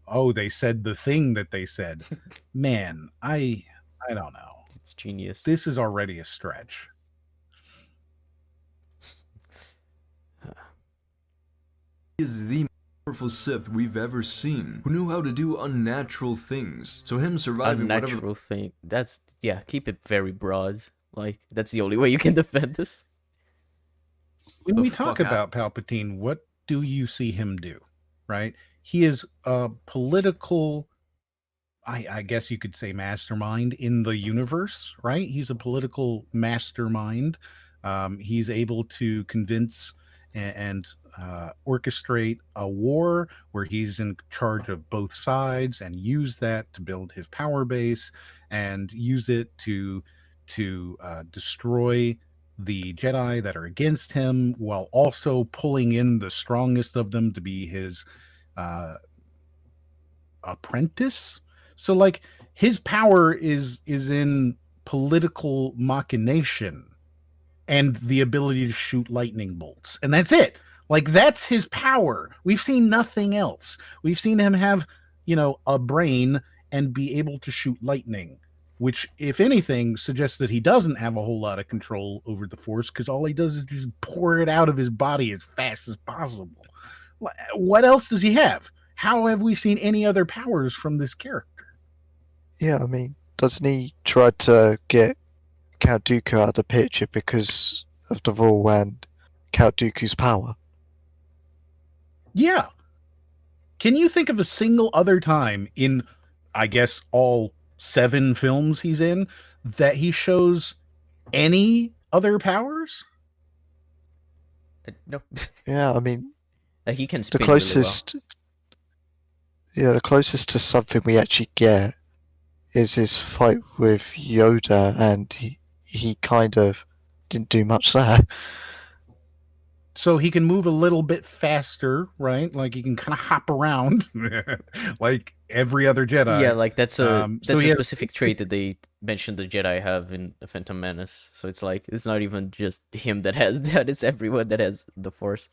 oh, they said the thing that they said. Man, I don't know. It's genius. This is already a stretch. He is the powerful Sith we've ever seen, who knew how to do unnatural things. So him surviving Unnatural thing. That's, yeah, keep it very broad. Like, that's the only way you can defend this. When The we talk fuck about Palpatine, what do you see him do? Right? He is a political, I guess you could say, mastermind in the universe, right? He's a political mastermind. He's able to convince and orchestrate a war where he's in charge of both sides and use that to build his power base and use it to destroy the Jedi that are against him, while also pulling in the strongest of them to be his apprentice. So like his power is in political machination and the ability to shoot lightning bolts, and that's it. Like that's his power. We've seen nothing else. We've seen him have, a brain and be able to shoot lightning, which, if anything, suggests that he doesn't have a whole lot of control over the Force, because all he does is just pour it out of his body as fast as possible. What else does he have? How have we seen any other powers from this character? Yeah, I mean, doesn't he try to get Count Dooku out of the picture because of the rule and Count Dooku's power? Yeah. Can you think of a single other time in, I guess, all 7 films he's in that he shows any other powers? No. Yeah, I mean, He can the spin closest, the closest to something we actually get is his fight with Yoda, and he kind of didn't do much there. So he can move a little bit faster, right? Like he can kind of hop around like every other really Jedi. well. Yeah, like that's a so he has- specific trait that they mentioned the Jedi have in The Phantom Menace. So it's like it's not even just him that has that; it's everyone that has the Force.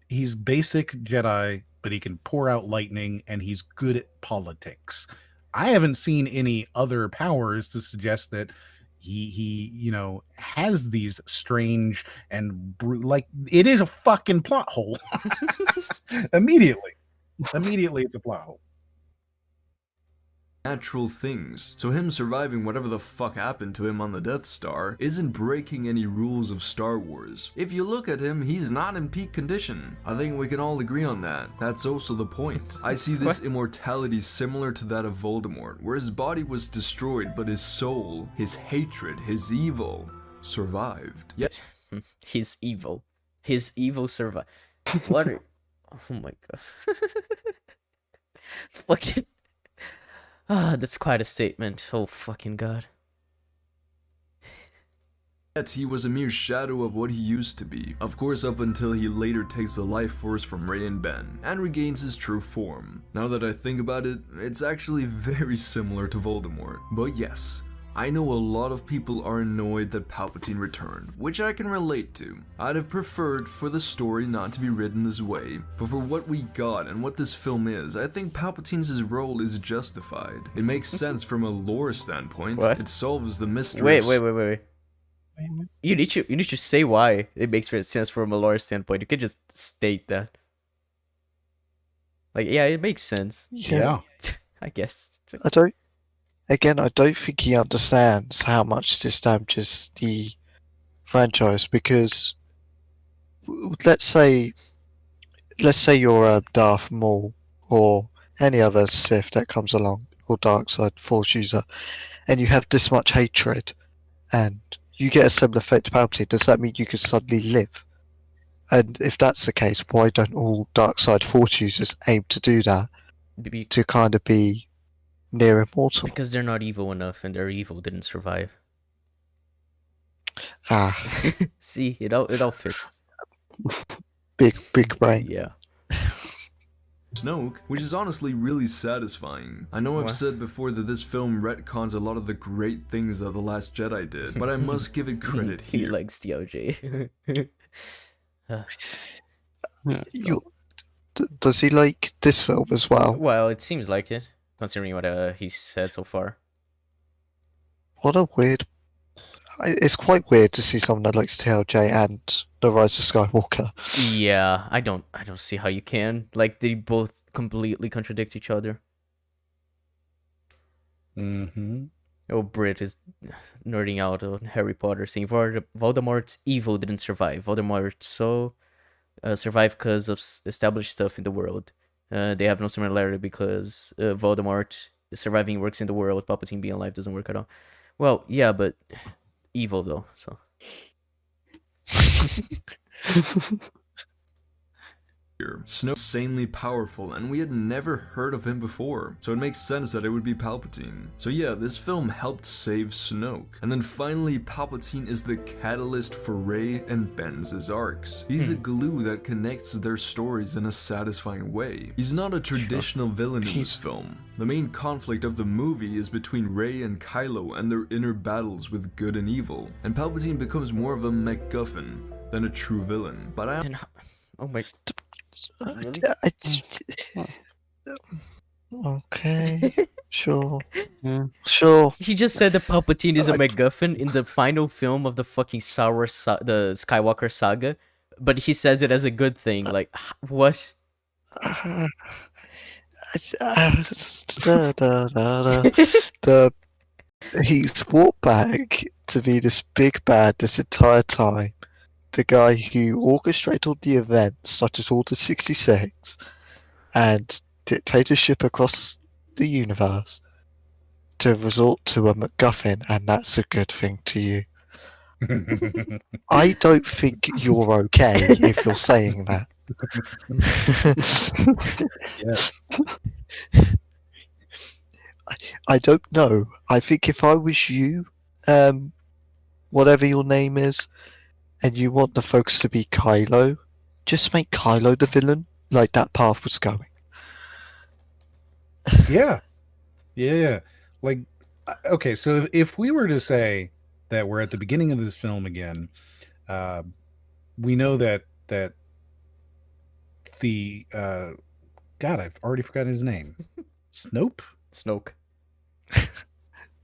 He's basic Jedi, but he can pour out lightning, and he's good at politics. I haven't seen any other powers to suggest that he has these strange and like it is a fucking plot hole. Immediately it's a plot hole. natural things. So him surviving whatever the fuck happened to him on the Death Star isn't breaking any rules of Star Wars. If you look at him, he's not in peak condition. I think we can all agree on that. That's also the point. I see this immortality similar to that of Voldemort, where his body was destroyed, but his soul, his hatred, his evil, survived. Yeah. His evil survive. What? Oh my god. Fucking. That's quite a statement. Oh fucking god. Yet he was a mere shadow of what he used to be, of course up until he later takes the life force from Rey and Ben, and regains his true form. Now that I think about it, it's actually very similar to Voldemort. But yes, I know a lot of people are annoyed that Palpatine returned, which I can relate to. I'd have preferred for the story not to be written this way, but for what we got and what this film is, I think Palpatine's role is justified. It makes sense from a lore standpoint. What? It solves the mystery. Wait. You need to say why it makes sense from a lore standpoint. You could just state that. Like, yeah, it makes sense. Yeah. I guess. I don't think he understands how much this damages the franchise, because let's say you're Darth Maul or any other Sith that comes along, or Darkseid Force user, and you have this much hatred, and you get a similar fate to Palpatine. Does that mean you can suddenly live? And if that's the case, why don't all Darkseid Force users aim to do that, to kind of be near immortal? Because they're not evil enough, and their evil didn't survive. See, it all fits. Big brain. Yeah. Snoke, which is honestly really satisfying. I know I've What? said before that this film retcons a lot of the great things that The Last Jedi did, but I must give it credit He here. likes DOJ. Does he like this film as well? Well, it seems like it, considering what he said so far. What a weird. It's quite weird to see someone that likes TLJ and The Rise of Skywalker. Yeah, I don't see how you can. Like, they both completely contradict each other. Mm-hmm. Oh, Brit is nerding out on Harry Potter, saying Voldemort's evil didn't survive. Voldemort survived because of established stuff in the world. They have no similarity because Voldemort surviving works in the world. Palpatine being alive doesn't work at all. Well, yeah, but evil though. So Snoke's insanely powerful, and we had never heard of him before, so it makes sense that it would be Palpatine. So yeah, this film helped save Snoke. And then finally, Palpatine is the catalyst for Rey and Ben's arcs. He's the glue that connects their stories in a satisfying way. He's not a traditional villain in this film. The main conflict of the movie is between Rey and Kylo and their inner battles with good and evil, and Palpatine becomes more of a MacGuffin than a true villain. But oh my. Really? Okay, sure. Yeah. Sure. He just said that Palpatine is a MacGuffin in the final film of the fucking the Skywalker saga, but he says it as a good thing. Like, what? He's walked back to be this big bad this entire time. The guy who orchestrated all the events, such as Order 66, and dictatorship across the universe, to resort to a MacGuffin, and that's a good thing to you. I don't think you're okay if you're saying that. Yes. I don't know. I think if I was you, whatever your name is, and you want the focus to be Kylo, just make Kylo the villain, like that path was going. Yeah. Like, okay, so if we were to say that we're at the beginning of this film again, we know that the God, I've already forgotten his name. Snoke.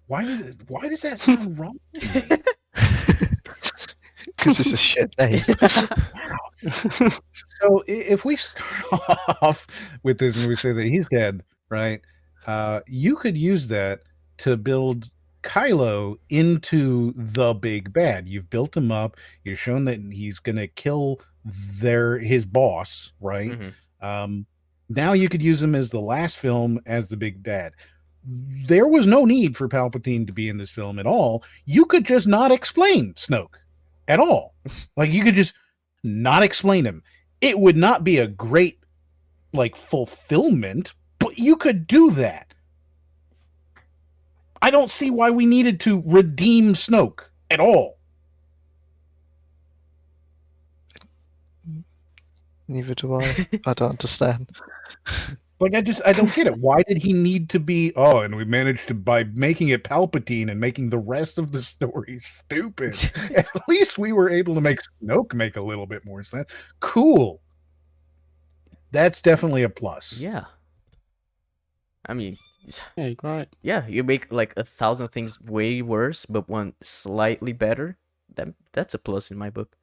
Why does that sound wrong to me? Because it's a shit name. So if we start off with this and we say that he's dead, right? You could use that to build Kylo into the big bad. You've built him up. You've shown that he's gonna kill his boss, right? Mhm. Now you could use him as the last film as the big bad. There was no need for Palpatine to be in this film at all. You could just not explain Snoke at all. Like, you could just not explain him. It would not be a great, like, fulfillment, but you could do that. I don't see why we needed to redeem Snoke at all. Neither do I. I don't understand. Like, I don't get it. Why did he need to be? Oh, and we managed to, by making it Palpatine and making the rest of the story stupid. At least we were able to make Snoke make a little bit more sense. Cool. That's definitely a plus. Yeah. I mean, Yeah, great. yeah, you make like 1,000 things way worse, but one slightly better. That's a plus in my book.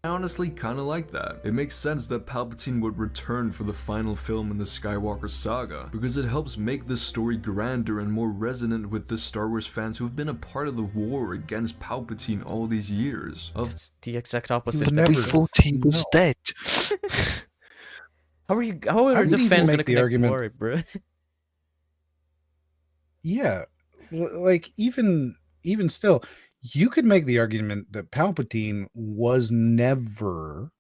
I honestly kinda like that. It makes sense that Palpatine would return for the final film in the Skywalker saga, because it helps make the story grander and more resonant with the Star Wars fans who have been a part of the war against Palpatine all these years. It's the exact opposite. never- We thought he was dead. How are I the would even fans make gonna the connect argument- more, bro? Yeah. Like, even still, you could make the argument that Palpatine was never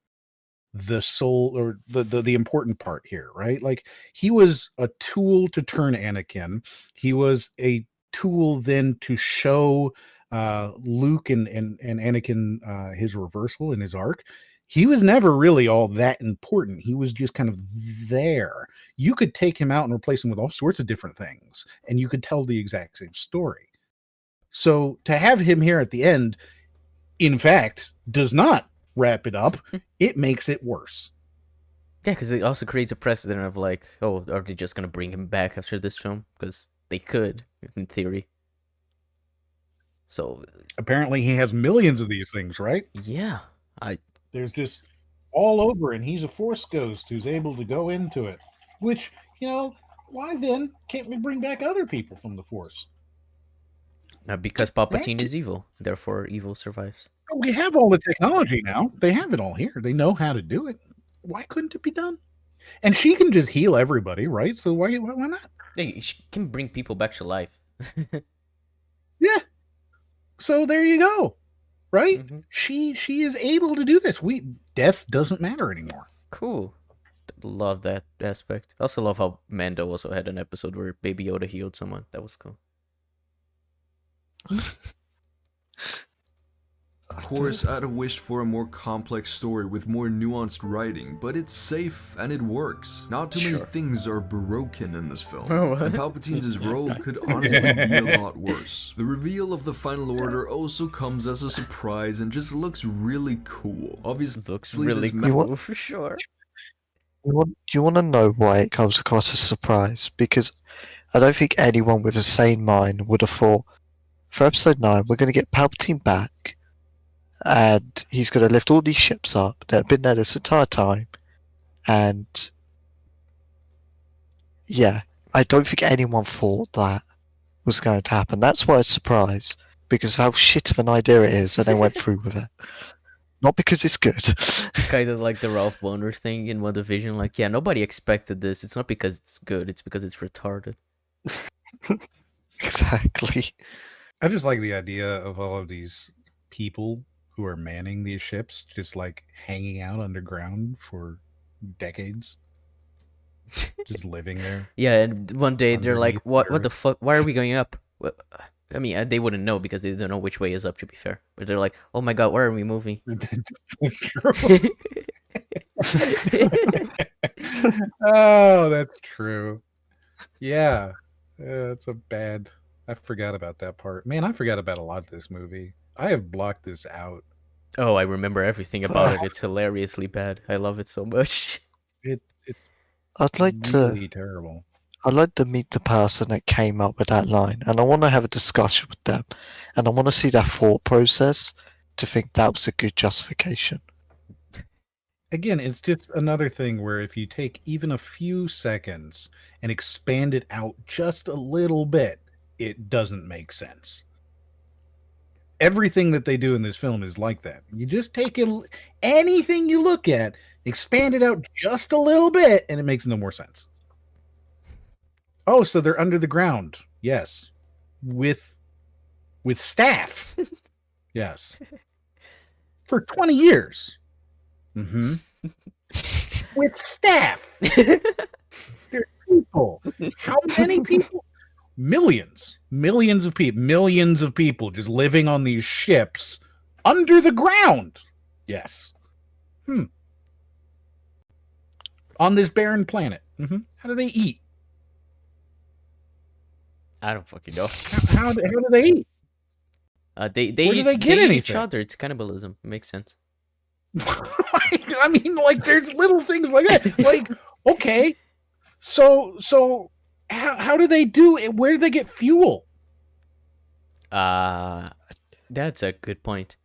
the sole or the important part here, right? Like, he was a tool to turn Anakin. He was a tool then to show Luke and Anakin, his reversal and his arc, he was never really all that important. He was just kind of there. You could take him out and replace him with all sorts of different things, and you could tell the exact same story. So to have him here at the end, in fact, does not wrap it up. It makes it worse. Yeah, because it also creates a precedent of like, oh, are they just gonna bring him back after this film? Because they could, in theory. So Apparently, he has millions of these things, right? yeah, There's just all over, and he's a Force ghost who's able to go into it. Which, why then can't we bring back other people from the Force? because Palpatine is evil, therefore evil survives. We have all the technology now. They have it all here. They know how to do it. Why couldn't it be done? And she can just heal everybody, right? So why not? Hey, she can bring people back to life. Yeah. So there you go. Right? Mhm. She is able to do this. Death doesn't matter anymore. Cool. Love that aspect. I also love how Mando also had an episode where Baby Yoda healed someone. That was cool. Of course, I'd have wished for a more complex story with more nuanced writing, but it's safe and it works. Not too many Sure. things are broken in this film, Oh, and Palpatine's role could honestly be a lot worse. The reveal of the Final Order also comes as a surprise and just looks really cool. Obviously, Looks really this cool for sure. You want to know why it comes across as a surprise? Because I don't think anyone with a sane mind would have thought, for episode 9, we're going to get Palpatine back, and he's going to lift all these ships up that have been there this entire time, and yeah, I don't think anyone thought that was going to happen. That's why it's a surprise, because of how shit of an idea it is, and they went through with it. Not because it's good. Kind of like the Ralph Boner thing in WandaVision. Like, yeah, nobody expected this. It's not because it's good. It's because it's retarded. Exactly. I just like the idea of all of these people who are manning these ships just like hanging out underground for decades. Just living there. Yeah, and one day they're like, Underneath what the Earth. fuck? Why are we going up? I mean, they wouldn't know because they don't know which way is up, to be fair. But they're like, oh my god, why are we moving? That's true. Oh, that's true. Yeah. It's a bad. I forgot about that part. Man, I forgot about a lot of this movie. I have blocked this out. Oh, I remember everything about it. It's hilariously bad. I love it so much. It's I'd like really terrible. I'd like to meet the person that came up with that line, and I want to have a discussion with them, and I want to see their thought process to think that was a good justification. Again, it's just another thing where if you take even a few seconds and expand it out just a little bit, it doesn't make sense. Everything that they do in this film is like that. You just take anything you look at, expand it out just a little bit, and it makes no more sense. Oh, so they're under the ground. Yes. With staff. Yes. For 20 years. Mm-hmm. With staff. There's people. How many people? Millions of people just living on these ships under the ground. Yes. On this barren planet. Mm-hmm. How do they eat? I don't fucking know. How do they eat? They Where do eat, they get eat each anything? other. It's cannibalism. It makes sense. I mean, like, there's little things like that. Like, okay, so how do they do it? Where do they get fuel? That's a good point.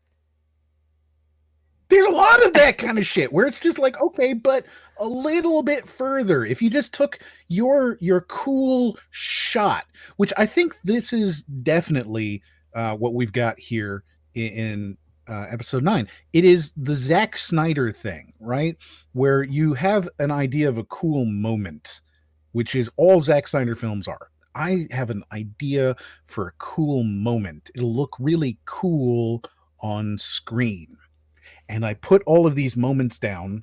There's a lot of that kind of shit where it's just like, okay, but a little bit further. If you just took your cool shot, which I think this is definitely what we've got here in episode 9. It is the Zack Snyder thing, right? Where you have an idea of a cool moment, which is all Zack Snyder films are. I have an idea for a cool moment. It'll look really cool on screen. And I put all of these moments down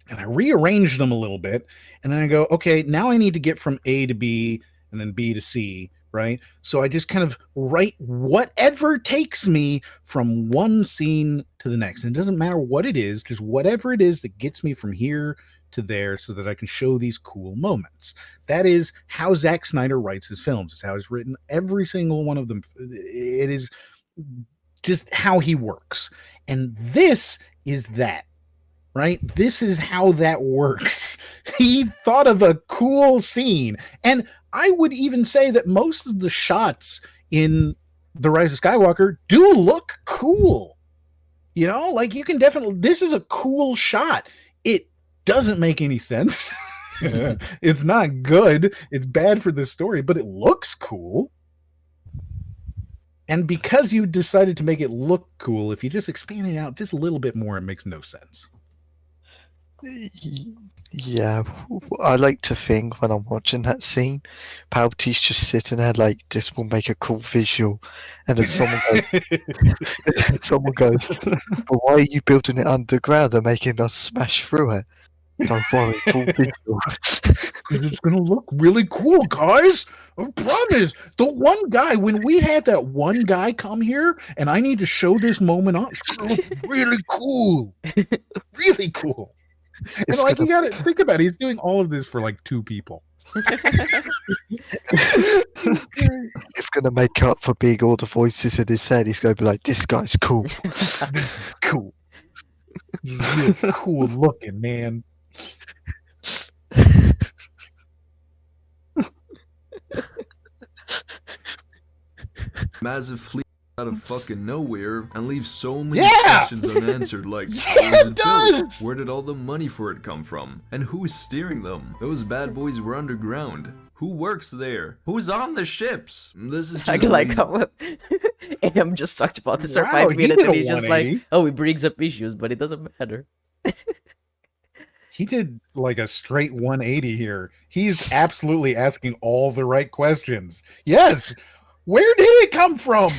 and I rearrange them a little bit. And then I go, okay, now I need to get from A to B and then B to C right? So I just kind of write whatever takes me from one scene to the next. And it doesn't matter what it is, just whatever it is that gets me from here to there so that I can show these cool moments. That is how Zack Snyder writes his films. It's how he's written every single one of them. It is just how he works. And this is that. Right? This is how that works. He thought of a cool scene. And I would even say that most of the shots in The Rise of Skywalker do look cool. You know, like you can definitely, this is a cool shot. It doesn't make any sense. It's not good. It's bad for the story, but it looks cool. And because you decided to make it look cool, if you just expand it out just a little bit more, it makes no sense. Yeah, I like to think when I'm watching that scene, Palpatine's just sitting there like, this will make a cool visual, and then someone goes, but why are you building it underground and making us smash through it? Don't worry, cool visual. It's gonna look really cool, guys. I promise. The one guy, when we had that one guy come here, and I need to show this moment off, it's gonna look really cool, really cool. And like you gotta think about it, he's doing all of this for like 2 people. It's gonna make up for being all the voices in his head. He's gonna be like, this guy's cool. Cool. He's real cool looking, man. Massive fleet out of fucking nowhere and leaves so many Yeah! questions unanswered, like Yeah, how was it it built? does! Where did all the money for it come from? And who is steering them? Those bad boys were underground. Who works there? Who's on the ships? This is I just like lazy. how Am just talked about this for Wow, 5 he minutes did and a he's just like, 180. oh, he brings up issues, but it doesn't matter. He did like a straight 180 here. He's absolutely asking all the right questions. Yes. Where did it come from?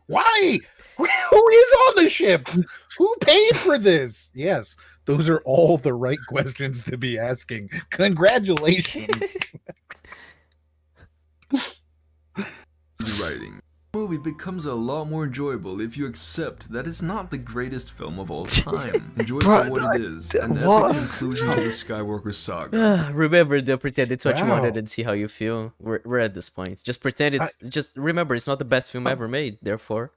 Why? Who is on the ship? Who paid for this? Yes. Those are all the right questions to be asking. Congratulations. Easy writing. The movie becomes a lot more enjoyable if you accept that it's not the greatest film of all time. Enjoy it for what it is, an what? epic conclusion to the Skywalker saga. Remember, don't pretend it's what you wanted Wow. and see how you feel. We're at this point. Just pretend it's just remember it's not the best film ever made. Therefore,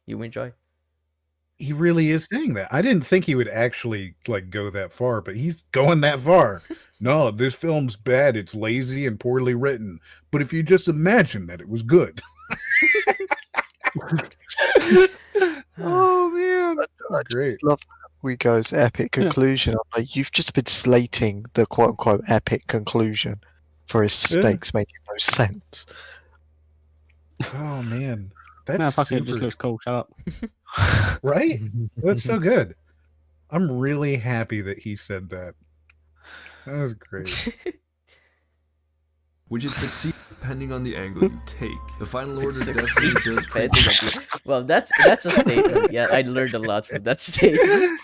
you enjoy. He really is saying that. I didn't think he would actually like go that far, but he's going that far. No, this film's bad. It's lazy and poorly written. But if you just imagine that it was good. Oh man, I great. just love how we goes epic conclusion. I'm like, you've just been slating the quote unquote epic conclusion for his stakes making no sense. Oh man, that's No, fuck it, it just super, looks cool. Shut up. right? That's so good. I'm really happy that he said that. That was great. Which it succeeds depending on the angle you take. The Final Order definitely Succeeds does depending on you. Well, that's a statement. Yeah, I learned a lot from that statement.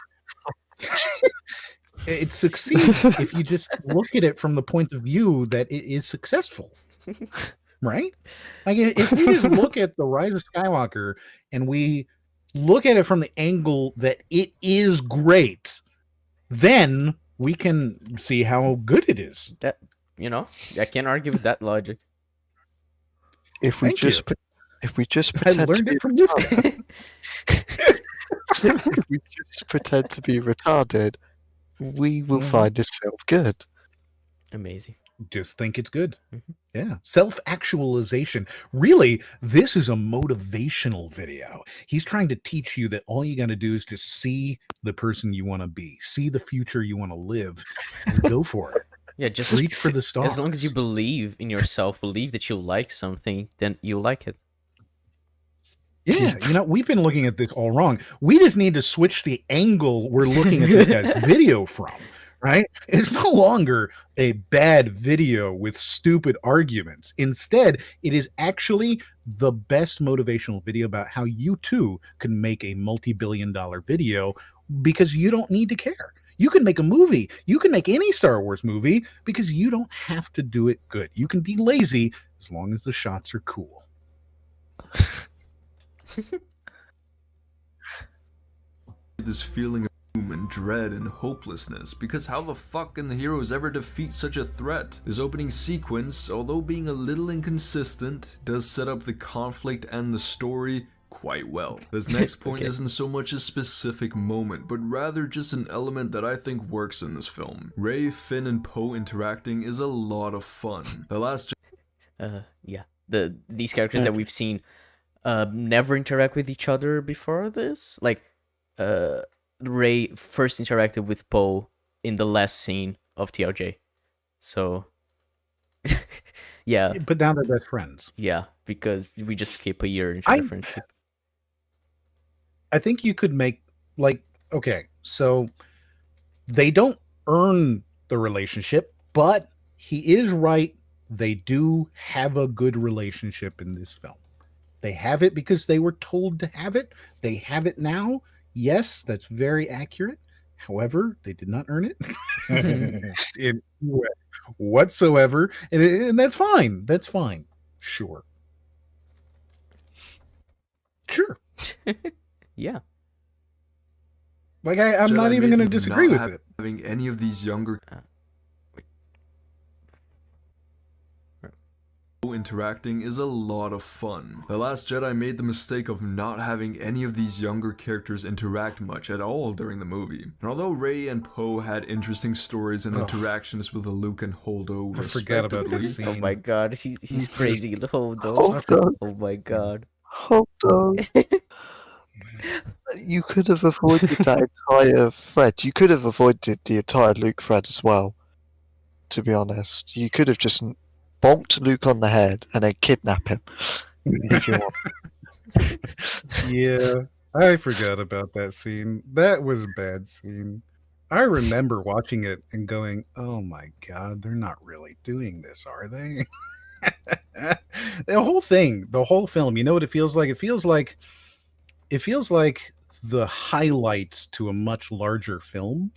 It succeeds if you just look at it from the point of view that it is successful. Right? Like if we just look at The Rise of Skywalker and we look at it from the angle that it is great, then we can see how good it is. That I can't argue with that logic. If we Thank just I pretend to learned be it from this guy. if we just pretend to be retarded, we will find this film good. Amazing. Just think it's good. Mhm. Yeah. Self-actualization. Really, this is a motivational video. He's trying to teach you that all you got to do is just see the person you want to be, see the future you want to live, and go for it. Yeah, just Reach for the stars. as long as you believe in yourself, believe that you like something, then you like it. Yeah, we've been looking at this all wrong. We just need to switch the angle we're looking at this guy's video from, right? It's no longer a bad video with stupid arguments. Instead, it is actually the best motivational video about how you too can make a multi-billion-dollar video because you don't need to care. You can make a movie. You can make any Star Wars movie because you don't have to do it good. You can be lazy as long as the shots are cool. This feeling of doom and dread and hopelessness, because how the fuck can the heroes ever defeat such a threat? This opening sequence, although being a little inconsistent, does set up the conflict and the story quite well. This next point Okay. isn't so much a specific moment, but rather just an element that I think works in this film. Rey, Finn, and Poe interacting is a lot of fun. The last Yeah. These characters that we've seen never interact with each other before this. Like, Rey first interacted with Poe in the last scene of TRJ. So, yeah, But now they're best friends. yeah, because we just skip a year into their friendship. I think you could make, like, okay, so they don't earn the relationship, but he is right. They do have a good relationship in this film. They have it because they were told to have it. They have it now. Yes, that's very accurate. However, they did not earn it in any way whatsoever. And that's fine. That's fine. Sure. Sure. Yeah. Like, I'm Jedi not even made going to them disagree not with it. having any of these younger interacting is a lot of fun. The Last Jedi made the mistake of not having any of these younger characters interact much at all during the movie. And although Rey and Poe had interesting stories and interactions with Luke and Holdo, I forgot about respectively, this scene. Oh my god, he's crazy. Hold on. Hold on. Oh my god. Hold on. You could have avoided that entire thread. You could have avoided the entire Luke thread as well, to be honest. You could have just bonked Luke on the head and then kidnap him if you want. Yeah, I forgot about that scene. That was a bad scene. I remember watching it and going, "Oh my god, they're not really doing this, are they?" The whole thing, the whole film. You know what it feels like? It feels like the highlights to a much larger film,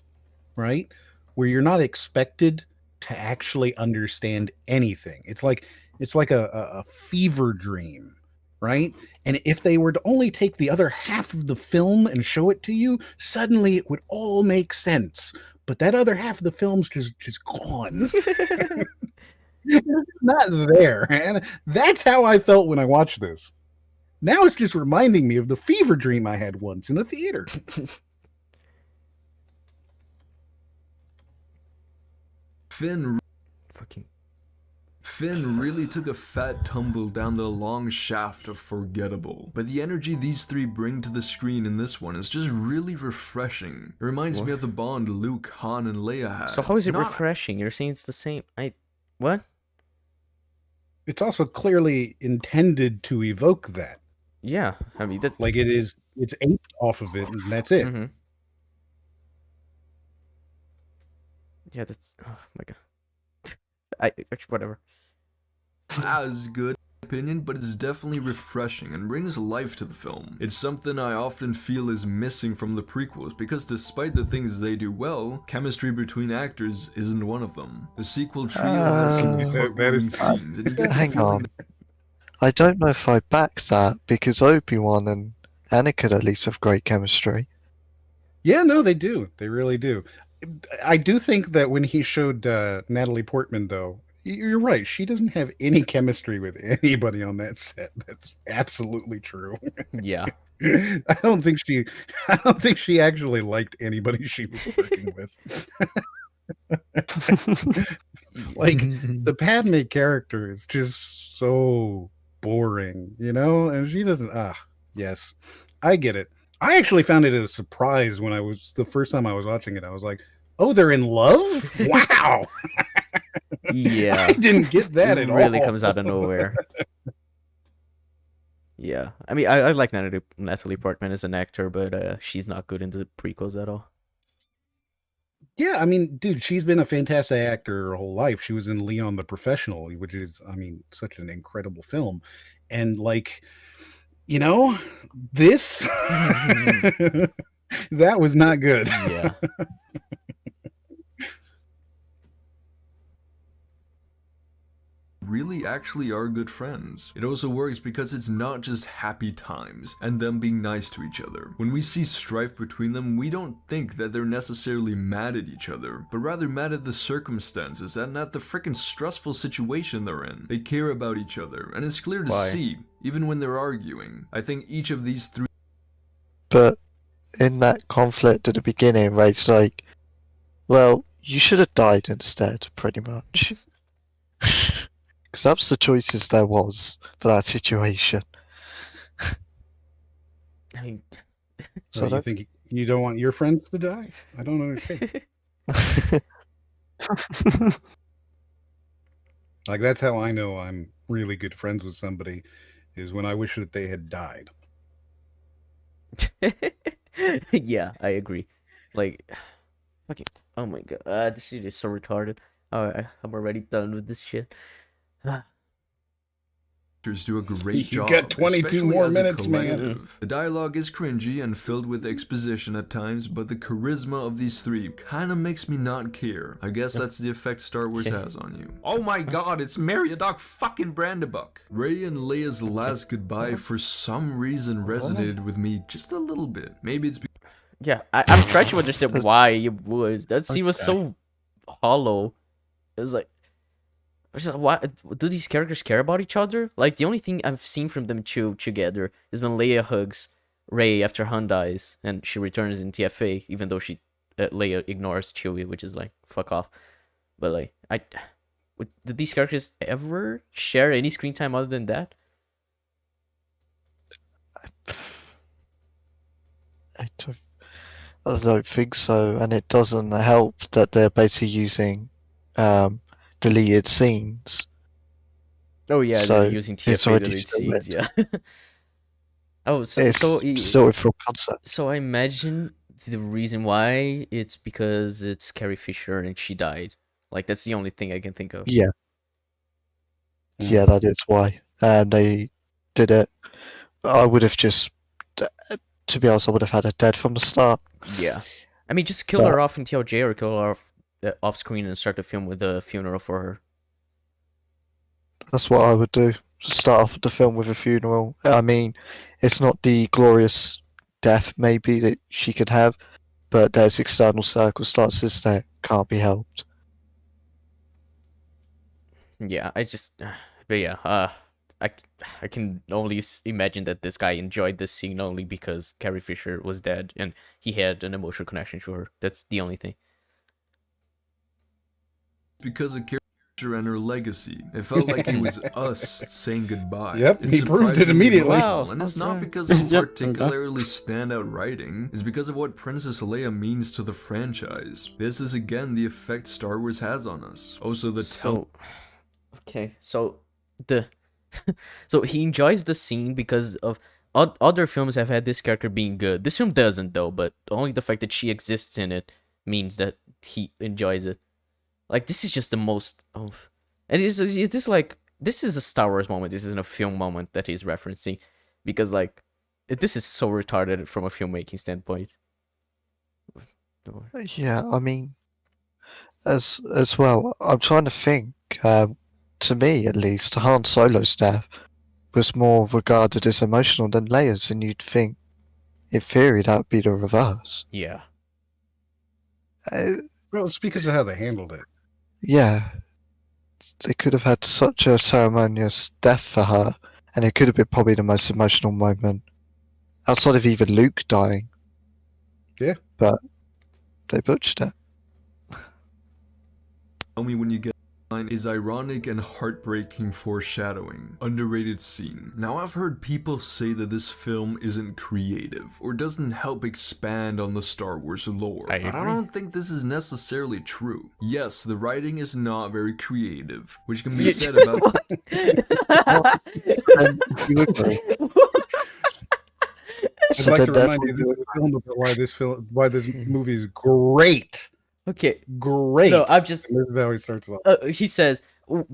right? Where you're not expected to actually understand anything. It's like a fever dream, right? And if they were to only take the other half of the film and show it to you, suddenly it would all make sense. But that other half of the film's just gone. It's not there. And that's how I felt when I watched this. Now it's just reminding me of the fever dream I had once in a theater. Finn Fucking. Finn really took a fat tumble down the long shaft of forgettable, but the energy these three bring to the screen in this one is just really refreshing. It reminds me of the bond Luke, Han, and Leia had. So how is it Not- refreshing? You're saying it's the same. What? It's also clearly intended to evoke that. Yeah, I mean that. Like it's aped off of it, and that's it. Mhm. Yeah, that's. Oh my god. Actually, whatever. as good opinion, but it's definitely refreshing and brings life to the film. It's something I often feel is missing from the prequels, because despite the things they do well, chemistry between actors isn't one of them. The sequel trio has some that heartwarming is- scenes, and you get the Hang feeling on. I don't know if I back that, because Obi-Wan and Anakin at least have great chemistry. Yeah, no, they do. They really do. I do think that when he showed Natalie Portman, though, you're right. She doesn't have any chemistry with anybody on that set. That's absolutely true. Yeah. I don't think she actually liked anybody she was working with. Like the Padme character is just so boring, you know, and she doesn't. Yes, I get it. I actually found it a surprise when the first time I was watching it. I was like, "Oh, they're in love! Wow!" Yeah. I didn't get that It at really all. comes out of nowhere. Yeah, I mean, I like Natalie Portman as an actor, but she's not good in the prequels at all. Yeah, I mean, dude, she's been a fantastic actor her whole life. She was in Leon the Professional, which is, I mean, such an incredible film. And like, you know, this that was not good. Yeah. really actually are good friends. It also works because it's not just happy times and them being nice to each other. When we see strife between them, we don't think that they're necessarily mad at each other, but rather mad at the circumstances and at the freaking stressful situation they're in. They care about each other, and it's clear to see, even when they're arguing. I think each of these three. But in that conflict at the beginning, Ray's like, well, you should have died instead, pretty much. Because that's the choices there was for that situation. I mean, So you think you don't want your friends to die? I don't understand. Like, that's how I know I'm really good friends with somebody, is when I wish that they had died. yeah, I agree. Like, fucking, oh my god, this shit is so retarded. Alright, I'm already done with this shit. Do a great You job. got 22 especially more as a minutes, man. collective. The dialogue is cringy and filled with exposition at times, but the charisma of these three kind of makes me not care. I guess that's the effect Star Wars has on you. Oh my god, it's Meriadoc fucking Brandybuck. Rey and Leia's last goodbye for some reason resonated with me just a little bit. Maybe it's Yeah, I'm trying to understand why you would. That scene was so hollow. It was like, why do these characters care about each other? Like, the only thing I've seen from them two together is when Leia hugs Rey after Han dies, and she returns in TFA, even though Leia ignores Chewie, which is like, fuck off. But like, did these characters ever share any screen time other than that? I don't think so, and it doesn't help that they're basically using deleted scenes. Oh yeah, So they're using it's TFA already deleted still scenes, lit. yeah. Oh, so It's still a full concept. So I imagine the reason why it's because it's Carrie Fisher and she died. Like, that's the only thing I can think of. Yeah. Yeah, that is why. They did it. I would have just, to be honest, I would have had her dead from the start. Yeah. I mean, just kill her off in TLJ or kill her off screen and start the film with a funeral for her. That's what I would do. Start off the film with a funeral. I mean, it's not the glorious death maybe that she could have, but there's external circumstances that can't be helped. Yeah, but yeah, I can only imagine that this guy enjoyed this scene only because Carrie Fisher was dead and he had an emotional connection to her. That's the only thing. because of Carrie Fisher and her legacy. It felt like it was us saying goodbye. Yep, It's he proved it surprisingly immediately. emotional, Wow, and it's not okay. because of Yep, particularly standout writing. It's because of what Princess Leia means to the franchise. This is again the effect Star Wars has on us. Also, the So he enjoys the scene because of other films have had this character being good. This film doesn't though, but only the fact that she exists in it means that he enjoys it. Like, this is just the most and is this like, this is a Star Wars moment. This isn't a film moment that he's referencing, because like, this is so retarded from a filmmaking standpoint. Yeah, I mean, as well, I'm trying to think. To me, at least, Han Solo's death was more regarded as emotional than Leia's, and you'd think, in theory, that would be the reverse. Yeah. Well, it's because of how they handled it. Yeah, they could have had such a ceremonious death for her, and it could have been probably the most emotional moment outside of even Luke dying. Yeah. But they butchered it. Tell me when you get line is ironic and heartbreaking foreshadowing. Underrated scene. Now, I've heard people say that this film isn't creative or doesn't help expand on the Star Wars lore, I but I agree. don't think this is necessarily true. Yes, the writing is not very creative, which can be said about And you agree. I'd So like then to remind therefore you this you is a film about why this movie is great. Okay. Great. No, I'm just. And this is how he starts off. He says,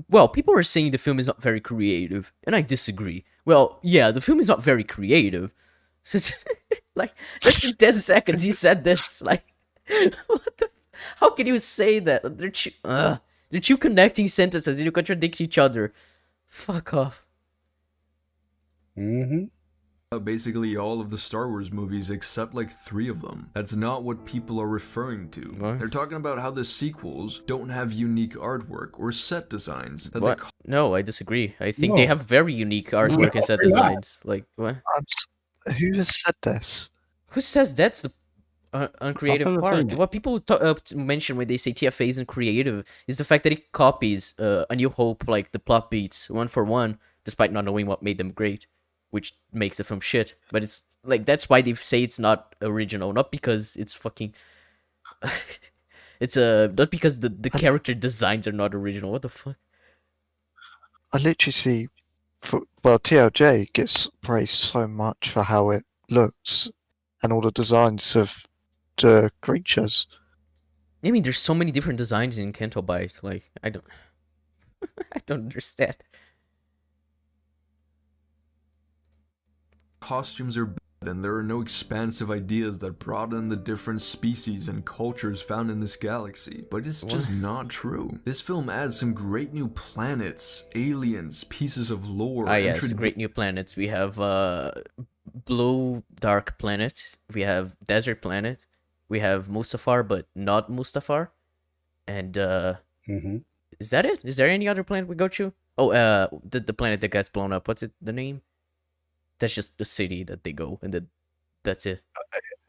well, people are saying the film is not very creative, and I disagree. Well, yeah, the film is not very creative. So like, that's in 10 seconds he said this. Like, what the? How can you say that? They're They're two connecting sentences and you contradict each other. Fuck off. Mm-hmm. Basically all of the Star Wars movies except like 3 of them. That's not what people are referring to. What? They're talking about how the sequels don't have unique artworwork or set designs. That What? No, I disagree. I think they No. have very unique artwork and set they're not. designs. Like, what? Who has said this? Who says that's the uncreative never part? seen it. What people mention when they say TFA isn't creative is the fact that it copies A New Hope, like the plot beats, one for one, despite not knowing what made them great, which makes the film shit. But it's like that's why they say it's not original, not because it's fucking. It's not because the character designs are not original. What the fuck? I literally see, well, TLJ gets praised so much for how it looks and all the designs of the creatures. I mean, there's so many different designs in Canto Bight. Like, I don't, I don't understand. costumes are bad and there are no expansive ideas that broaden the different species and cultures found in this galaxy. But it's just not true. This film adds some great new planets, aliens, pieces of lore, Ah, and yes, great new planets. We have blue dark planet. We have desert planet. We have Mustafar, but not Mustafar. And Mm-hmm. is that it? Is there any other planet we go to? Oh, the planet that gets blown up. What's it? The name? That's just the city that they go, and that's it.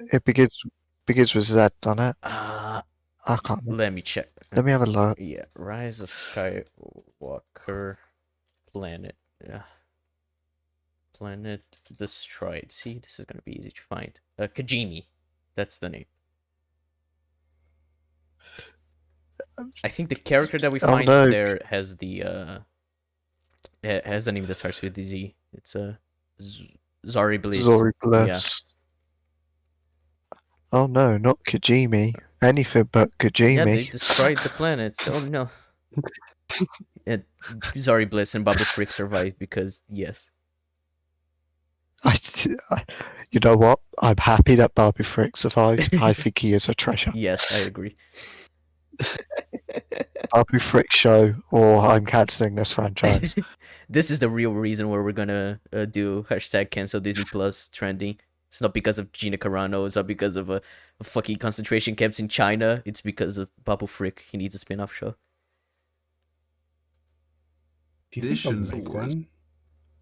It begins with Z, doesn't it? Uh, I can't remember. let me check. Let me have a look. Yeah, Rise of Skywalker planet. Yeah. Planet destroyed. See, this is gonna be easy to find. Kajimi, that's the name. I think the character that we Oh, find no. there has the has a name that starts with the Z. It's Zori Bliss. Zori Bliss. Oh no, not Kajimi. Anything but Yeah, they Kajimi. destroyed the planet. Oh no. And Zori Bliss and Babu Frick survived because yes. You know what? I'm happy that Barbie Frick survived. I think he is a treasure. Yes, I agree. Barbie Frick show, or I'm cancelling this franchise. This is the real reason why we're gonna do hashtag cancel Disney Plus trending. It's not because of Gina Carano. It's not because of a fucking concentration camps in China. It's because of Babu Frick. He needs a spin-off show. Do you think they'll Editions make awards.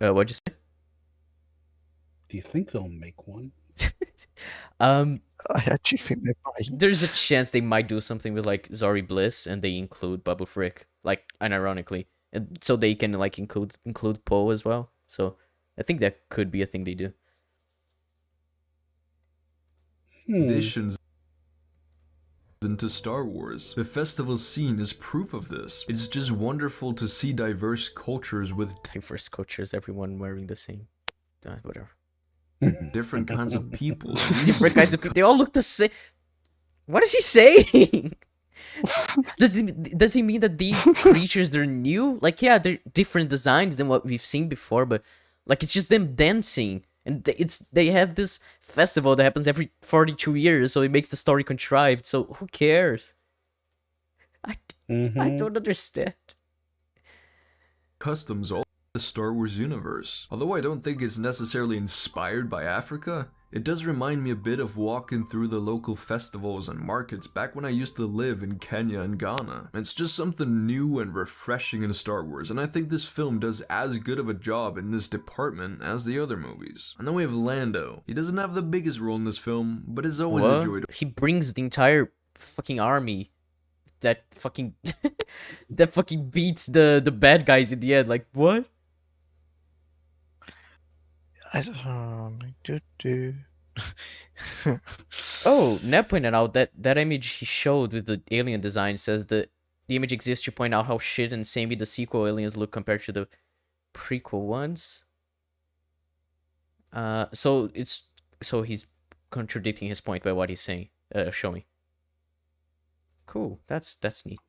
one? What'd you say? Do you think they'll make one? I actually think they might. There's a chance they might do something with like Zori Bliss and they include Babu Frick, like unironically, and so they can like include Poe as well. So I think that could be a thing they do. Additions into Star Wars. The festival scene is proof of this. It's just wonderful to see diverse cultures with Diverse cultures, everyone wearing the same, whatever. different kinds of people. Different kinds of people. They all look the same. What is he saying? Does he mean that these creatures they're new? Like, yeah, they're different designs than what we've seen before, but like it's just them dancing, and they have this festival that happens every 42 years, so it makes the story contrived. So who cares? I don't understand. Customs all the Star Wars universe. Although I don't think it's necessarily inspired by Africa, it does remind me a bit of walking through the local festivals and markets back when I used to live in Kenya and Ghana. It's just something new and refreshing in Star Wars, and I think this film does as good of a job in this department as the other movies. And then we have Lando. He doesn't have the biggest role in this film, but is always What? enjoyed. He brings the entire fucking army that fucking that fucking beats the bad guys in the end. Like, what? I don't Oh, Ned pointed out that image he showed with the alien design says that the image exists to point out how shit and samey the sequel aliens look compared to the prequel ones. So he's contradicting his point by what he's saying. Show me. Cool. That's neat.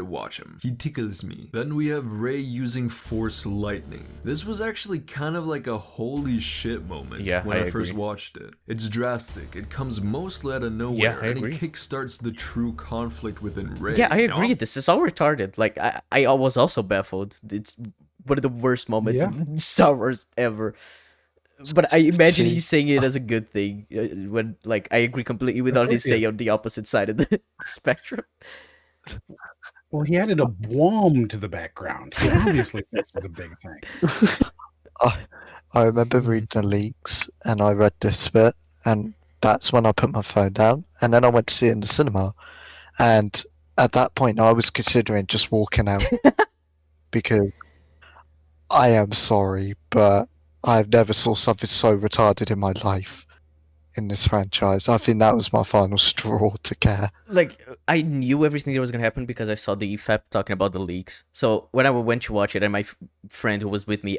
to watch him. He tickles me. Then we have Rey using Force lightning. This was actually kind of like a holy shit moment when I first watched it. It's drastic, it comes mostly out of nowhere, and it kickstarts the true conflict within Rey. Yeah, I agree. This is all retarded. Like, I was also baffled. It's one of the worst moments in Star Wars ever. But I imagine he's saying it as a good thing. When, like, I agree completely with all he's saying on the opposite side of the spectrum. Well, he added a boom to the background. So obviously, this is a big thing. I remember reading the leaks, and I read this bit, and that's when I put my phone down. And then I went to see it in the cinema, and at that point, I was considering just walking out because I am sorry, but I've never saw something so retarded in my life in this franchise. I think that was my final straw to care. Like, I knew everything that was gonna happen because I saw the EFAP talking about the leaks. So when I went to watch it, and my friend who was with me,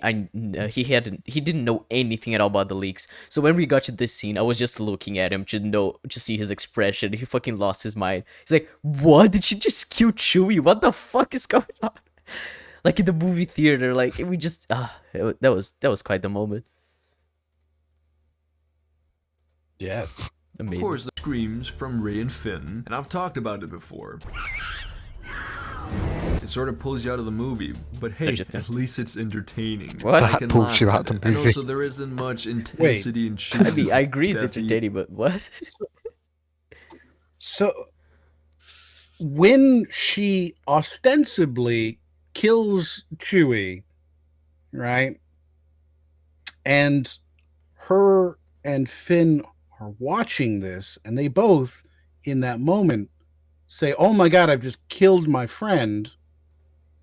he didn't know anything at all about the leaks. So when we got to this scene, I was just looking at him to see his expression. He fucking lost his mind. He's like, "What? Did she just kill Chewie? What the fuck is going on?" Like in the movie theater, like we just that was quite the moment. Yes. Amazing. Of course, the screams from Rey and Finn, and I've talked about it before. It sort of pulls you out of the movie, but hey, at least it's entertaining. What? That pulls you out of the And movie. also, there isn't much intensity in Chewie's. I mean, I agree it's entertaining, but what? So, when she ostensibly kills Chewie, right? And her and Finn are watching this, and they both, in that moment, say, "Oh my God, I've just killed my friend."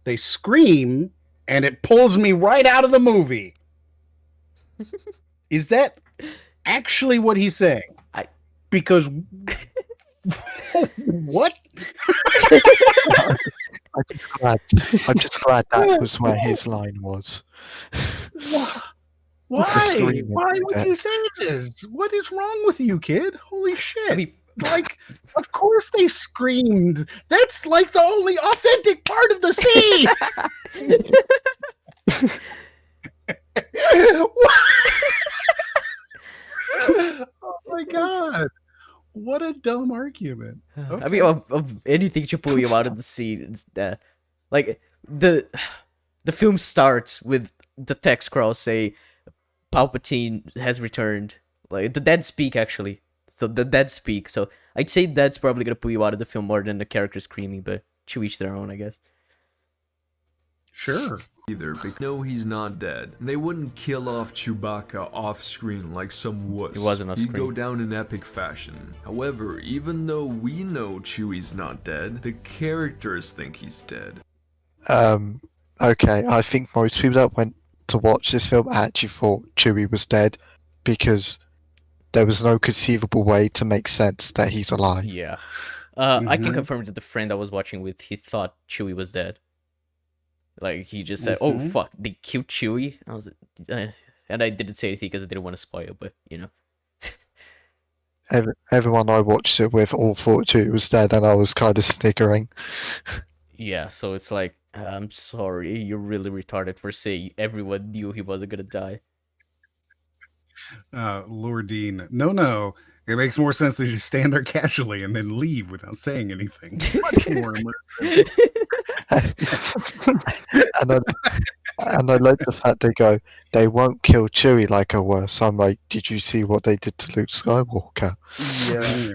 They scream, and it pulls me right out of the movie. Is that actually what he's saying? Because what? I'm just glad that was where his line was. Why? Why would you say this? What is wrong with you, kid? Holy shit. I mean, like, of course they screamed. That's like the only authentic part of the scene. Oh my God. What a dumb argument. I mean, of anything to pull you out of the scene, it's like the film starts with the text scroll say Palpatine has returned. Like the dead speak actually. So the dead speak. So I'd say that's probably gonna pull you out of the film more than the character screaming, but to each their own, I guess. Sure. Either, because no, he's not dead. They wouldn't kill off Chewbacca off screen like some wuss. He wasn't off He'd screen. go down in epic fashion. However, even though we know Chewie's not dead, the characters think he's dead. Okay, I think most people that went to watch this film actually thought Chewie was dead because there was no conceivable way to make sense that he's alive. Yeah. I can confirm that the friend I was watching with, he thought Chewie was dead. Like, he just said, "Oh, fuck, they killed Chewie?" I was and I didn't say anything because I didn't want to spoil, but, you know. Everyone I watched it with all thought Chewie was dead, and I was kind of sniggering. Yeah, so it's like, I'm sorry, you're really retarded for saying everyone knew he wasn't gonna die. Lord Dean. No. It makes more sense to just stand there casually and then leave without saying anything. Much more immersive. and I like the fact they won't kill Chewie like a worse. I'm like, did you see what they did to Luke Skywalker? Yeah,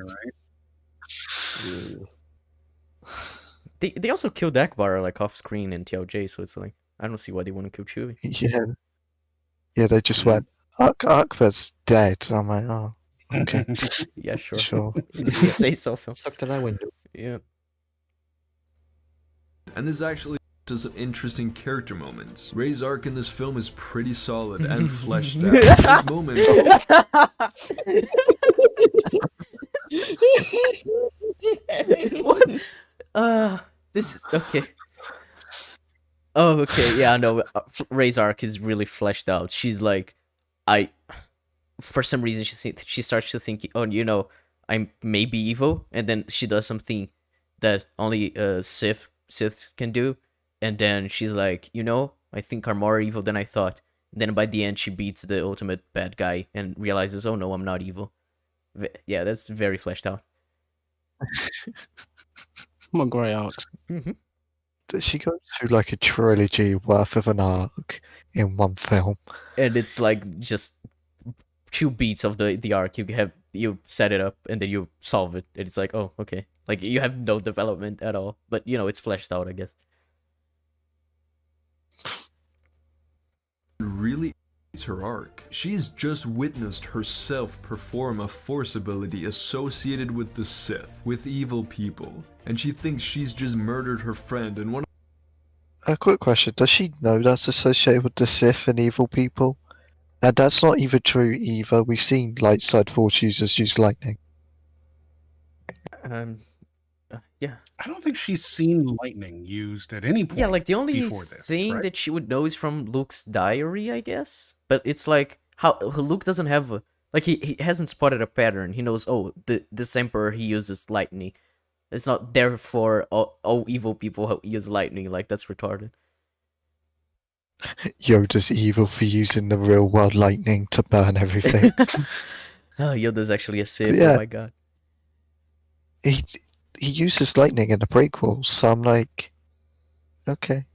right. They also killed Akbar like off screen in TLJ, so it's like I don't see why they wouldn't kill Chewie. Yeah, they just went, Akbar's dead. So I'm like, oh, okay. Yeah, sure. Sure. If you say so, Phil. Suck to that window. Yeah. And this actually to some interesting character moments. Rey's arc in this film is pretty solid and fleshed out. This moment what? This is okay. Oh, okay. Yeah, no. Rey's arc is really fleshed out. She's like, for some reason, she starts to think, oh, you know, I'm maybe evil, and then she does something that only Sith Siths can do, and then she's like, you know, I think I'm more evil than I thought. And then by the end, she beats the ultimate bad guy and realizes, oh no, I'm not evil. Yeah, that's very fleshed out. What a great arc. She goes through like a trilogy worth of an arc in one film. And it's like just 2 beats of the arc. You set it up and then you solve it. And it's like, oh, okay. Like you have no development at all, but you know it's fleshed out, I guess. Really is her arc. She's just witnessed herself perform a force ability associated with the Sith, with evil people, and she thinks she's just murdered her friend and one. A quick question: does she know that's associated with the Sith and evil people? And that's not even true either. We've seen light side force users use lightning. Yeah. I don't think she's seen lightning used at any point. Yeah, like the only before this, thing right? that she would know is from Luke's diary, I guess. But it's like how Luke doesn't have like he hasn't spotted a pattern. He knows, oh, this emperor, he uses lightning. It's not therefore all evil people use lightning. Like that's retarded. Yoda's evil for using the real world lightning to burn everything. Oh, Yoda's actually a Sith. Yeah. Oh my god. he uses lightning in the prequels, so I'm like, okay.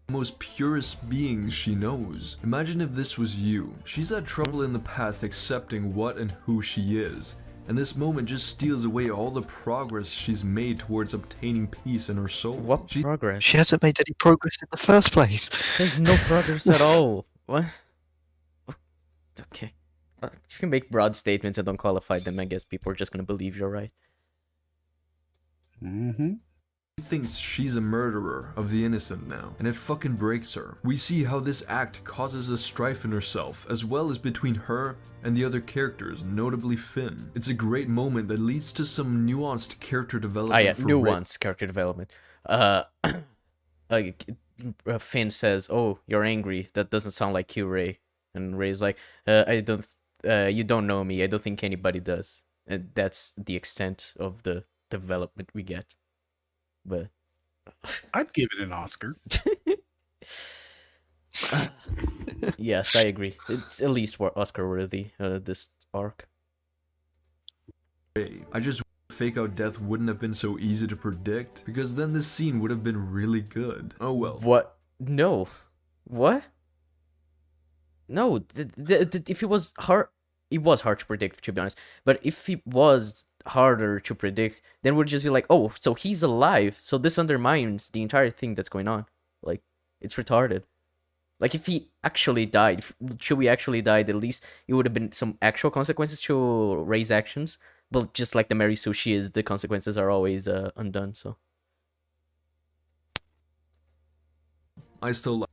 Most purest beings she knows. Imagine if this was you. She's had trouble in the past accepting what and who she is, and this moment just steals away all the progress she's made towards obtaining peace in her soul. What progress? She hasn't made any progress in the first place. There's no progress at all. What? Okay. If you make broad statements and don't qualify them, I guess people are just gonna believe you're right. She thinks she's a murderer of the innocent now, and it fucking breaks her. We see how this act causes a strife in herself, as well as between her and the other characters, notably Finn. It's a great moment that leads to some nuanced character development for Rey. Nuanced character development. Like Finn says, "Oh, you're angry. That doesn't sound like you, Rey." And Rey's like, "I don't. You don't know me. I don't think anybody does." And that's the extent of the development we get. But I'd give it an Oscar. yes, I agree. It's at least Oscar worthy. This arc. I just fake out death wouldn't have been so easy to predict, because then this scene would have been really good. Oh well. What? No. What? No. If it was hard, it was hard to predict, to be honest. But if it was harder to predict, then we'd just be like, oh, so he's alive, so this undermines the entire thing that's going on. Like, it's retarded. Like, if he actually died, if Chewie actually died, at least it would have been some actual consequences to Rey's actions. But just like the Mary Sue she is, the consequences are always undone, so. I still like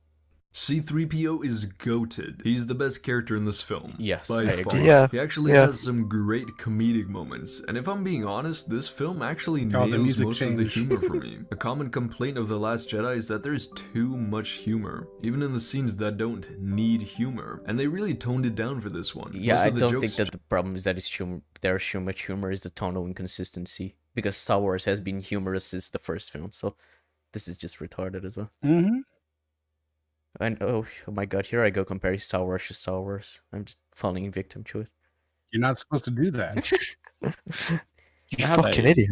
C-3PO is goated. He's the best character in this film. Yes, by I far. agree. Yeah. He actually has some great comedic moments, and if I'm being honest, this film actually Oh, the nails music most of the change. humor for me. A common complaint of The Last Jedi is that there's too much humor, even in the scenes that don't need humor, and they really toned it down for this one. Yeah, Most I of the don't think jokes that the problem is that it's humor. There's too much humor, is the tonal inconsistency. Because Star Wars has been humorous since the first film, so this is just retarded as well. And oh my god, here I go comparing Star Wars to Star Wars. I'm just falling victim to it. You're not supposed to do that. You How fucking they- idiot.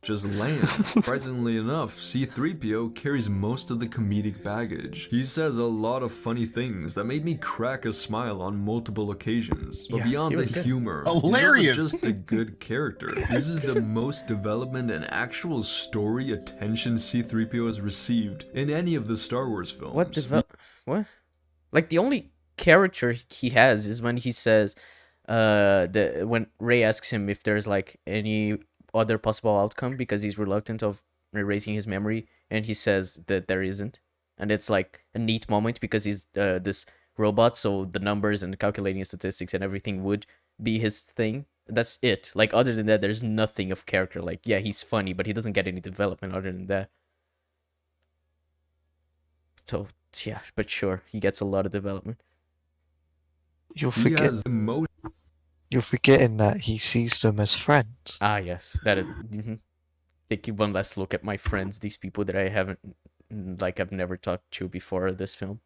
just land. Surprisingly enough, C-3PO carries most of the comedic baggage. He says a lot of funny things that made me crack a smile on multiple occasions. But Yeah, beyond he the was good. humor, Hilarious. he's also just a good character. This is the most development and actual story attention C-3PO has received in any of the Star Wars films. What? Like the only character he has is when he says, when Rey asks him if there's like any other possible outcome because he's reluctant of erasing his memory, and he says that there isn't, and it's like a neat moment because he's this robot, so the numbers and calculating statistics and everything would be his thing. That's it. Like other than that, there's nothing of character. Like yeah, he's funny, but he doesn't get any development other than that. So yeah, but sure, he gets a lot of development. You're He has forgetting. the most You're forgetting that he sees them as friends. Ah, yes, that is. Taking one last look at my friends, these people that I haven't, like, I've never talked to before this film.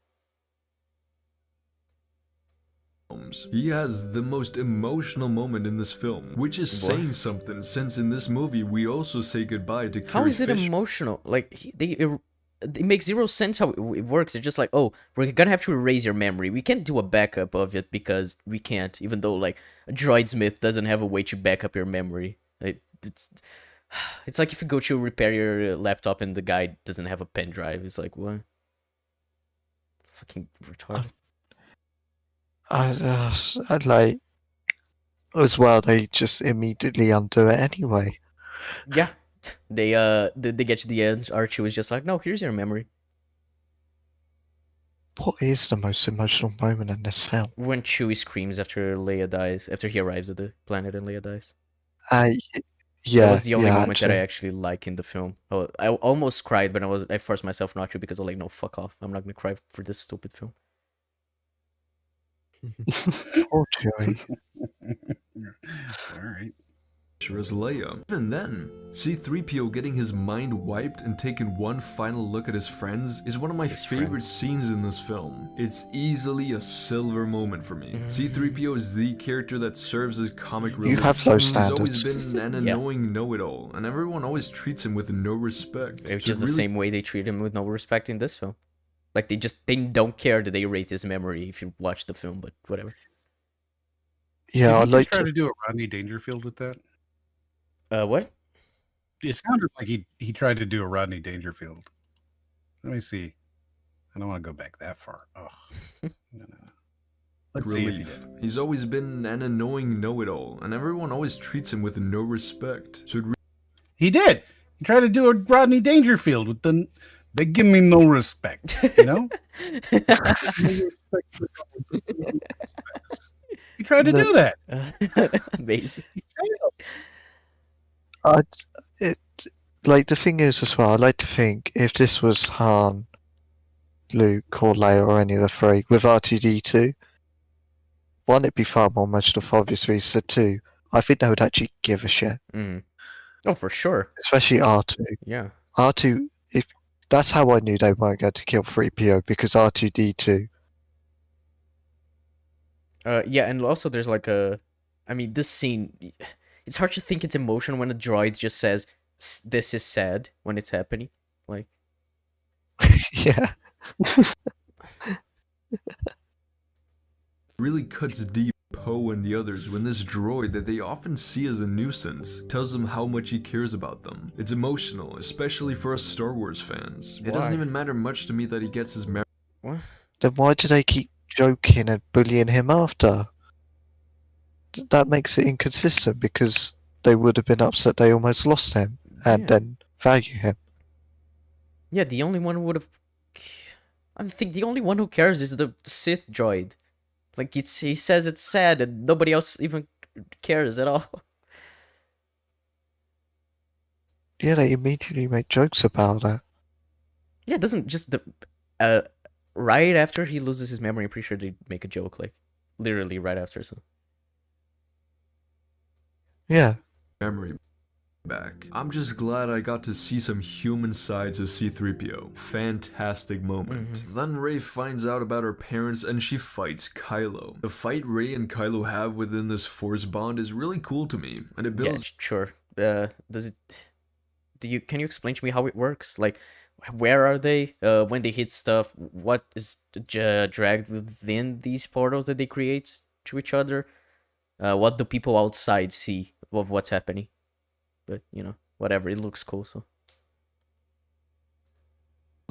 He has the most emotional moment in this film, which is What? saying something, since in this movie we also say goodbye to How Carrie is it Fisher. emotional? Like, it makes zero sense how it works. It's just like, oh, we're gonna have to erase your memory. We can't do a backup of it because we can't, even though, like, a droid smith doesn't have a way to back up your memory. It's like if you go to repair your laptop and the guy doesn't have a pen drive. It's like, what? Fucking retarded. I'd like, as well, they just immediately undo it anyway. Yeah. They get to the end. Archie was just like, no, here's your memory. What is the most emotional moment in this film? When Chewie screams after Leia dies, after he arrives at the planet and Leia dies. Yeah, That was the only yeah, moment that I actually. actually like in the film. Oh, I almost cried, but I forced myself not to because I'm like, no, fuck off. I'm not gonna cry for this stupid film. Poor Chewie. All right. As Leia. Even then, C-3PO getting his mind wiped and taking one final look at his friends is one of my favorite scenes in this film. It's easily a silver moment for me. C-3PO is the character that serves as comic relief. You have low He's always standards. been an annoying know-it-all, and everyone always treats him with no respect. Which So is the really- same way they treat him with no respect in this film. Like, they don't care that they erase his memory if you watch the film, but whatever. Yeah, Did I'd he like just try to. to do a Rodney Dangerfield with that? What? It sounded like he tried to do a Rodney Dangerfield. Let me see. I don't want to go back that far. Oh, no. Let's see if he relief. did. He's always been an annoying know-it-all, and everyone always treats him with no respect. So it He did. He tried to do a Rodney Dangerfield with the. They give me no respect. You know. He tried to do that. Amazing. He failed. Like, the thing is as well, I like to think if this was Han, Luke, or Leia, or any of the three, with R2D2, one, it'd be far more emotional for obvious reasons, so two, I think they would actually give a shit. Oh, for sure. Especially R2. Yeah. R2, if that's how I knew they weren't going to kill 3PO, because R2D2. Yeah, and also there's like I mean, this scene, it's hard to think it's emotional when a droid just says, this is sad when it's happening. Like, Yeah. really cuts deep Poe and the others when this droid that they often see as a nuisance tells them how much he cares about them. It's emotional, especially for us Star Wars fans. It doesn't Why? even matter much to me that he gets his memory. what? Then why do they keep joking and bullying him after? That makes it inconsistent, because they would have been upset they almost lost him, and Yeah. then value him. Yeah, the only one who would have. I think the only one who cares is the Sith droid. Like, he says it's sad and nobody else even cares at all. Yeah, they immediately make jokes about it. Yeah, it doesn't just right after he loses his memory, I'm pretty sure they make a joke, like, literally right after. So Yeah. Memory back. I'm just glad I got to see some human sides of C-3PO. Fantastic moment. Then Rey finds out about her parents and she fights Kylo. The fight Rey and Kylo have within this Force bond is really cool to me, and it yeah, builds sure. Does it? Can you explain to me how it works? Like, where are they? When they hit stuff, what is dragged within these portals that they create to each other? What do people outside see of what's happening? But, whatever, it looks cool, so.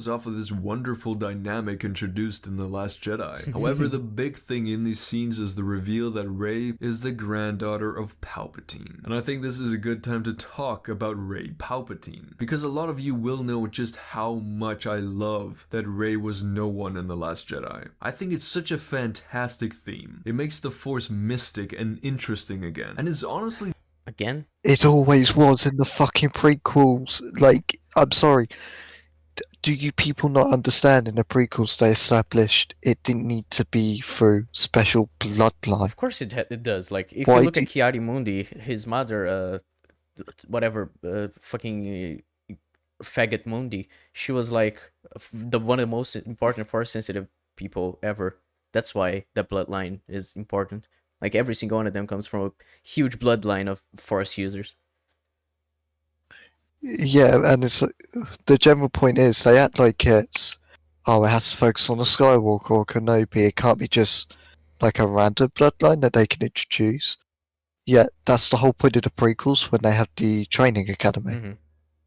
off of this wonderful dynamic introduced in The Last Jedi. However, the big thing in these scenes is the reveal that Rey is the granddaughter of Palpatine. And I think this is a good time to talk about Rey Palpatine, because a lot of you will know just how much I love that Rey was no one in The Last Jedi. I think it's such a fantastic theme. It makes the Force mystic and interesting again, and is honestly Again? It always was in the fucking prequels. Like, I'm sorry. do you people not understand in the prequels they established it didn't need to be through special bloodline? Of course it does. Like, if Why you look do- at Kiari Mundi, his mother, whatever, fucking faggot Mundi, she was like the one of the most important force sensitive people ever. That's why the bloodline is important. Like, every single one of them comes from a huge bloodline of force users. Yeah, and it's the general point is they act like it's it has to focus on a Skywalker or Kenobi. It can't be just like a random bloodline that they can introduce. Yet that's the whole point of the prequels when they have the training academy. Mm-hmm.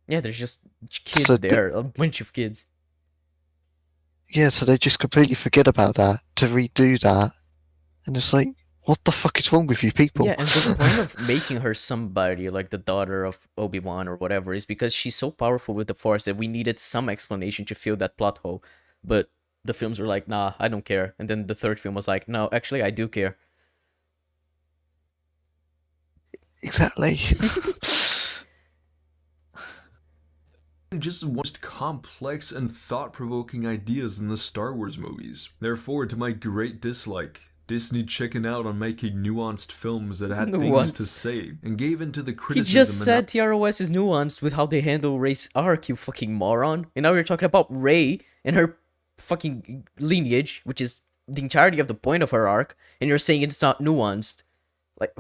Yeah, there's just kids So there, a bunch of kids. Yeah, so they just completely forget about that to redo that, and it's like, what the fuck is wrong with you people? Yeah, and the point of making her somebody, like the daughter of Obi-Wan or whatever, is because she's so powerful with the Force that we needed some explanation to fill that plot hole. But the films were like, nah, I don't care. And then the third film was like, no, actually, I do care. Exactly. Just the most complex and thought-provoking ideas in the Star Wars movies. Therefore, to my great dislike, Disney chickened out on making nuanced films that had things to say, and gave into the He criticism. just said TROS is nuanced with how they handle Rey's arc, you fucking moron. And now you're talking about Rey and her fucking lineage, which is the entirety of the point of her arc, and you're saying it's not nuanced. Like,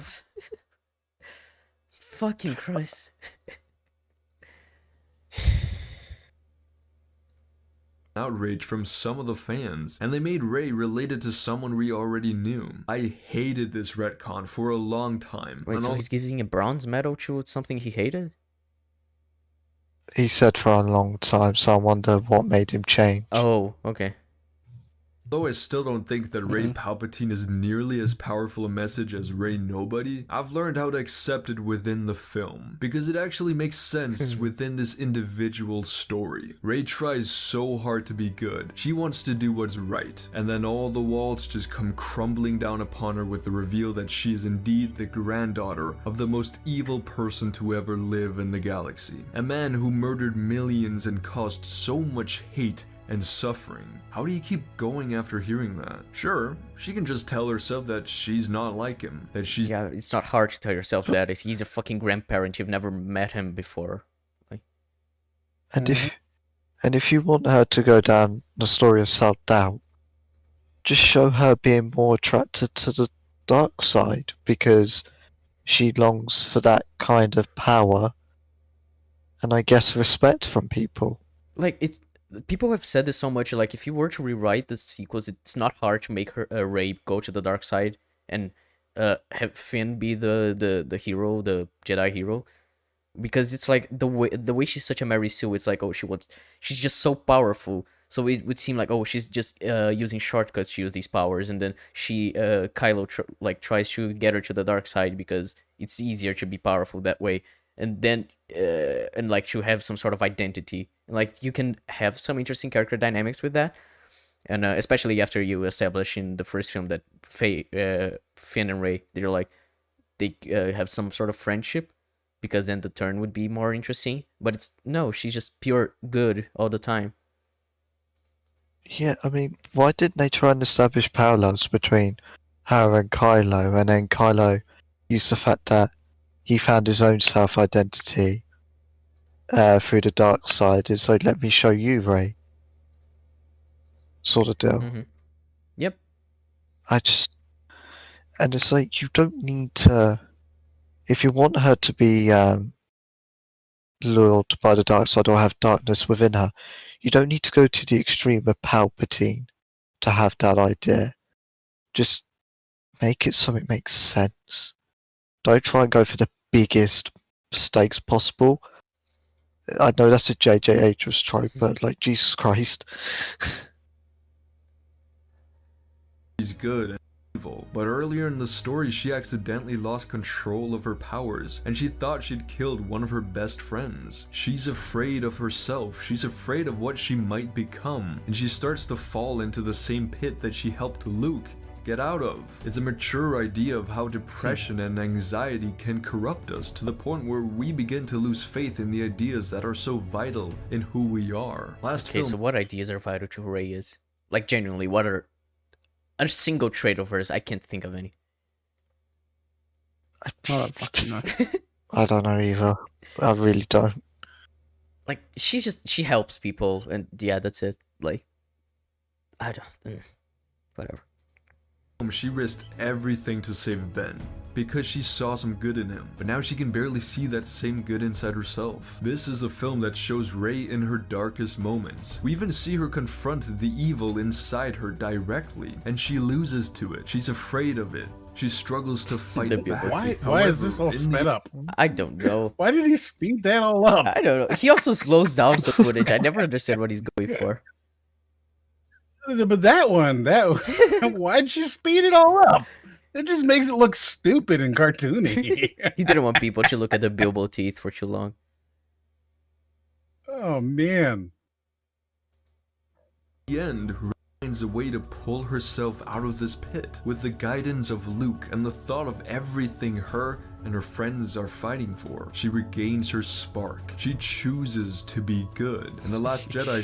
fucking Christ. Outrage from some of the fans, and they made Rey related to someone we already knew. I hated this retcon for a long time. Wait, so he's giving a bronze medal to something he hated? He said for a long time, so I wonder what made him change. Oh, okay. Though I still don't think that Rey Palpatine is nearly as powerful a message as Rey Nobody, I've learned how to accept it within the film, because it actually makes sense within this individual story. Rey tries so hard to be good, she wants to do what's right, and then all the walls just come crumbling down upon her with the reveal that she is indeed the granddaughter of the most evil person to ever live in the galaxy. A man who murdered millions and caused so much hate and suffering. How do you keep going after hearing that? Sure, she can just tell herself that she's not like him, that she's... Yeah, it's not hard to tell yourself that. He's a fucking grandparent, you've never met him before. Like... And if you want her to go down the story of self-doubt, just show her being more attracted to the dark side, because she longs for that kind of power, and I guess respect from people. Like, it's... People have said this so much, like, if you were to rewrite the sequels, it's not hard to make her Rey go to the dark side and have Finn be the hero, the Jedi hero, because it's like the way she's such a Mary Sue. It's like, oh, she's just so powerful. So it would seem like, oh, she's just using shortcuts to use these powers, and then Kylo tries to get her to the dark side because it's easier to be powerful that way. And then, and like, to have some sort of identity. Like, you can have some interesting character dynamics with that. And especially after you establish in the first film that Finn and Rey, they have some sort of friendship. Because then the turn would be more interesting. But no, she's just pure good all the time. Yeah, I mean, why didn't they try and establish parallels between her and Kylo, and then Kylo used the fact that he found his own self-identity through the dark side. It's like, let me show you, Rey. Sort of deal. Yep. And it's like, you don't need to, if you want her to be lured by the dark side or have darkness within her, you don't need to go to the extreme of Palpatine to have that idea. Just make it so it makes sense. Don't try and go for the biggest stakes possible. I know that's a J.J. Abrams trope, but like, Jesus Christ. She's good and evil, but earlier in the story she accidentally lost control of her powers, and she thought she'd killed one of her best friends. She's afraid of herself, she's afraid of what she might become, and she starts to fall into the same pit that she helped Luke get out of. It's a mature idea of how depression and anxiety can corrupt us to the point where we begin to lose faith in the ideas that are so vital in who we are. Okay, so what ideas are vital to who Rey is? Like, genuinely, what are a single trait of hers? I can't think of any. I don't fucking know. I don't know either. I really don't. Like, she helps people, and yeah, that's it. Like, I don't, whatever. She risked everything to save Ben because she saw some good in him, but now she can barely see that same good inside herself. This is a film that shows Rey in her darkest moments. We even see her confront the evil inside her directly, and she loses to it. She's afraid of it. She struggles to fight back. Why is this all sped up? I don't know. Why did he speed that all up? I don't know. He also slows down some footage. I never understand what he's going for. But that one, why'd you speed it all up? It just makes it look stupid and cartoony. He didn't want people to look at the Bilbo teeth for too long. Oh, man. In the end, Rey finds a way to pull herself out of this pit with the guidance of Luke and the thought of everything her and her friends are fighting for. She regains her spark. She chooses to be good. In The Last Jedi,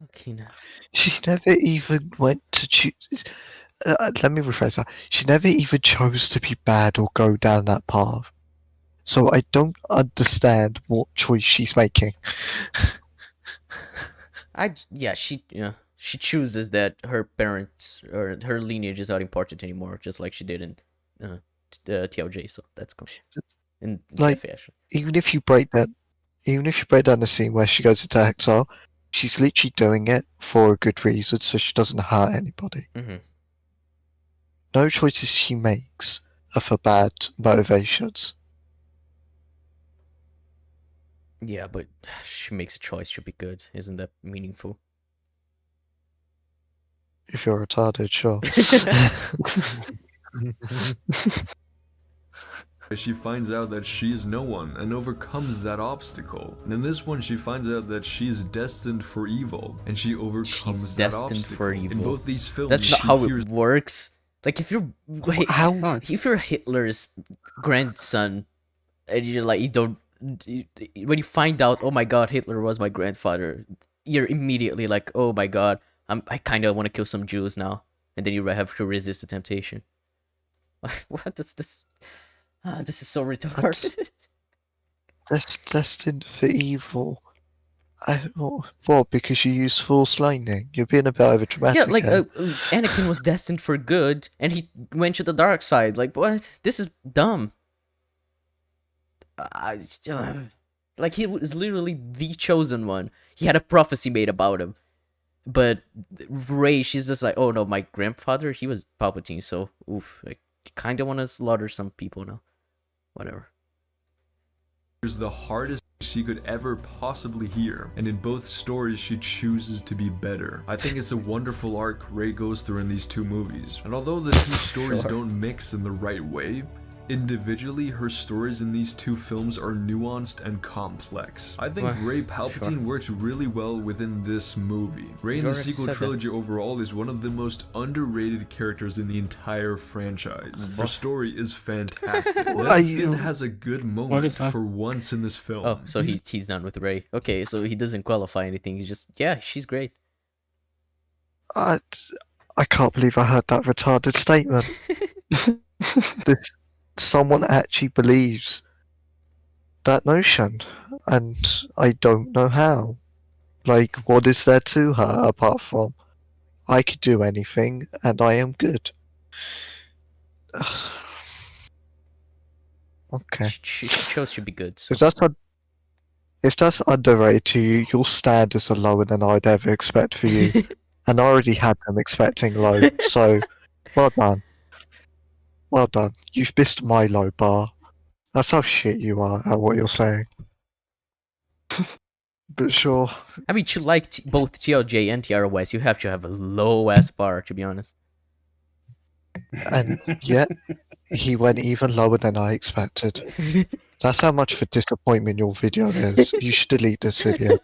Okay, now. She never even went to choose. Let me rephrase that. She never even chose to be bad or go down that path. So I don't understand what choice she's making. She chooses that her parents or her lineage is not important anymore, just like she did in TLJ. So that's cool. In Like, fashion. even if you break down the scene where she goes into exile, she's literally doing it for a good reason, so she doesn't hurt anybody. Mm-hmm. No choices she makes are for bad motivations. Yeah, but she makes a choice. Should be good. Isn't that meaningful? If you're retarded, sure. she finds out that she is no one and overcomes that obstacle. And in this one, she finds out that she is destined for evil, and she overcomes that obstacle. In both these films, that's not how it works. Like, if you're if you're Hitler's grandson, and you're like, when you find out, oh my god, Hitler was my grandfather, you're immediately like, oh my god, I kind of want to kill some Jews now, and then you have to resist the temptation. What is this? This is so retarded. That's destined for evil. What? Because you use Force lightning? You're being a bit over dramatic. Yeah, like Anakin was destined for good, and he went to the dark side. Like, what? This is dumb. Like, he was literally the chosen one. He had a prophecy made about him. But Rey, she's just like, oh no, my grandfather, he was Palpatine, so oof, I kind of want to slaughter some people now. Whatever. Here's the hardest she could ever possibly hear, and in both stories she chooses to be better. I think it's a wonderful arc Rey goes through in these two movies, and although the two stories don't mix in the right way, individually, her stories in these two films are nuanced and complex. I think Rey Palpatine works really well within this movie. Rey in the sequel trilogy overall is one of the most underrated characters in the entire franchise. Her story is fantastic. Finn has a good moment for once in this film. Oh, so he's done with Rey. Okay, so he doesn't qualify anything. He's just, yeah, she's great. I can't believe I heard that retarded statement. Someone actually believes that notion, and I don't know how. Like, what is there to her apart from I could do anything and I am good? Okay. She chose to be good. So. If that's underrated to you, your standards are lower than I'd ever expect for you, and I already had them expecting low. So, well done. Well done. You've missed my low bar. That's how shit you are at what you're saying. But sure. I mean, to like both TLJ and TROS, you have to have a low-ass bar, to be honest. And yet, he went even lower than I expected. That's how much of a disappointment your video is. You should delete this video.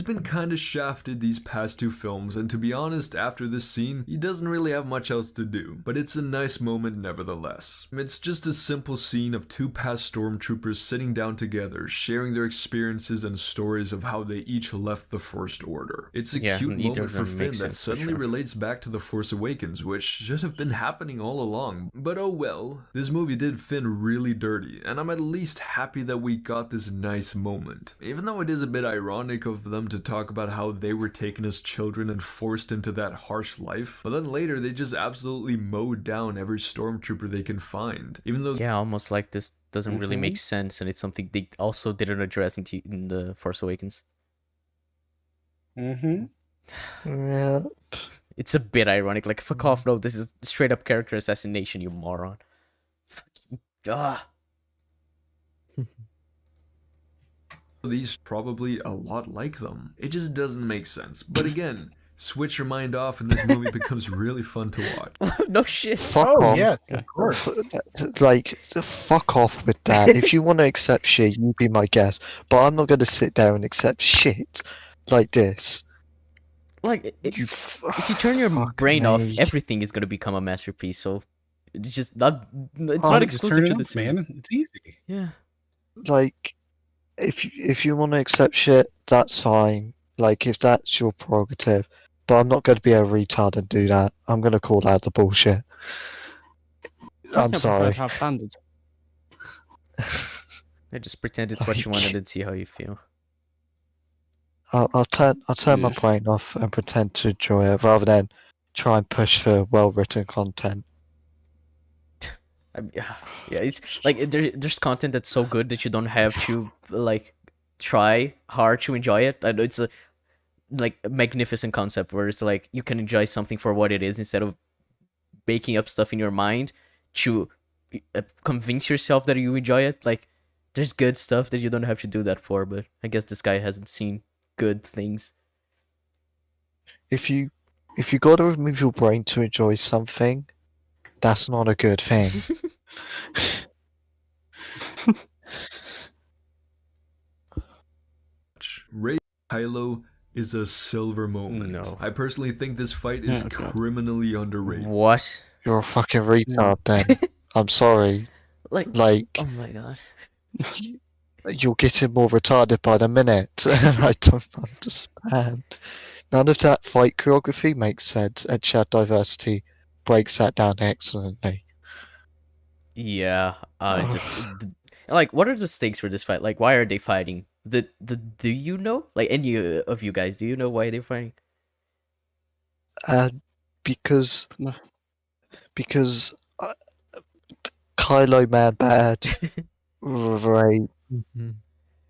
been kinda shafted these past 2 films, and to be honest, after this scene, he doesn't really have much else to do, but it's a nice moment nevertheless. It's just a simple scene of 2 past stormtroopers sitting down together, sharing their experiences and stories of how they each left the First Order. It's a cute moment for Finn that suddenly relates back to The Force Awakens, which should have been happening all along. But oh well, this movie did Finn really dirty, and I'm at least happy that we got this nice moment. Even though it is a bit ironic of them to talk about how they were taken as children and forced into that harsh life, but then later they just absolutely mowed down every stormtrooper they can find. Even though Yeah, almost like this doesn't really make sense, and it's something they also didn't address in The Force Awakens. Yeah. It's a bit ironic, like, fuck off, no, this is straight up character assassination, you moron. Ah. these probably a lot like them. It just doesn't make sense. But again, switch your mind off and this movie becomes really fun to watch. No shit. Fuck Oh, off. yes, of course. Like, fuck off with that. If you want to accept shit, you be my guest. But I'm not going to sit there and accept shit like this. Like, You if you turn your fuck brain off, me. everything is gonna become a masterpiece. So it's just not. It's Oh, not Just exclusive turn it to on, this. man. It's easy. Yeah. Like, if you want to accept shit, that's fine. Like, if that's your prerogative. But I'm not going to be a retard and do that. I'm going to call out the bullshit. I'm sorry. Have standards. I just pretend it's what you wanted and see how you feel. I'll turn my Yeah. brain off and pretend to enjoy it rather than try and push for well-written content. Yeah, it's like there's content that's so good that you don't have to like try hard to enjoy it. I know it's a like a magnificent concept where it's like you can enjoy something for what it is instead of making up stuff in your mind to convince yourself that you enjoy it. Like there's good stuff that you don't have to do that for, but I guess this guy hasn't seen good things. If you got to remove your brain to enjoy something, that's not a good thing. Rey Kylo is a silver moment. No. I personally think this fight is Yeah, okay. criminally underrated. What? You're a fucking retard then. I'm sorry. Like, Like, oh my god. you're getting more retarded by the minute. I don't understand. None of that fight choreography makes sense, and chat diversity breaks that down excellently. Yeah, like, what are the stakes for this fight? Like, why are they fighting? Do you know? Like, any of you guys, do you know why they're fighting? And because No. Kylo man bad, Rey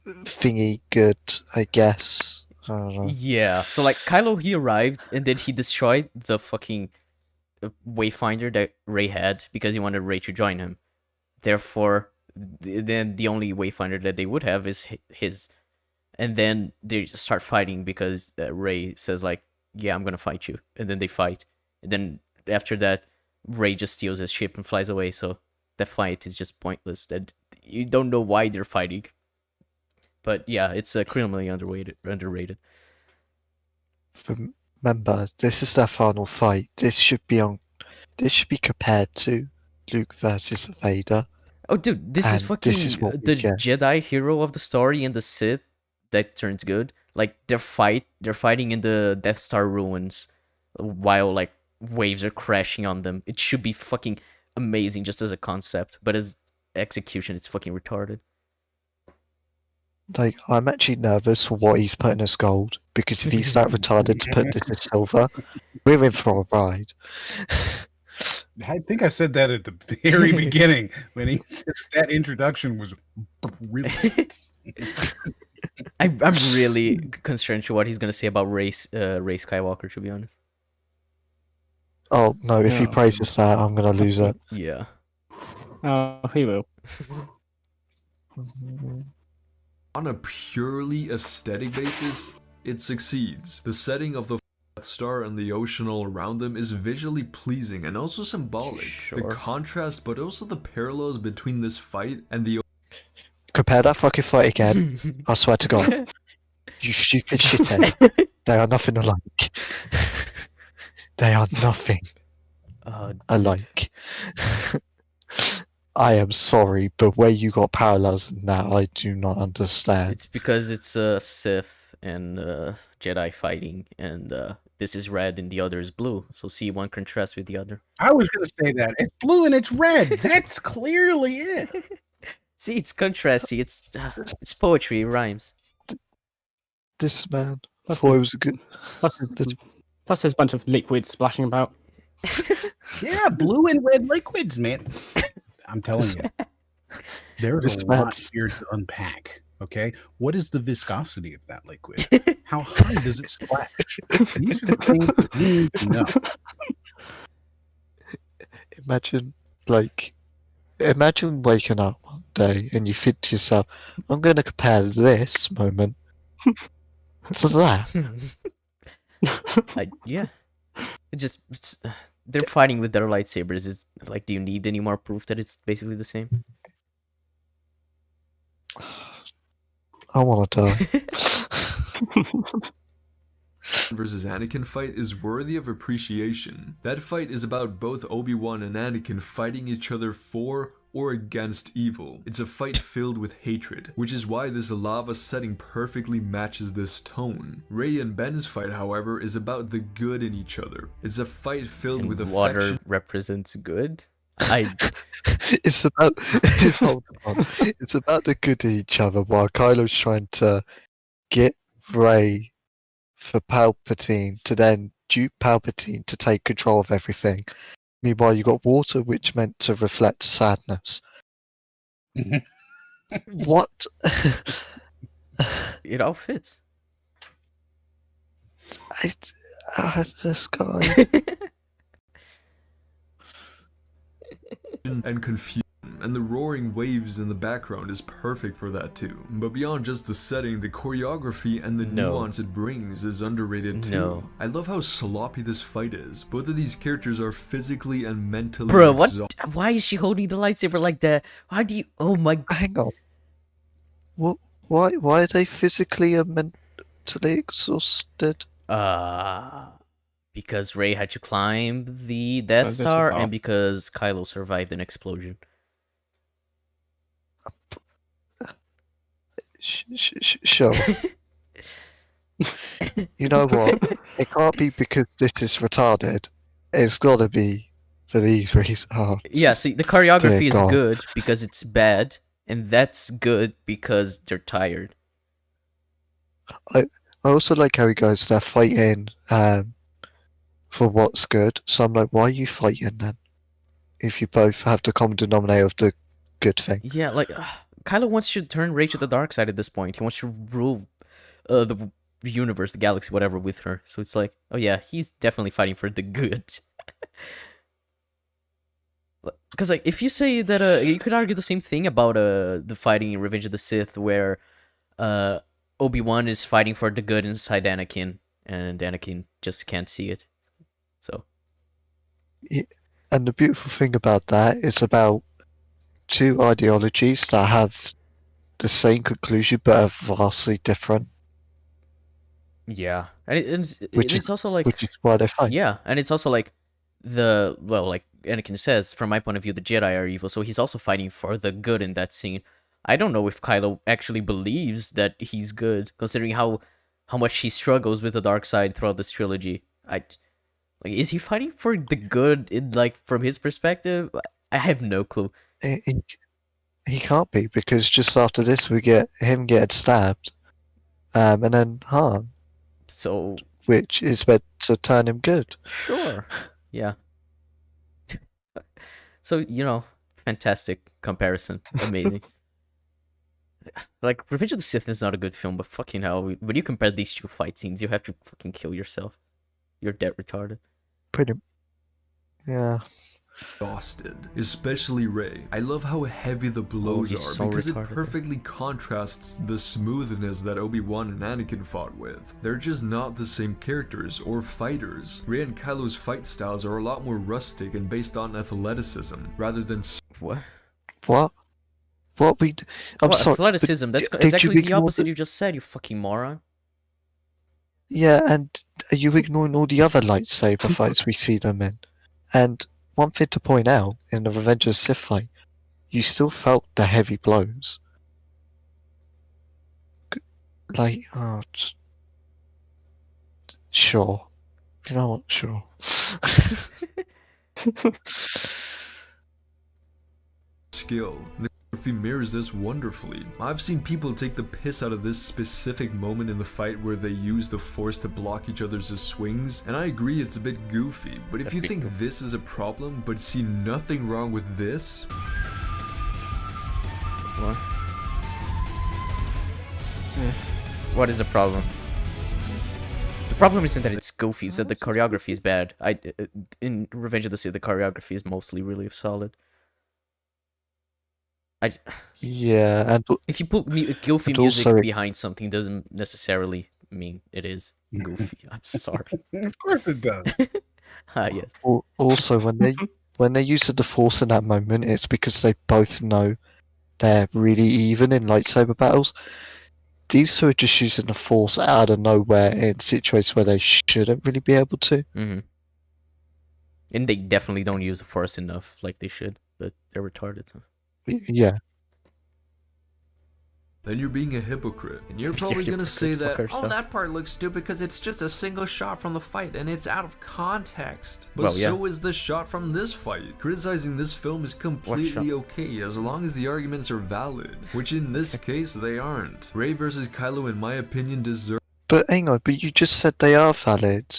thingy good, I guess. I don't know. Yeah. So like, Kylo, he arrived and then he destroyed the fucking Wayfinder that Rey had because he wanted Rey to join him. Therefore, then the only Wayfinder that they would have is his. And then they just start fighting because Rey says like, "Yeah, I'm gonna fight you," and then they fight. And then after that, Rey just steals his ship and flies away. So that fight is just pointless. That you don't know why they're fighting. But yeah, it's criminally underrated. Remember, this is their final fight. This should be compared to Luke versus Vader. Oh, dude, this is And fucking this is what we the get. Jedi hero of the story and the Sith that turns good. Like they're fighting in the Death Star ruins while like waves are crashing on them. It should be fucking amazing just as a concept, but as execution, it's fucking retarded. Like, I'm actually nervous for what he's putting as gold, because if he's that retarded to put this as silver, we're in for a ride. I think I said that at the very beginning when he said that introduction was brilliant. I'm really concerned to what he's gonna say about Rey Skywalker. To be honest. Oh no, if he Yeah. praises that, I'm gonna lose it. Yeah. Oh, he will. On a purely aesthetic basis, it succeeds. The setting of the Death Star and the ocean all around them is visually pleasing and also symbolic. The Sure. contrast, but also the parallels between this fight and the Compare that fucking fight again. I swear to God. You stupid shithead. They are nothing alike. They are nothing Dude. alike. I am sorry, but where you got parallels in that, I do not understand. It's because it's Sith and Jedi fighting, and this is red and the other is blue. So see, one contrasts with the other. I was gonna say that it's blue and it's red. That's clearly it. See, it's contrasty. It's poetry. It rhymes. This man, I thought it was a good. Plus there's a bunch of liquid splashing about. Yeah, blue and red liquids, man. I'm telling you, there's This a lot man's- here to unpack. Okay, what is the viscosity of that liquid? How high does it splash? These are the things that we need to know. Imagine waking up one day and you think to yourself, I'm going to compare this moment to that. Yeah. They're fighting with their lightsabers. It's like, do you need any more proof that it's basically the same? I want to die. versus Anakin fight is worthy of appreciation. That fight is about both Obi-Wan and Anakin fighting each other for or against evil. It's a fight filled with hatred, which is why this lava setting perfectly matches this tone. Rey and Ben's fight, however, is about the good in each other. It's a fight filled And with water affection. represents good. It's about hold on. It's about the good in each other while Kylo's trying to get Rey for Palpatine to then dupe Palpatine to take control of everything. Meanwhile, you got water, which meant to reflect sadness. What? It all fits. This guy. And confusion, and the roaring waves in the background is perfect for that too. But beyond just the setting, the choreography and the nuance it brings is underrated too. No. I love how sloppy this fight is. Both of these characters are physically and mentally Bro, what? exhausted. Why is she holding the lightsaber like that? How do you? Oh my! Hang on. What? Why are they physically and mentally exhausted? Because Rey had to climb the Death Death Star, Star. and because Kylo survived an explosion. Sure. You know what? It can't be because this is retarded. It's gotta be for these reasons. Oh, Yeah, see, the choreography dear is God. good because it's bad, and that's good because they're tired. I also like how he goes, they're fighting for what's good. So I'm like, why are you fighting then? If you both have the common denominator of the good thing. Yeah, like Kylo wants to turn Rey to the dark side at this point. He wants to rule the universe, the galaxy, whatever, with her. So it's like, oh yeah, he's definitely fighting for the good. Because like, if you say that, you could argue the same thing about the fighting in Revenge of the Sith, where Obi-Wan is fighting for the good inside Anakin, and Anakin just can't see it. So And the beautiful thing about that is about two ideologies that have the same conclusion but are vastly different, yeah, and Which it's also like, which is why they fight. yeah, and it's also like like Anakin says, from my point of view, the Jedi are evil, so he's also fighting for the good in that scene. I don't know if Kylo actually believes that he's good, considering how much he struggles with the dark side throughout this trilogy. Is he fighting for the good in, like, from his perspective? I have no clue. He can't be, because just after this we get him getting stabbed, and then Han, So which is meant to turn him good. sure, yeah. So, fantastic comparison, amazing. Like, Revenge of the Sith is not a good film, but fucking hell, when you compare these two fight scenes, you have to fucking kill yourself. You're dead retarded. Pretty, yeah. Exhausted, especially Rey. I love how heavy the blows he's are so because retarded. it perfectly contrasts the smoothness that Obi-Wan and Anakin fought with. They're just not the same characters or fighters. Rey and Kylo's fight styles are a lot more rustic and based on athleticism rather than What? What? I'm What, sorry. but athleticism? That's did you exactly the ignore opposite you just said, you fucking moron. Yeah, and are you ignoring all the other lightsaber fights we see them in? And one thing to point out, in the Revenge of the Sith fight, you still felt the heavy blows. Like, sure. You know what? Sure. Skill. The choreography mirrors this wonderfully. I've seen people take the piss out of this specific moment in the fight where they use the force to block each other's swings, and I agree it's a bit goofy, but if you think this is a problem but see nothing wrong with this... What? What is the problem? The problem isn't that it's goofy, it's that the choreography is bad. In Revenge of the Sith, the choreography is mostly really solid. Yeah, and if you put goofy and music also- behind something, doesn't necessarily mean it is goofy. I'm sorry. Of course it does. Yes. also when they use the Force in that moment, it's because they both know they're really even in lightsaber battles. These two are just using the Force out of nowhere in situations where they shouldn't really be able to. Mm-hmm. And they definitely don't use the Force enough like they should, but they're retarded. So. Yeah. Then you're being a hypocrite. And you're You're probably gonna say that, fucker, so. Oh, that part looks stupid because it's just a single shot from the fight and it's out of context. but Well, yeah. so is the shot from this fight. Criticizing this film is completely okay as long as the arguments are valid, which in this case they aren't. Rey versus Kylo in my opinion deserve... But hang on, but you just said they are valid,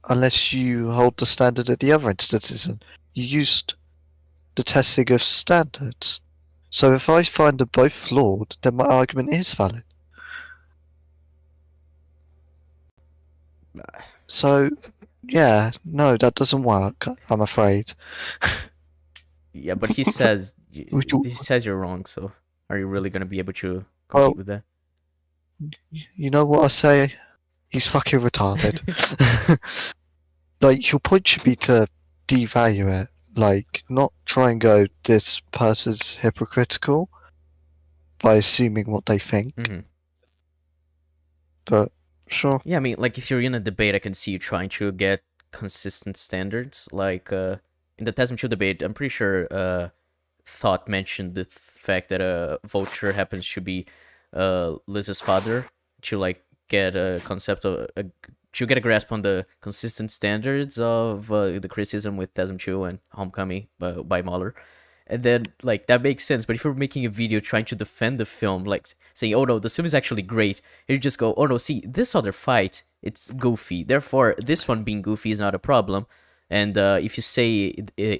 unless you hold the standard at the other instances. And you used the testing of standards. So if I find them both flawed, then my argument is valid. So, yeah, no, that doesn't work, I'm afraid. Yeah, but he says Would you- he says you're wrong. So are you really gonna be able to compete Well- with that? You know what I say? He's fucking retarded. Like, your point should be to devalue it. Like, not try and go, this person's hypocritical by assuming what they think. Mm-hmm. But, sure. Yeah, I mean, like if you're in a debate, I can see you trying to get consistent standards. Like in the Tasmachul debate, I'm pretty sure Thought mentioned the fact that Vulture happens to be Liz's father, to like get a concept of to get a grasp on the consistent standards of the criticism with Tasmachul and Homecoming by Mahler. And then, like, that makes sense. But if you're making a video trying to defend the film, like, saying, oh no, the film is actually great, and you just go, oh no, see, this other fight, it's goofy. Therefore, this one being goofy is not a problem. And if you say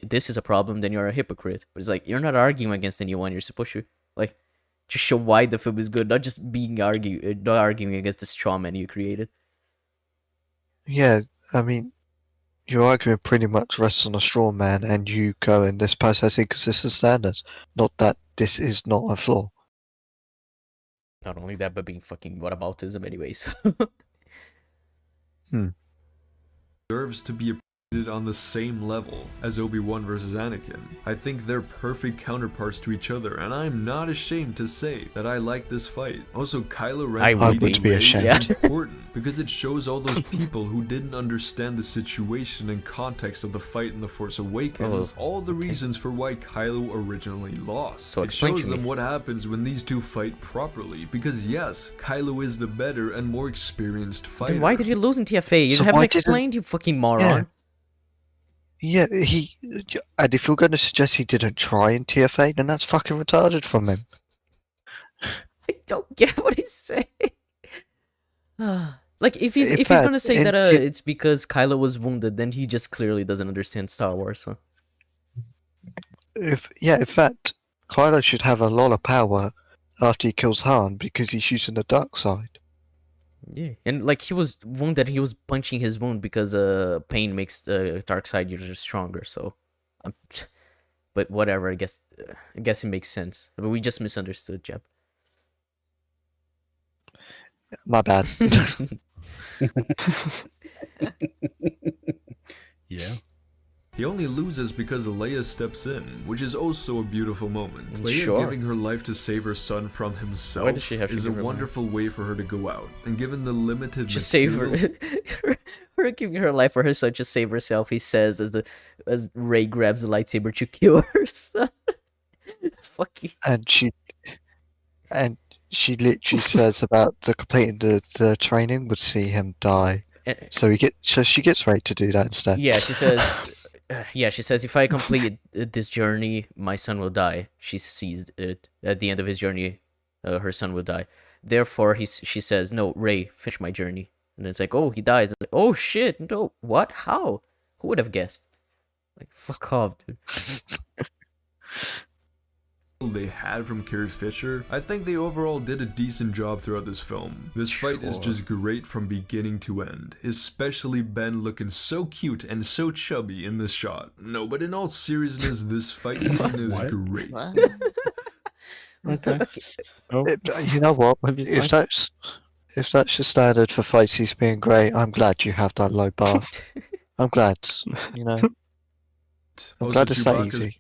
this is a problem, then you're a hypocrite. But it's like, you're not arguing against anyone. You're supposed to, like, to show why the film is good, not just not arguing against the straw man you created. Yeah, I mean, your argument pretty much rests on a straw man, and you going, this person has inconsistent standards. Not that this is not a flaw. Not only that, but being fucking whataboutism anyways. deserves to be on the same level as Obi-Wan versus Anakin. I think they're perfect counterparts to each other, and I'm not ashamed to say that I like this fight. Also, Kylo Ren I would beating be Rey ashamed. is important because it shows all those people who didn't understand the situation and context of the fight in The Force Awakens all the reasons for why Kylo originally lost. So it explain shows to them me. what happens when these two fight properly, because yes, Kylo is the better and more experienced fighter. Then why did you lose in TFA? You So haven't why didn't- explained, you fucking moron. Yeah, and if you're going to suggest he didn't try in TFA, then that's fucking retarded from him. I don't get what he's saying. Like, if he's In if he's fact, gonna say in that T- it's because Kylo was wounded, then he just clearly doesn't understand Star Wars. So. In fact, Kylo should have a lot of power after he kills Han because he's using the dark side. Yeah, and like he was wounded, he was punching his wound because pain makes the dark side users stronger. So, but whatever. I guess it makes sense. But we just misunderstood, Jeb. My bad. Yeah. He only loses because Leia steps in, which is also a beautiful moment. Leia Sure. giving her life to save her son from Why himself does she have to is a give her life? wonderful way for her to go out. And given the limited Just save material her. Her giving her life for her son, just save herself. He says as Rey grabs the lightsaber to kill her son. Fucking. And she literally says about the completing the training would see him die. So she gets Rey to do that instead. Yeah, she says. Yeah, she says if I complete this journey, my son will die. She sees it at the end of his journey, her son will die. Therefore, she says, "No, Rey, finish my journey." And it's like, oh, he dies. It's like, oh shit, no, what? How? Who would have guessed? Like, fuck off, dude. they had from Carrie Fisher, I think they overall did a decent job throughout this film. This fight is just great from beginning to end, especially Ben looking so cute and so chubby in this shot. No, but in all seriousness, this fight scene is great. Okay. Oh, You know what? What have you If that's your standard for fight scenes being great, I'm glad you have that low bar. I'm glad. You know, I'm glad it's that Chewbacca's easy.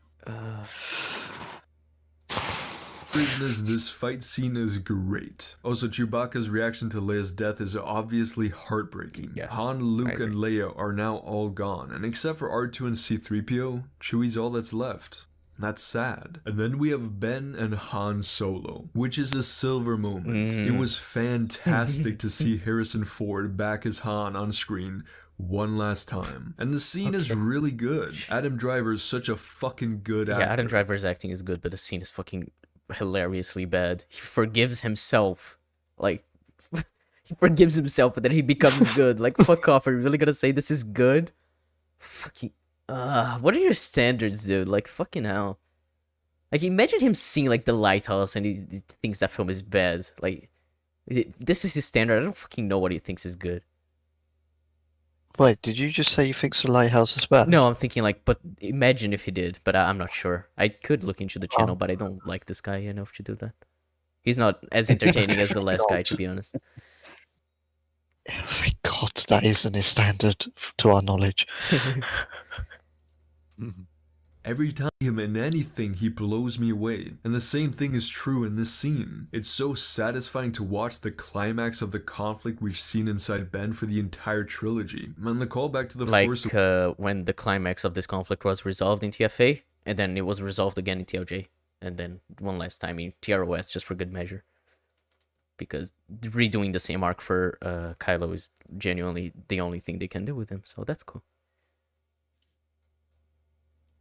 Business, this fight scene is great. Also, Chewbacca's reaction to Leia's death is obviously heartbreaking. Yeah, Han, Luke, and Leia are now all gone, and except for R2 and C-3PO, Chewie's all that's left. That's sad. And then we have Ben and Han Solo, which is a silver moment. It was fantastic to see Harrison Ford back as Han on screen one last time. And the scene is really good. Adam Driver is such a fucking good actor. Yeah, Adam Driver's acting is good, but the scene is fucking hilariously bad. He forgives himself. Like, he forgives himself, but then he becomes good. Like, fuck off. Are you really gonna say this is good? Fucking... what are your standards, dude? Like, fucking hell. Like, imagine him seeing, like, The Lighthouse and he thinks that film is bad. Like, this is his standard. I don't fucking know what he thinks is good. Wait, did you just say you think The Lighthouse is bad? No, I'm thinking, like, but imagine if he did. But I'm not sure. I could look into the channel, but I don't like this guy enough to do that. He's not as entertaining as the last guy, to be honest. Thank God that isn't his standard to our knowledge. Every time I'm in anything, he blows me away. And the same thing is true in this scene. It's so satisfying to watch the climax of the conflict we've seen inside Ben for the entire trilogy. And the callback to the Force... when the climax of this conflict was resolved in TFA, and then it was resolved again in TLJ, and then one last time in TROS, just for good measure. Because redoing the same arc for Kylo is genuinely the only thing they can do with him, so that's cool.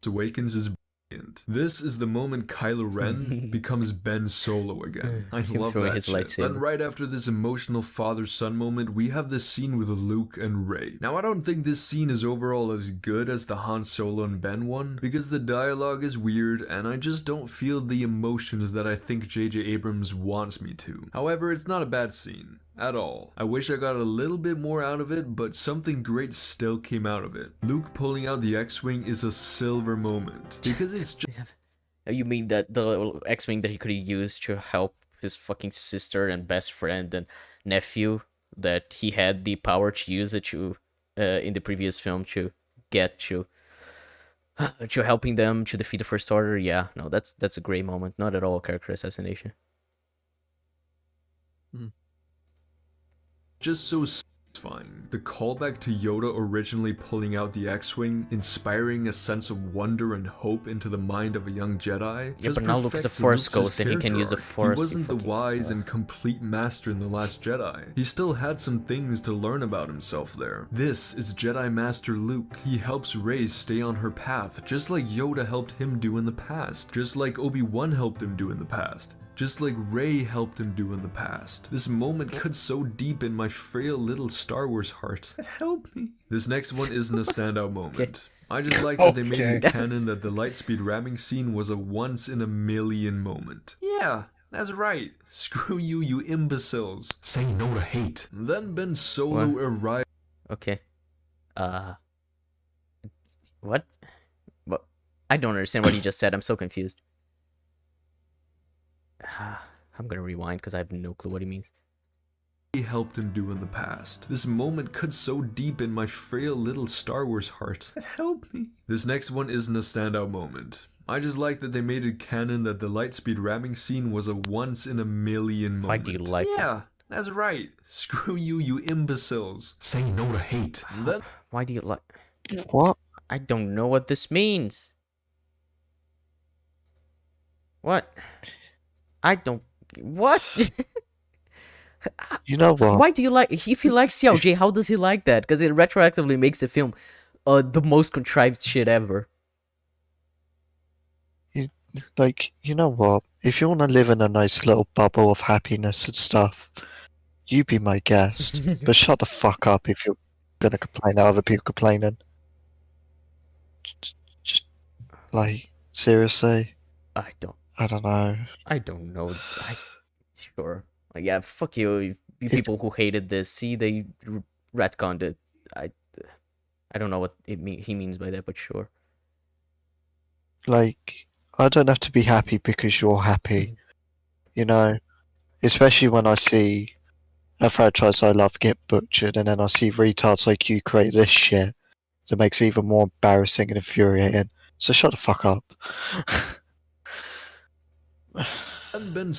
Awakens is brilliant. This is the moment Kylo Ren becomes Ben Solo again. I love throwing that his shit. lightsaber. Then right after this emotional father-son moment, we have this scene with Luke and Rey. Now I don't think this scene is overall as good as the Han Solo and Ben one, because the dialogue is weird and I just don't feel the emotions that I think J.J. Abrams wants me to. However, it's not a bad scene. At all. I wish I got a little bit more out of it, but something great still came out of it. Luke pulling out the X-Wing is a silver moment, because it's just... You mean that the X-Wing that he could have used to help his fucking sister and best friend and nephew, that he had the power to use it to, in the previous film, to get to helping them to defeat the First Order? Yeah, no, that's a great moment. Not at all a character assassination. Just so satisfying. The callback to Yoda originally pulling out the X-Wing, inspiring a sense of wonder and hope into the mind of a young Jedi. Yeah, but now Luke's a Force ghost and he can use the Force. He wasn't the wise and complete master in The Last Jedi. He still had some things to learn about himself there. This is Jedi Master Luke. He helps Rey stay on her path, just like Yoda helped him do in the past. Just like Obi-Wan helped him do in the past. Just like Rey helped him do in the past. This moment cuts so deep in my frail little Star Wars heart. Help me. This next one isn't a standout moment. I just like that they made it canon that the lightspeed ramming scene was a once-in-a-million moment. Yeah, that's right. Screw you, you imbeciles. Say no to hate. Then Ben Solo arrived. Okay. What? I don't understand what he just said. I'm so confused. I'm gonna rewind because I have no clue what he means. helped him do in the past. This moment cuts so deep in my frail little Star Wars heart. Help me. This next one isn't a standout moment. I just like that they made it canon that the lightspeed ramming scene was a once-in-a-million moment. Why do you like Yeah, that's right. Screw you, you imbeciles. Say no to hate. Why do you like... What? I don't know what this means. What? I don't... What? You know what? Why do you like... If he likes Xiao Jie, how does he like that? Because it retroactively makes the film the most contrived shit ever. Like, you know what? If you want to live in a nice little bubble of happiness and stuff, you be my guest. But shut the fuck up if you're gonna complain at other people complaining. Just, like, seriously? I don't know. I don't know. Sure. Like, yeah, fuck you people who hated this. See, they retconned it. I don't know what he means by that, but sure. Like, I don't have to be happy because you're happy. You know? Especially when I see a franchise I love get butchered, and then I see retards like you create this shit that makes it even more embarrassing and infuriating. So shut the fuck up. And Ben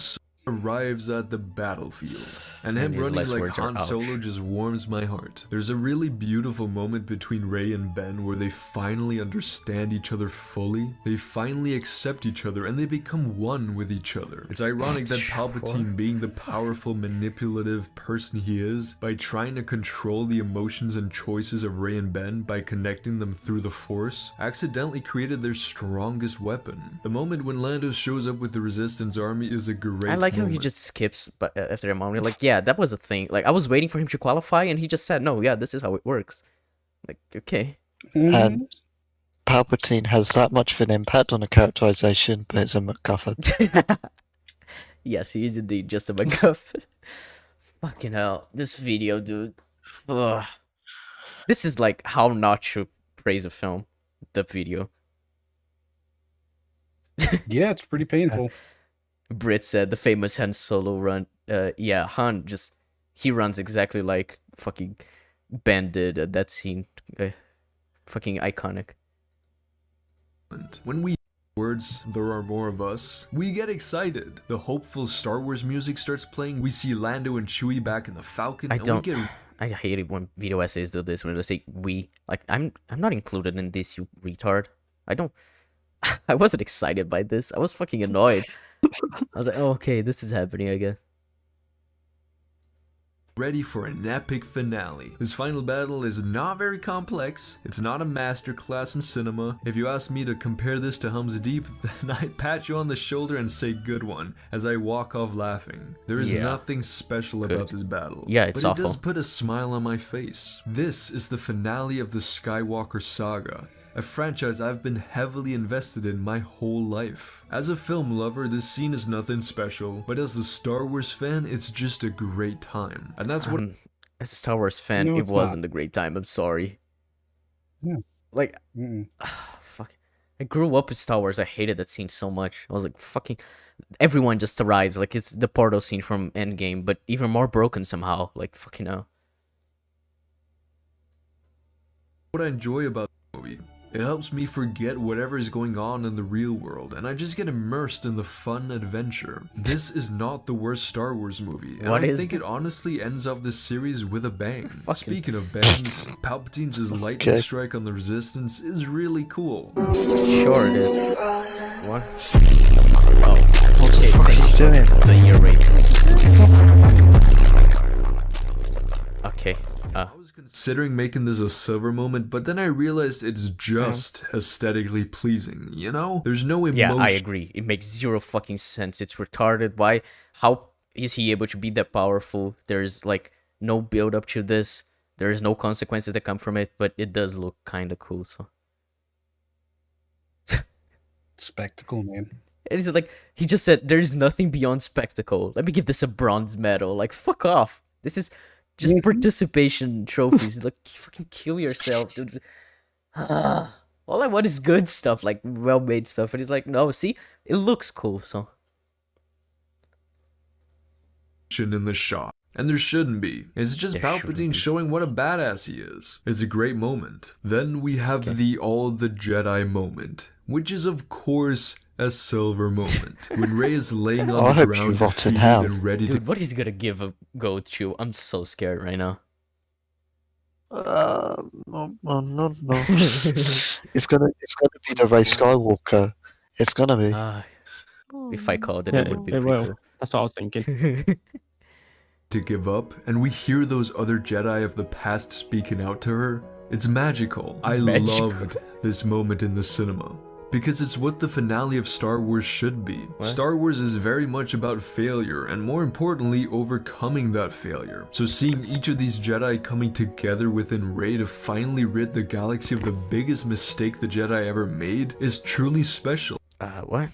arrives at the battlefield, and him And his running last like words are, Han Solo "Ouch." just warms my heart. There's a really beautiful moment between Rey and Ben where they finally understand each other fully. They finally accept each other and they become one with each other. It's ironic that Palpatine, being the powerful, manipulative person he is, by trying to control the emotions and choices of Rey and Ben by connecting them through the Force, accidentally created their strongest weapon. The moment when Lando shows up with the Resistance army is a great I like how he moment. just skips but after a moment. Like, yeah, that was a thing. Like, I was waiting for him to qualify, and he just said, "No, yeah, this is how it works." Like, okay. And Palpatine has that much of an impact on the characterization, but it's a MacGuffin. Yes, he is indeed just a MacGuffin. Fucking hell, this video, dude. Ugh. This is like how not to praise a film. The video. Yeah, it's pretty painful. Brit said the famous Han Solo run. Yeah, Han just he runs exactly like fucking Ben did at that scene. Fucking iconic. When we words, there are more of us, we get excited. The hopeful Star Wars music starts playing. We see Lando and Chewie back in the Falcon. I We get hate it when video essays do this when they say we. Like, I'm not included in this, you retard. I don't. I wasn't excited by this. I was fucking annoyed. I was like, oh, okay, this is happening, I guess. ready for an epic finale. This final battle is not very complex, it's not a masterclass in cinema. If you ask me to compare this to Helm's Deep, then I'd pat you on the shoulder and say good one, as I walk off laughing. There is nothing special about this battle, yeah, it's but awful. it does put a smile on my face. This is the finale of the Skywalker saga, a franchise I've been heavily invested in my whole life. As a film lover, this scene is nothing special, but as a Star Wars fan, it's just a great time. And that's what... As a Star Wars fan, No, it it's wasn't a great time, I'm sorry. Yeah. Like, fuck. I grew up with Star Wars, I hated that scene so much. I was like, fucking... Everyone just arrives, like, it's the portal scene from Endgame, but even more broken somehow, like, fucking hell. What I enjoy about the movie. It helps me forget whatever is going on in the real world, and I just get immersed in the fun adventure. This is not the worst Star Wars movie, and I think it honestly ends off this series with a bang. Speaking of bangs, Palpatine's lightning strike on the Resistance is really cool. Sure it is. What? Oh, okay, thanks for the year rate. Okay, I was considering making this a silver moment, but then I realized it's just aesthetically pleasing, you know? There's no emotion. Yeah, I agree. It makes zero fucking sense. It's retarded. Why? How is he able to be that powerful? There's like no build up to this. There's no consequences that come from it, but it does look kind of cool. So Spectacle, man. it's like he just said, "There is nothing beyond spectacle. Let me give this a bronze medal." Like, fuck off. This is just participation trophies. Like, fucking kill yourself, dude. All I want is good stuff, like well-made stuff. And he's like, no, see, it looks cool. So in the shot. And there shouldn't be. It's just There shouldn't Palpatine be. showing what a badass he is. It's a great moment. Then we have the All the Jedi moment, which is of course a silver moment. When Rey is laying on I the hope you ground rot in defeated hell. and ready to Dude, what is he gonna give a go to? I'm so scared right now. No. It's gonna be the Rey Skywalker. It's gonna be. If I called it, Yeah, it would be it pretty will. cool. That's what I was thinking. to give up, and we hear those other Jedi of the past speaking out to her. It's magical. I Magical. loved this moment in the cinema. Because it's what the finale of Star Wars should be. What? Star Wars is very much about failure, and more importantly, overcoming that failure. So seeing each of these Jedi coming together within Rey to finally rid the galaxy of the biggest mistake the Jedi ever made is truly special. What?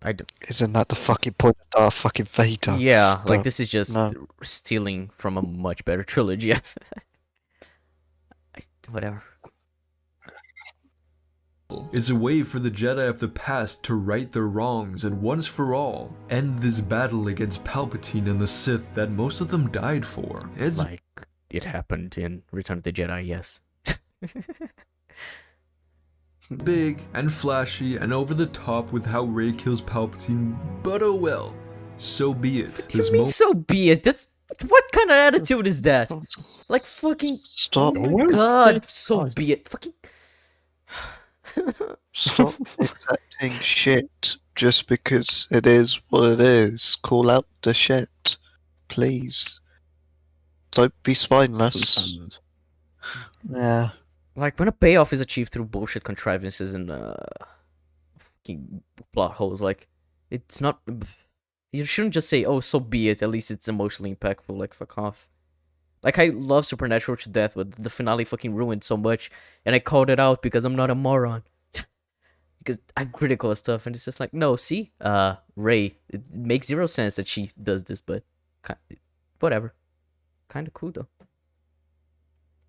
I don't. Isn't that the fucking point of Darth fucking Vader? Yeah, like But this is just no. stealing from a much better trilogy. Whatever. It's a way for the Jedi of the past to right their wrongs and once for all end this battle against Palpatine and the Sith that most of them died for. It's Like it happened in Return of the Jedi, yes. big and flashy and over the top with how Rey kills Palpatine, but oh well. So be it. What do you mean, so be it? That's what kind of attitude is that? Like fucking. Stop. Oh my god, so be it. Fucking. Stop accepting shit just because it is what it is. Call out the shit, please. Don't be spineless. Yeah. Like when a payoff is achieved through bullshit contrivances and fucking plot holes, like it's not. You shouldn't just say, "Oh, so be it." At least it's emotionally impactful. Like fuck off. Like I love Supernatural to death, but the finale fucking ruined so much, and I called it out because I'm not a moron. Because I'm critical of stuff, and it's just like, no, see, Rey, it makes zero sense that she does this, but whatever. Kind of cool though.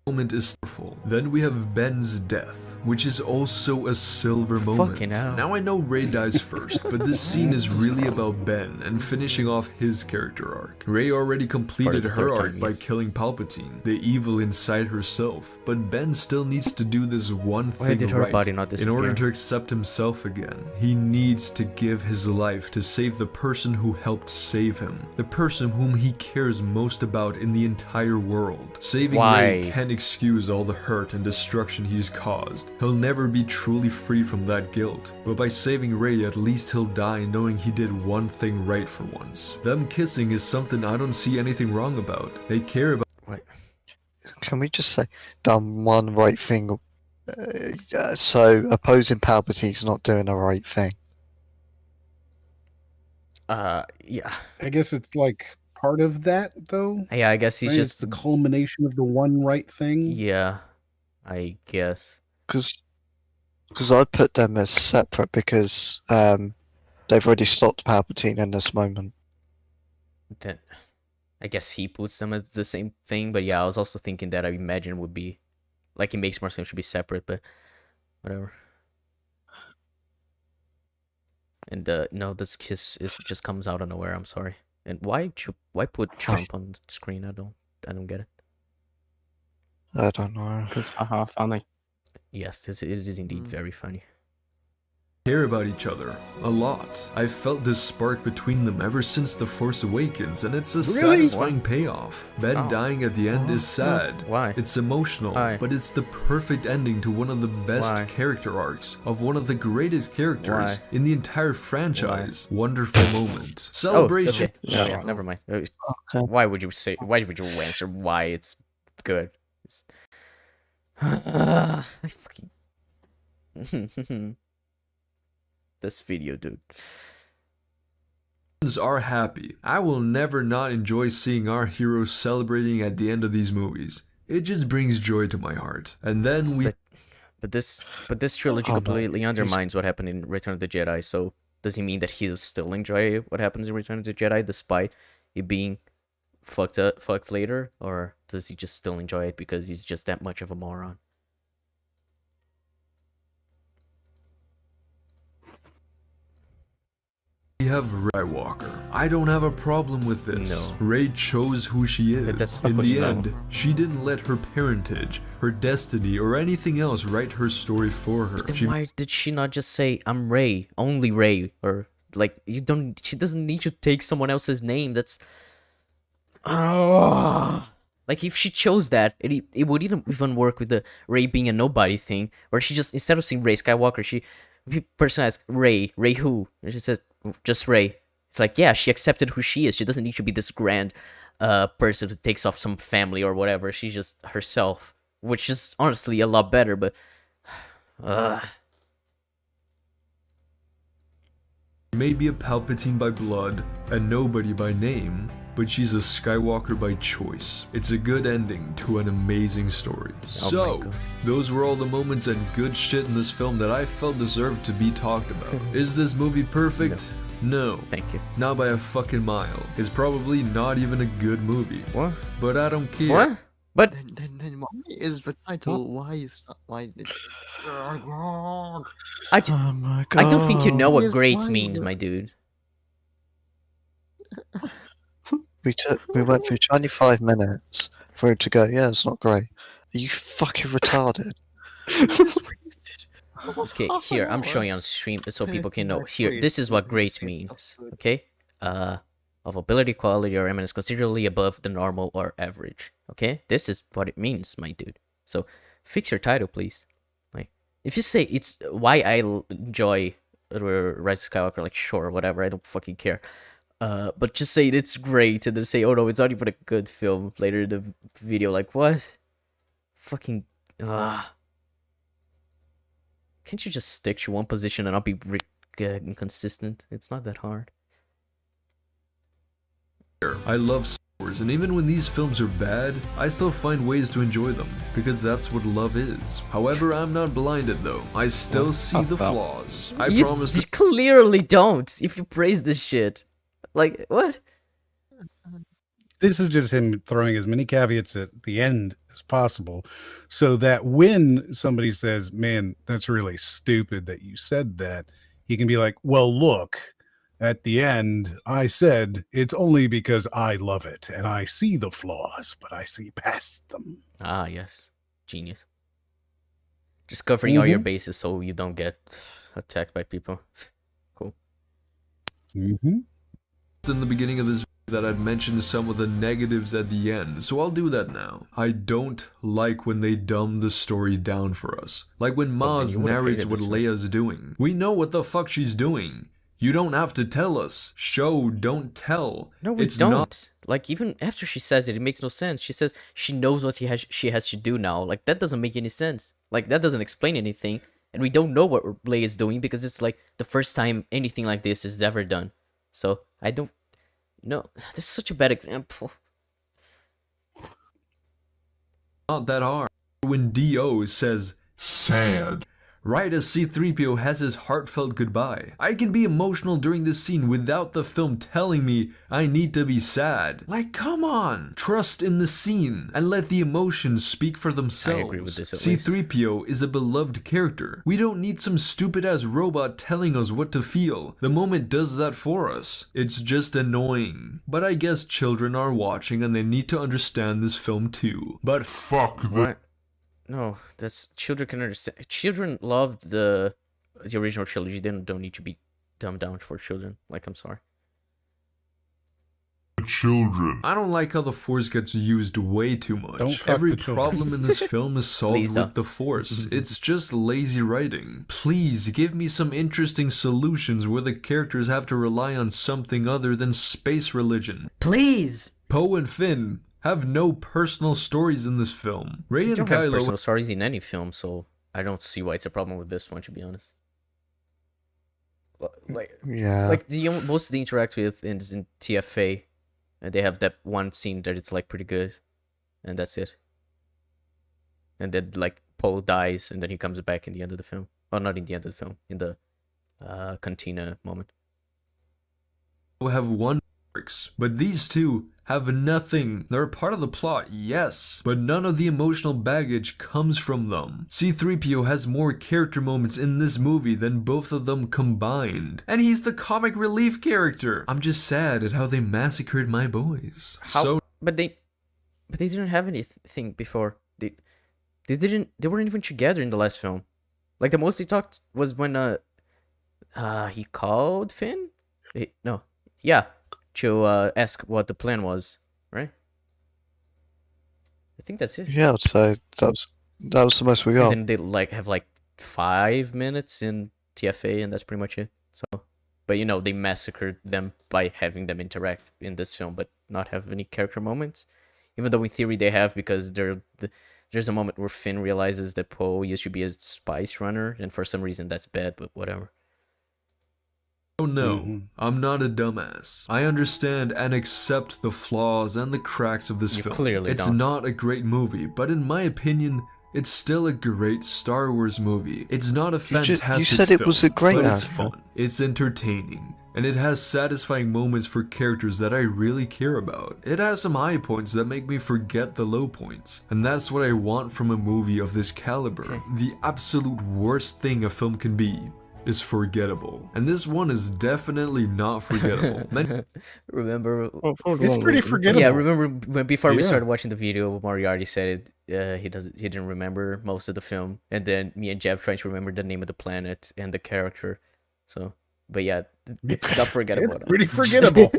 moment is powerful. Then we have Ben's death, which is also a silver moment. Fucking hell. Now I know Rey dies first, but this scene is really about Ben and finishing off his character arc. Rey already completed the her third arc time, by yes. killing Palpatine, the evil inside herself, but Ben still needs to do this one Why thing did her right. body not In order disappear? to accept himself again, he needs to give his life to save the person who helped save him, the person whom he cares most about in the entire world. Saving Rey Why? can't excuse all the hurt and destruction he's caused. He'll never be truly free from that guilt, but by saving Rey, at least he'll die knowing he did one thing right for once. Them kissing is something I don't see anything wrong about. They care about Can we just say, done one right thing? So opposing Palpatine's not doing the right thing. Yeah. I guess it's like part of that, though. Yeah, I guess he's Right? It's just. the culmination of the one right thing. Yeah, I guess. Because I put them as separate because they've already stopped Palpatine in this moment. Then I guess he puts them as the same thing, but yeah, I was also thinking that I imagine would be like it makes more sense to be separate, but whatever. And no, this kiss is just comes out of nowhere. I'm sorry. And why put Trump on the screen? I don't get it. I don't know. Because haha, funny. Yes, it is indeed very funny. care about each other a lot. I've felt this spark between them ever since The Force Awakens, and it's a Really? satisfying payoff. Ben Oh. dying at the end is sad. Why? It's emotional, Why? but it's the perfect ending to one of the best Why? character arcs of one of the greatest characters Why? in the entire franchise. Wonderful moment. Oh, Celebration. okay. Yeah, never mind. Okay. Why would you answer why it's good? It's... I fucking this video, dude. Are happy. I will never not enjoy seeing our heroes celebrating at the end of these movies. It just brings joy to my heart. And then we But this trilogy Oh, no. completely undermines what happened in Return of the Jedi. So does he mean that he'll still enjoy what happens in Return of the Jedi despite it being fucked later, or does he just still enjoy it because he's just that much of a moron? have Skywalker. I don't have a problem with this. No. Rey chose who she is. That's In of the course end, no. she didn't let her parentage, her destiny, or anything else write her story for her. Then She why did she not just say, I'm Ray, only Ray? Or, like, she doesn't need to take someone else's name. That's... Like, if she chose that, it would even work with the Ray being a nobody thing, where she just, instead of saying Ray Skywalker, she personalized Ray who? And she says, just Ray. It's like, yeah, she accepted who she is. She doesn't need to be this grand person who takes off some family or whatever. She's just herself, which is honestly a lot better, but... may be a Palpatine by blood, a nobody by name, but she's a Skywalker by choice. It's a good ending to an amazing story. So, God. those were all the moments and good shit in this film that I felt deserved to be talked about. Is this movie perfect? No. Thank you. Not by a fucking mile. It's probably not even a good movie. What? But I don't care. What? But... Then why is the title? Why is why? Oh my god. I don't think you know what Yes, great why means, would- my dude. We went through 25 minutes for him to go, yeah, it's not great. Are you fucking retarded? Okay, here, I'm showing you on stream so people can know. Here, this is what great means, okay? Of ability, quality, or eminence considerably above the normal or average, okay? This is what it means, my dude. So, fix your title, please. Like, if you say it's why I enjoy Rise of Skywalker, like, sure, whatever, I don't fucking care. But just say it's great, and then say, oh no, it's not even a good film later in the video, like, what? Fucking, Can't you just stick to one position and not be inconsistent? It's not that hard. I love Star Wars, and even when these films are bad, I still find ways to enjoy them, because that's what love is. However, I'm not blinded though. I still see the flaws. I promise You clearly don't, if you praise this shit. Like, what? This is just him throwing as many caveats at the end as possible, so that when somebody says, man, that's really stupid that you said that, he can be like, well, look, at the end, I said it's only because I love it and I see the flaws, but I see past them. Ah, yes. Genius. Just covering all your bases so you don't get attacked by people. Cool. Mm-hmm. in the beginning of this video that I'd mentioned some of the negatives at the end, so I'll do that now. I don't like when they dumb the story down for us. Like when Maz you would've narrates hated what this, Leia's doing. We know what the fuck she's doing. You don't have to tell us. Show, don't tell. No, we It's don't. not- Like, even after she says it, it makes no sense. She says she knows what she has to do now. Like, that doesn't make any sense. Like, that doesn't explain anything. And we don't know what Leia is doing because it's like the first time anything like this is ever done. So, I don't... No, this is such a bad example. Not that hard. When D.O. says, sad, right as C-3PO has his heartfelt goodbye. I can be emotional during this scene without the film telling me I need to be sad. Like, come on! Trust in the scene and let the emotions speak for themselves. I agree with this at least. C-3PO is a beloved character. We don't need some stupid-ass robot telling us what to feel. The moment does that for us. It's just annoying. But I guess children are watching and they need to understand this film too. But fuck the... What? No, that's... Children can understand. Children loved the original trilogy. They don't need to be dumbed down for children. Like, I'm sorry. Children. I don't like how the Force gets used way too much. Don't fuck Every the children. problem in this film is solved Please don't. with the Force. It's just lazy writing. Please give me some interesting solutions where the characters have to rely on something other than space religion. Please! Poe and Finn have no personal stories in this film. Rey They and don't have Kylo... personal stories in any film, so I don't see why it's a problem with this one, to be honest. Like, Yeah. like most they interact with is in TFA, and they have that one scene that it's like pretty good, and that's it. And then like Poe dies, and then he comes back in the end of the film. Well, not in the end of the film, in the cantina moment. have one works, but these two have nothing. They're a part of the plot, yes, but none of the emotional baggage comes from them. C-3PO has more character moments in this movie than both of them combined, and he's the comic relief character. I'm just sad at how they massacred my boys. But they didn't have anything before. They weren't even together in the last film. Like, the most they talked was when he called Finn? To ask what the plan was, right? I think that's it. Yeah, I'd say that was the most we got. And then they have 5 minutes in TFA, and that's pretty much it. So, but they massacred them by having them interact in this film, but not have any character moments. Even though in theory they have, because there's a moment where Finn realizes that Poe used to be a spice runner, and for some reason that's bad, but whatever. Oh no, I'm not a dumbass. I understand and accept the flaws and the cracks of this film. Clearly it's don't. not a great movie, but in my opinion, it's still a great Star Wars movie. It's not a fantastic you said film, it was a great but it's actor. fun. It's entertaining. And it has satisfying moments for characters that I really care about. It has some high points that make me forget the low points. And that's what I want from a movie of this caliber. Okay. The absolute worst thing a film can be is forgettable. And this one is definitely not forgettable. Remember? It's pretty forgettable. Yeah, remember before we Yeah. started watching the video, Moriarty said he didn't remember most of the film, and then me and Jeb trying to remember the name of the planet and the character. So, but yeah, not forgettable. It's pretty forgettable.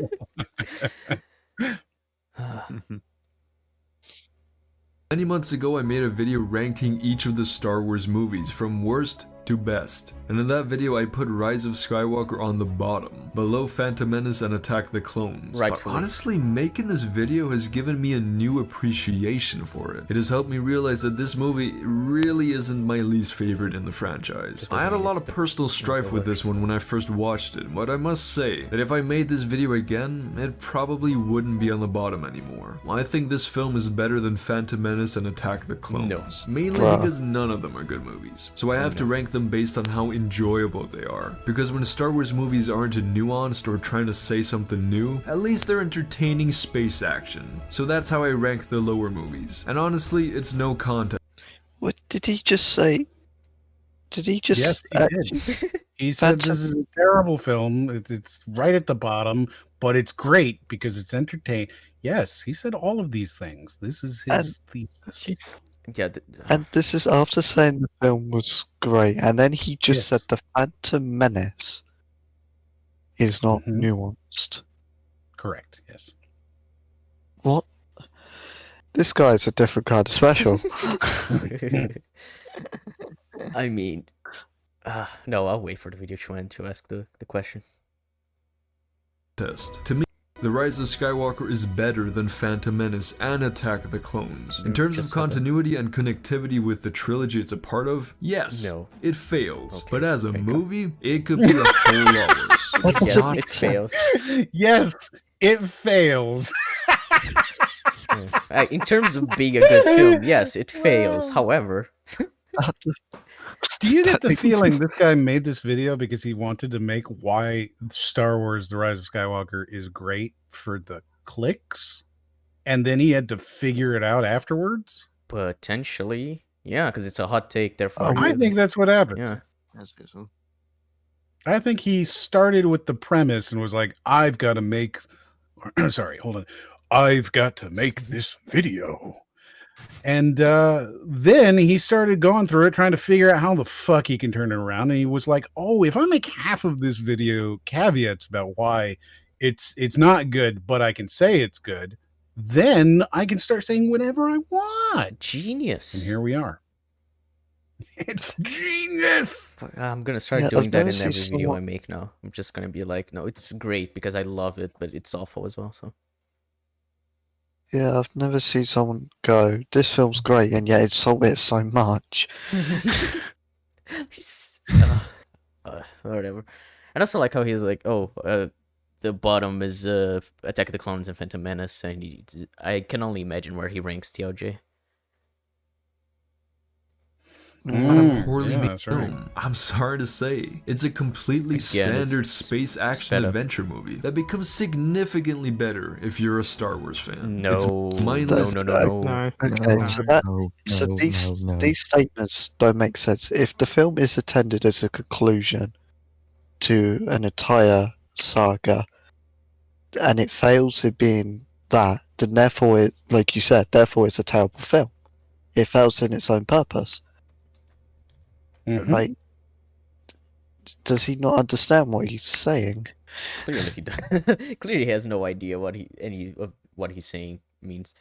Many months ago, I made a video ranking each of the Star Wars movies from worst to best. And in that video, I put Rise of Skywalker on the bottom, below Phantom Menace and Attack the Clones. But Rightfully. honestly, making this video has given me a new appreciation for it. It has helped me realize that this movie really isn't my least favorite in the franchise. I had a lot of personal strife with this one when I first watched it, but I must say that if I made this video again, it probably wouldn't be on the bottom anymore. I think this film is better than Phantom Menace and Attack the Clones, mainly because none of them are good movies. So I have to rank them based on how enjoyable they are. Because when Star Wars movies aren't nuanced or trying to say something new, at least they're entertaining space action. So that's how I rank the lower movies. And honestly, it's no contest. What did he just say? Did he just? Yes, he did. He said this is a terrible film. It's right at the bottom, but it's great because it's entertaining. Yes, he said all of these things. This is his thesis. Yeah, And this is after saying the film was great, and then he just said the Phantom Menace is not nuanced. Correct. Yes. What? This guy's a different kind of special. I mean, no, I'll wait for the video to end to ask the question. To me, The Rise of Skywalker is better than Phantom Menace and Attack of the Clones. In terms of continuity and connectivity with the trilogy it's a part of, yes, it fails. But as a movie, it could be a whole lot worse. Yes, it fails. Yes, it fails. In terms of being a good film, yes, it fails. However, do you get the feeling this guy made this video because he wanted to make why Star Wars The Rise of Skywalker is great for the clicks, and then he had to figure it out afterwards? Potentially, yeah, because it's a hot take. Therefore, I think that's what happened. Yeah, That's good. So. I think he started with the premise and was like, I've got to make sorry, hold on. I've got to make this video. And then he started going through it, trying to figure out how the fuck he can turn it around. And he was like, oh, if I make half of this video caveats about why it's not good, but I can say it's good, then I can start saying whatever I want. Genius. And here we are. It's genius. I'm gonna start doing that in every video I make now. I'm just gonna be like, no, it's great because I love it, but it's awful as well. So yeah, I've never seen someone go, this film's great, and yet it's sold it so much. Whatever. And also like how he's like, oh, the bottom is Attack of the Clones and Phantom Menace, and I can only imagine where he ranks TLJ. Not a poorly yeah, made that's right. film. I'm sorry to say. It's a completely standard space action sped up. adventure movie that becomes significantly better if you're a Star Wars fan. No, It's no, mindless. no. No. Okay, No. so no, these statements don't make sense. If the film is intended as a conclusion to an entire saga, and it fails in being that, then therefore it, like you said, therefore it's a terrible film. It fails in its own purpose. Mhm. Like, does he not understand what he's saying? Clearly he does. Clearly he has no idea what any of what he's saying means.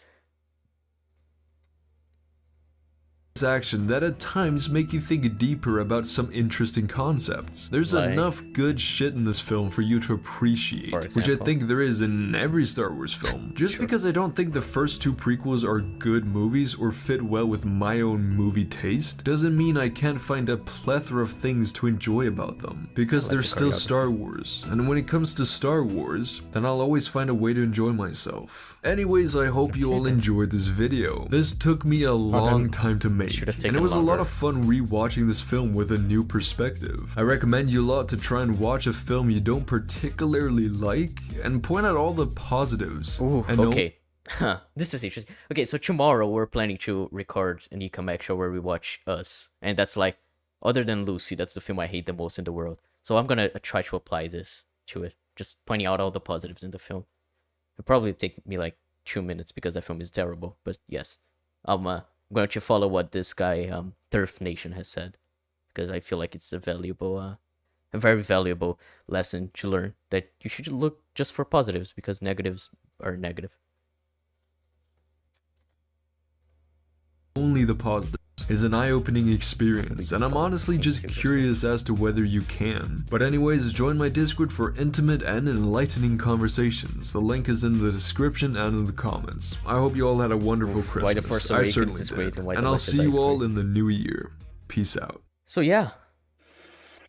Action that at times make you think deeper about some interesting concepts. There's Like- enough good shit in this film for you to appreciate, For which I example? think there is in every Star Wars film. Just because I don't think the first two prequels are good movies or fit well with my own movie taste, doesn't mean I can't find a plethora of things to enjoy about them. Because I like they're the still choreography. Star Wars, and when it comes to Star Wars, then I'll always find a way to enjoy myself. Anyways, I hope you all enjoyed this video. This took me a long time to make, Should've and taken it was a lot longer. of fun rewatching this film with a new perspective. I recommend you a lot to try and watch a film you don't particularly like, and point out all the positives. Ooh, and no- okay. Huh, this is interesting. Okay, so tomorrow we're planning to record an ECUM X show where we watch Us. And that's like, other than Lucy, that's the film I hate the most in the world. So I'm gonna try to apply this to it. Just pointing out all the positives in the film. It'll probably take me like 2 minutes because that film is terrible. But yes, I'm going to follow what this guy, Turf Nation, has said. Because I feel like it's a valuable, a very valuable lesson to learn. That you should look just for positives because negatives are negative. only the positives. It's an eye-opening experience, and I'm honestly just curious as to whether you can. But anyways, join my Discord for intimate and enlightening conversations. The link is in the description and in the comments. I hope you all had a wonderful Why the Christmas. Force I Awakens certainly is great did. and why And the I'll Last see Jedi you is all great. in the new year. Peace out. So yeah,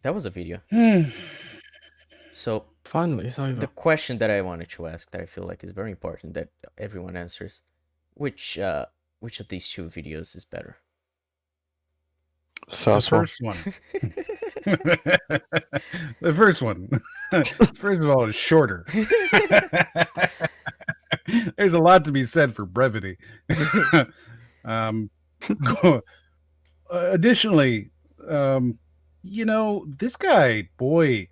that was a video. So Finally, it's over. the question that I wanted to ask, that I feel like is very important, that everyone answers, which of these two videos is better? The First one. first one. The first one. First of all, it's shorter. There's a lot to be said for brevity. Additionally, this guy, boy,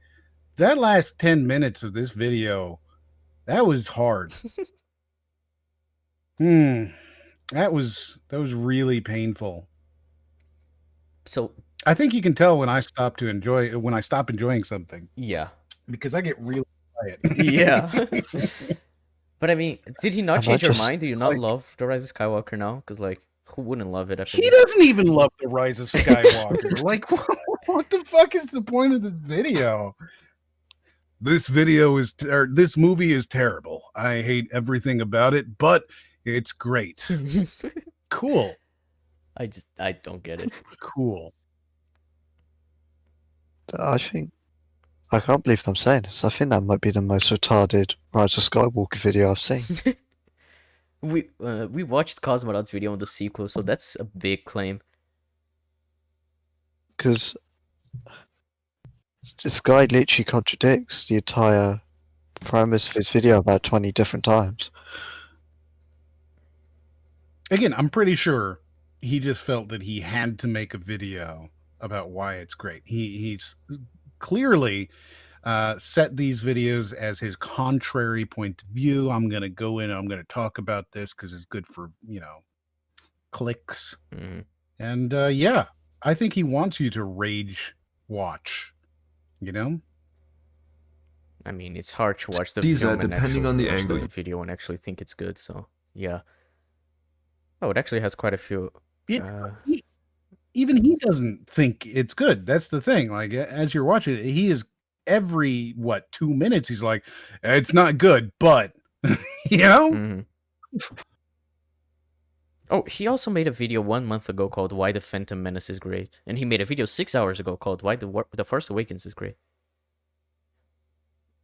that last 10 minutes of this video, that was hard. That was really painful. So I think you can tell when I stop enjoying something, yeah, because I get really quiet. yeah. But I mean, did he not And I change your just, mind? Do you not like- love The Rise of Skywalker now? Because like, who wouldn't love it after He this? doesn't even love The Rise of Skywalker. Like, what the fuck is the point of the video? This movie is terrible. I hate everything about it, but it's great. Cool. I don't get it. Cool. I think, I can't believe I'm saying this. I think that might be the most retarded Rise of Skywalker video I've seen. We watched Cosmonaut's video on the sequel, so that's a big claim. Because this guy literally contradicts the entire premise of his video about 20 different times. Again, I'm pretty sure he just felt that he had to make a video about why it's great. He's clearly set these videos as his contrary point of view. I'm going to go in and I'm going to talk about this because it's good for, clicks. Mhm. And yeah, I think he wants you to rage watch, I mean, it's hard to watch the See film that and depending actually on the watch angle the video and actually think it's good. So yeah. Oh, it actually has quite a few. Even he doesn't think it's good. That's the thing. Like, as you're watching it, he is every 2 minutes he's like, it's not good, but Mhm. Oh, he also made a video 1 month ago called "Why the Phantom Menace is Great," and he made a video 6 hours ago called "Why the Force Awakens is Great."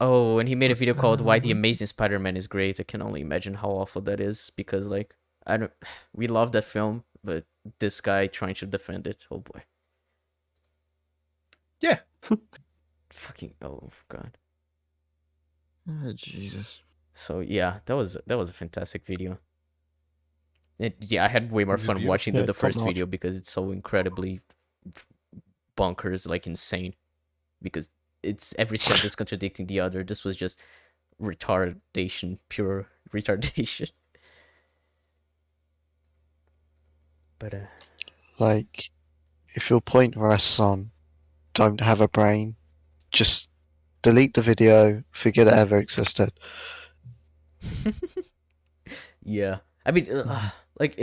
Oh, and he made a video called "Why the Amazing Spider-Man is Great." I can only imagine how awful that is because, like, we love that film, but this guy trying to defend it. Oh boy. Yeah. Fucking oh god. Oh, Jesus. So yeah, that was a fantastic video. I had way more It was fun beautiful. watching Yeah, the first top-notch. video because it's so incredibly bonkers, like insane. Because it's every sentence contradicting the other. This was just retardation, pure retardation. But Like, if your point rests on don't have a brain, just delete the video, forget it ever existed. yeah, I mean, like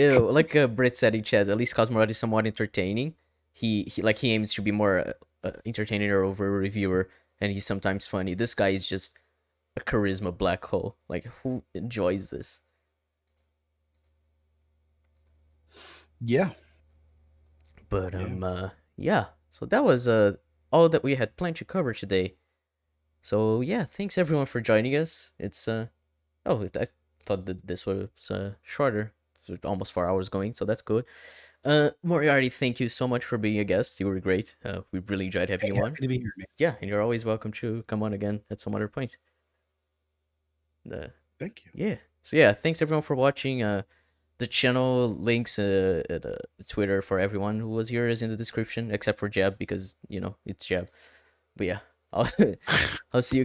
Britt said in chat, at least Cosmorati is somewhat entertaining. He aims to be more entertaining or over a reviewer, and he's sometimes funny. This guy is just a charisma black hole. Like, who enjoys this? Yeah. But Yeah. yeah. So that was all that we had planned to cover today. So yeah, thanks everyone for joining us. It's I thought that this was shorter. It's almost 4 hours going, so that's good. Moriarty, thank you so much for being a guest. You were great. We really enjoyed having you on. Happy to be here, man. Yeah, and you're always welcome to come on again at some other point. Thank you. Yeah. So yeah, thanks everyone for watching. The channel links at Twitter for everyone who was here is in the description, except for Jab because it's Jab. But yeah, I'll see you guys.